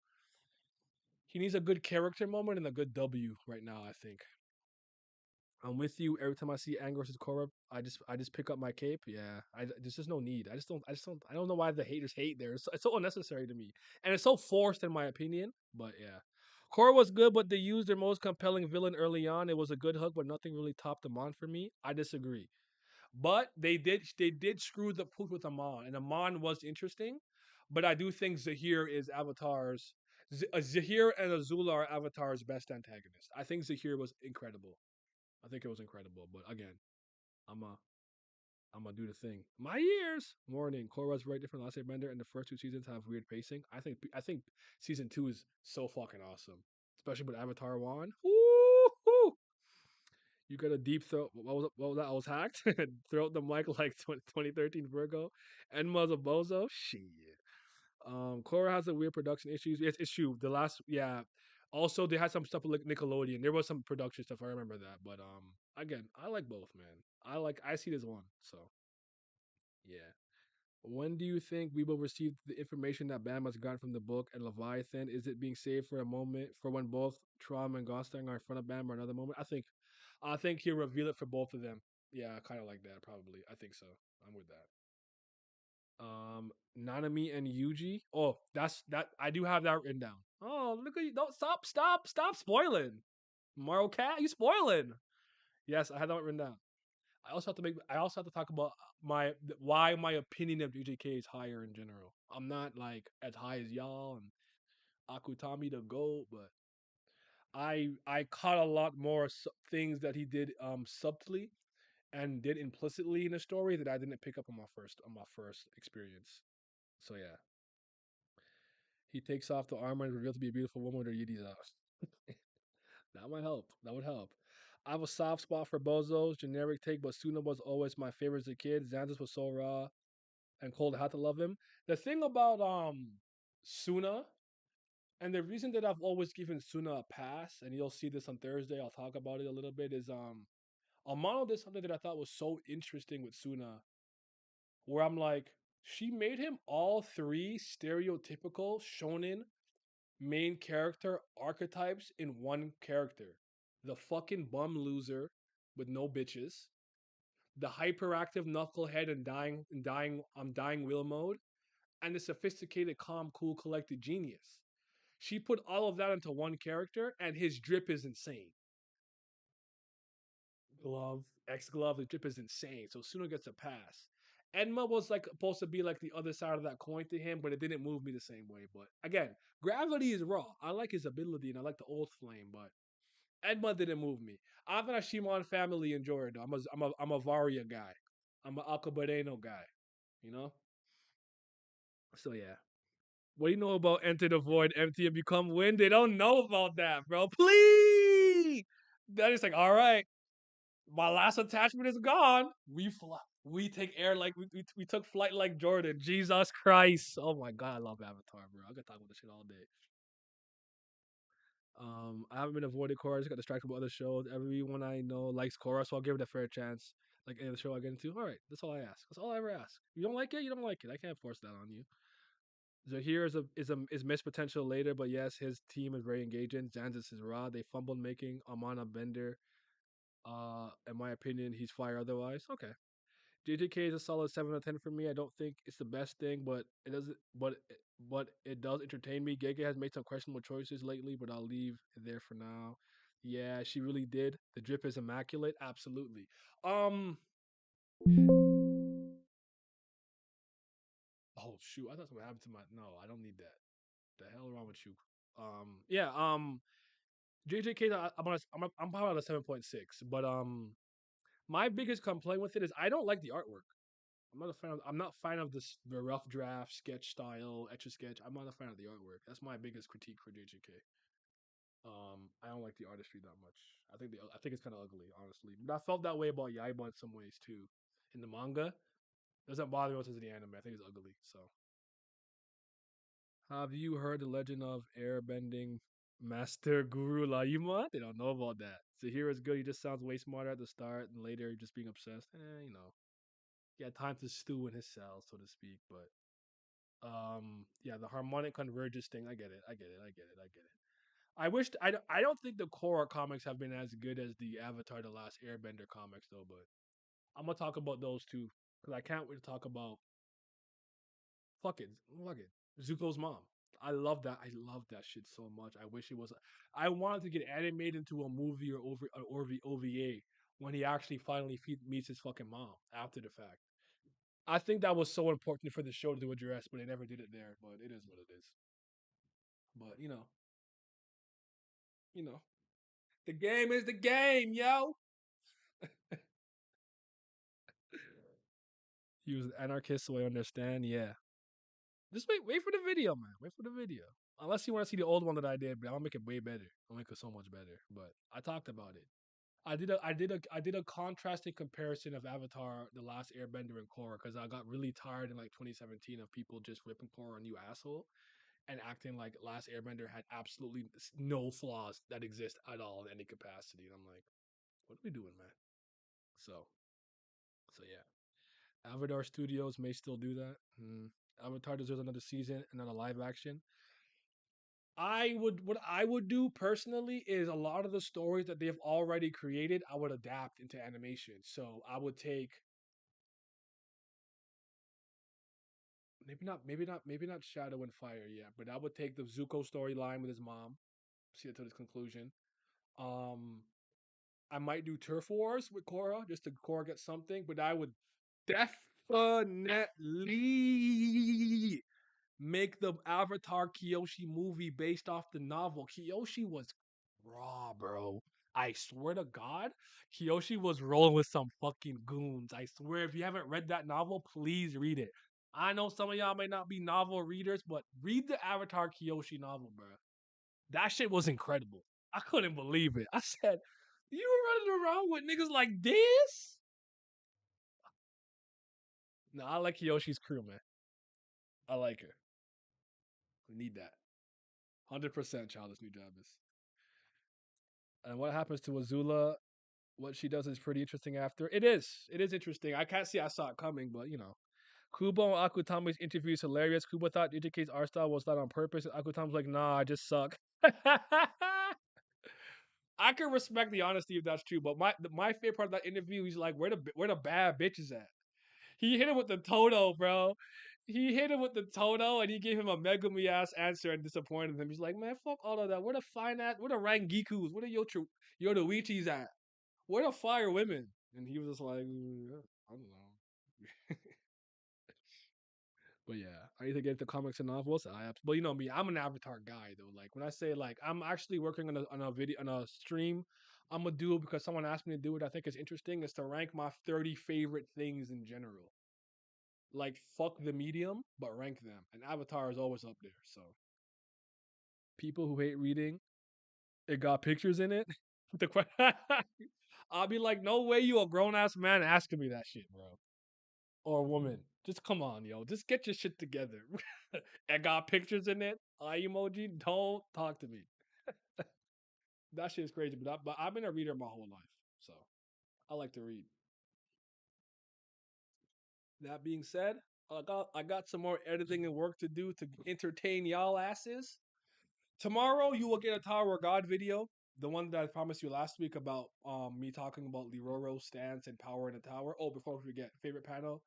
he needs a good character moment and a good W right now, I think. I'm with you. Every time I see Anger versus Korra, I just pick up my cape. Yeah, there's just no need. I don't know why the haters hate there. It's so unnecessary to me, and it's so forced in my opinion. But yeah, Korra was good, but they used their most compelling villain early on. It was a good hook, but nothing really topped them on for me. I disagree. But they did screw the pooch with Amon, and Amon was interesting. But I do think Zahir is Avatar's. Zahir and Azula are Avatar's best antagonist. I think Zahir was incredible. I think it was incredible. But again, I'm a I'm gonna do the thing. My ears. Morning. Korra's very different. Last Airbender and the first two seasons have weird pacing. I think season 2 is so fucking awesome, especially with Avatar One. Woo! You got a deep throat. What was that? I was hacked. Throat the mic like 2013 Virgo. Enma's a bozo. Shit. Korra has a weird production issues. It's true. The last, yeah. Also, they had some stuff with like Nickelodeon. There was some production stuff. I remember that. But again, I like both, man. I see this one. So yeah. When do you think we will receive the information that Bam has gotten from the book and Leviathan? Is it being saved for a moment for when both Trom and Gostang are in front of Bam or another moment? I think he'll reveal it for both of them. Yeah, kind of like that, probably. I think so. I'm with that. Nanami and Yuji. Oh, that. I do have that written down. Oh, look at you! Don't stop spoiling. Mario Cat, you spoiling. Yes, I had that written down. I also have to talk about why my opinion of UJK is higher in general. I'm not like as high as y'all and Akutami the GOAT, but I caught a lot more things that he did subtly and did implicitly in the story that I didn't pick up on my first experience. So yeah, he takes off the armor and revealed to be a beautiful woman with her yiddies out. That might help. That would help. I have a soft spot for Bozos, generic take, but Suna was always my favorite as a kid. Xanthus was so raw and cold. I had to love him. The thing about Suna And the reason that I've always given Suna a pass, and you'll see this on Thursday, I'll talk about it a little bit, is Amano did something that I thought was so interesting with Suna, where I'm like, she made him all three stereotypical shonen main character archetypes in one character. The fucking bum loser with no bitches, the hyperactive knucklehead and dying will mode, and the sophisticated, calm, cool, collected genius. She put all of that into one character, and his drip is insane. Glove, X glove, the drip is insane. So Suno gets a pass. Enma was like supposed to be like the other side of that coin to him, but it didn't move me the same way. But again, gravity is raw. I like his ability and I like the old flame, but Enma didn't move me. I'm not a Shimon family enjoyer though. I'm a Varia guy. I'm an Alcabareno guy. You know? So yeah. What do you know about Enter the Void, Empty and Become Wind? They don't know about that, bro. Please! That is like, all right, my last attachment is gone. We fly. We take air like we took flight like Jordan. Jesus Christ. Oh my god, I love Avatar, bro. I could talk about this shit all day. I haven't been avoiding Korra. I just got distracted by other shows. Everyone I know likes Korra, so I'll give it a fair chance. Like any other show I get into. All right, that's all I ask. That's all I ever ask. You don't like it, you don't like it. I can't force that on you. Zahir is missed potential later, but yes, his team is very engaging. Zanzis is raw. They fumbled making Amana Bender. In my opinion, he's fire otherwise. Okay. JJK is a solid 7 out of 10 for me. I don't think it's the best thing, but it doesn't. But it does entertain me. Gege has made some questionable choices lately, but I'll leave it there for now. Yeah, she really did. The drip is immaculate. Absolutely. Um. Oh shoot! I thought something happened to my. No, I don't need that. The hell wrong with you? Yeah. JJK. I'm probably at a 7.6, but my biggest complaint with it is I don't like the artwork. I'm not a fan of the rough draft sketch style, etch a sketch. I'm not a fan of the artwork. That's my biggest critique for JJK. I don't like the artistry that much. I think it's kind of ugly, honestly. But I felt that way about Yaiba in some ways too. In the manga, it doesn't bother me as much as the anime. I think it's ugly. So, have you heard the legend of airbending master Guru Layuma? They don't know about that. So here is good. He just sounds way smarter at the start, and later just being obsessed. He had time to stew in his cell, so to speak. But yeah, the harmonic convergence thing. I get it. I don't think the Korra comics have been as good as the Avatar: The Last Airbender comics though. But I'm gonna talk about those two because I can't wait to talk about fuck it, Zuko's mom. I love that. I love that shit so much. I wish it was. I wanted to get animated into a movie or OVA when he actually finally meets his fucking mom after the fact. I think that was so important for the show to address, but they never did it there. But it is what it is. But you know, the game is the game, yo. He was an anarchist, so I understand. Yeah, just wait for the video, man. Wait for the video. Unless you want to see the old one that I did, but I'll make it way better. I'll make it so much better. But I talked about it. I did a contrasting comparison of Avatar: The Last Airbender and Korra because I got really tired in like 2017 of people just ripping Korra a new asshole and acting like Last Airbender had absolutely no flaws that exist at all in any capacity. And I'm like, what are we doing, man? So, so yeah. Avatar Studios may still do that. Avatar deserves another season and then a live action. What I would do personally is a lot of the stories that they've already created, I would adapt into animation. So I would take maybe not Shadow and Fire yet, but I would take the Zuko storyline with his mom, see it to its conclusion. Um, I might do Turf Wars with Korra just to Korra get something, but I would definitely make the Avatar Kyoshi movie based off the novel. Kyoshi was raw, bro. I swear to God, Kyoshi was rolling with some fucking goons. I swear, if you haven't read that novel, please read it. I know some of y'all may not be novel readers, but read the Avatar Kyoshi novel, bro. That shit was incredible. I couldn't believe it. I said, you were running around with niggas like this? No, I like Kyoshi's crew, man. I like her. We need that. 100% childish new Jabez. And what happens to Azula? What she does is pretty interesting after. It is. It is interesting. I can't see I saw it coming, but you know. Kubo and Akutami's interview is hilarious. Kubo thought Ichiki's art style was not on purpose. And Akutami's like, nah, I just suck. I can respect the honesty if that's true, but my favorite part of that interview, he's like, where the bad bitches at? He hit him with the Toto, bro. He hit him with the Toto, and he gave him a Megumi ass answer and disappointed him. He's like, man, fuck all of that. Where the fine at? Where the Rangikus? Where the Yoruichis at? Where the fire women? And he was just like, I don't know. But yeah, I need to get the comics and novels. But you know me, I'm an Avatar guy though. Like when I say like I'm actually working on a video on a stream, I'm gonna do it because someone asked me to do it. I think it's interesting. Is to rank my 30 favorite things in general. Like fuck the medium, but rank them. And Avatar is always up there. So people who hate reading, it got pictures in it. I'll be like, no way, you a grown ass man asking me that shit, bro. Or woman. Just come on, yo. Just get your shit together. It got pictures in it. Eye emoji. Don't talk to me. That shit is crazy. But I've been a reader my whole life. So I like to read. That being said, I got some more editing and work to do to entertain y'all asses. Tomorrow you will get a Tower of God video. The one that I promised you last week about me talking about Liroro's stance and power in the tower. Oh, before we forget, favorite panel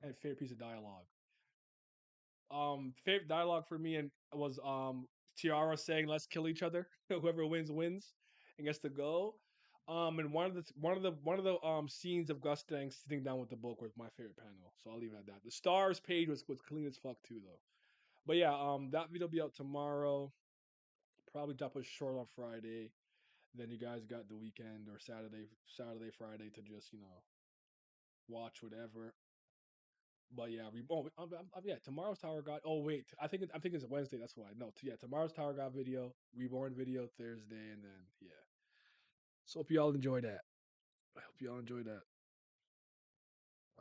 and favorite piece of dialogue. Favorite dialogue for me and was Tiara saying let's kill each other. Whoever wins and gets to go. And one of the scenes of Gustang sitting down with the book was my favorite panel. So I'll leave it at that. The stars page was clean as fuck too though. But yeah, that video will be out tomorrow. Probably drop a short on Friday. Then you guys got the weekend or Saturday, Friday to just, watch whatever. But yeah, yeah. Tomorrow's Tower God. Oh wait, I'm thinking it's Wednesday. That's why. No, yeah. Tomorrow's Tower God video, Reborn video Thursday, and then yeah. So hope y'all enjoy that. I hope y'all enjoy that.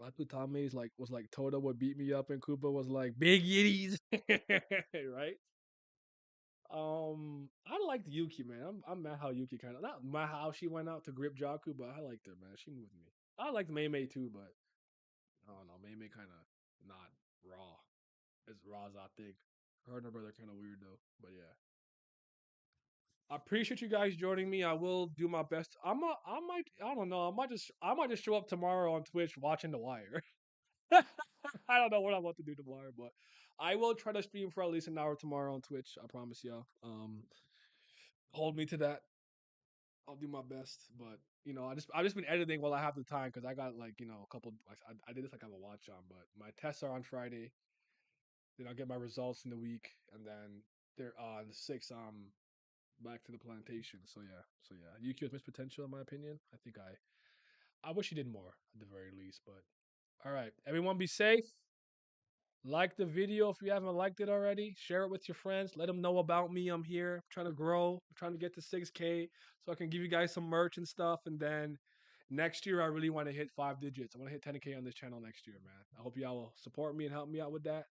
Akutame was like Toda would beat me up, and Koopa was like big yitties, right? I liked Yuki, man. I'm mad how Yuki kind of not mad how she went out to grip Jaku, but I liked her, man. She moved me. I liked Mei Mei too, but I don't know. Mei Mei kind of not raw as raw as I think. Her and her brother kind of weird though, but yeah. I appreciate you guys joining me. I will do my best. I don't know. I might just show up tomorrow on Twitch watching The Wire. I don't know what I want to do tomorrow, but I will try to stream for at least an hour tomorrow on Twitch. I promise y'all. Hold me to that. I'll do my best, but I've just been editing while I have the time because I got like a couple. I did this like on a watch on, but my tests are on Friday. Then I'll get my results in the week, and then they're on the 6th. Back to the plantation. So yeah, Yuki has missed potential in my opinion. I wish he did more at the very least. But all right, everyone, be safe. Like the video if you haven't liked it already. Share it with your friends. Let them know about me. I'm here. I'm trying to grow. I'm trying to get to 6K so I can give you guys some merch and stuff. And then next year, I really want to hit 5 digits. I want to hit 10K on this channel next year, man. I hope y'all will support me and help me out with that.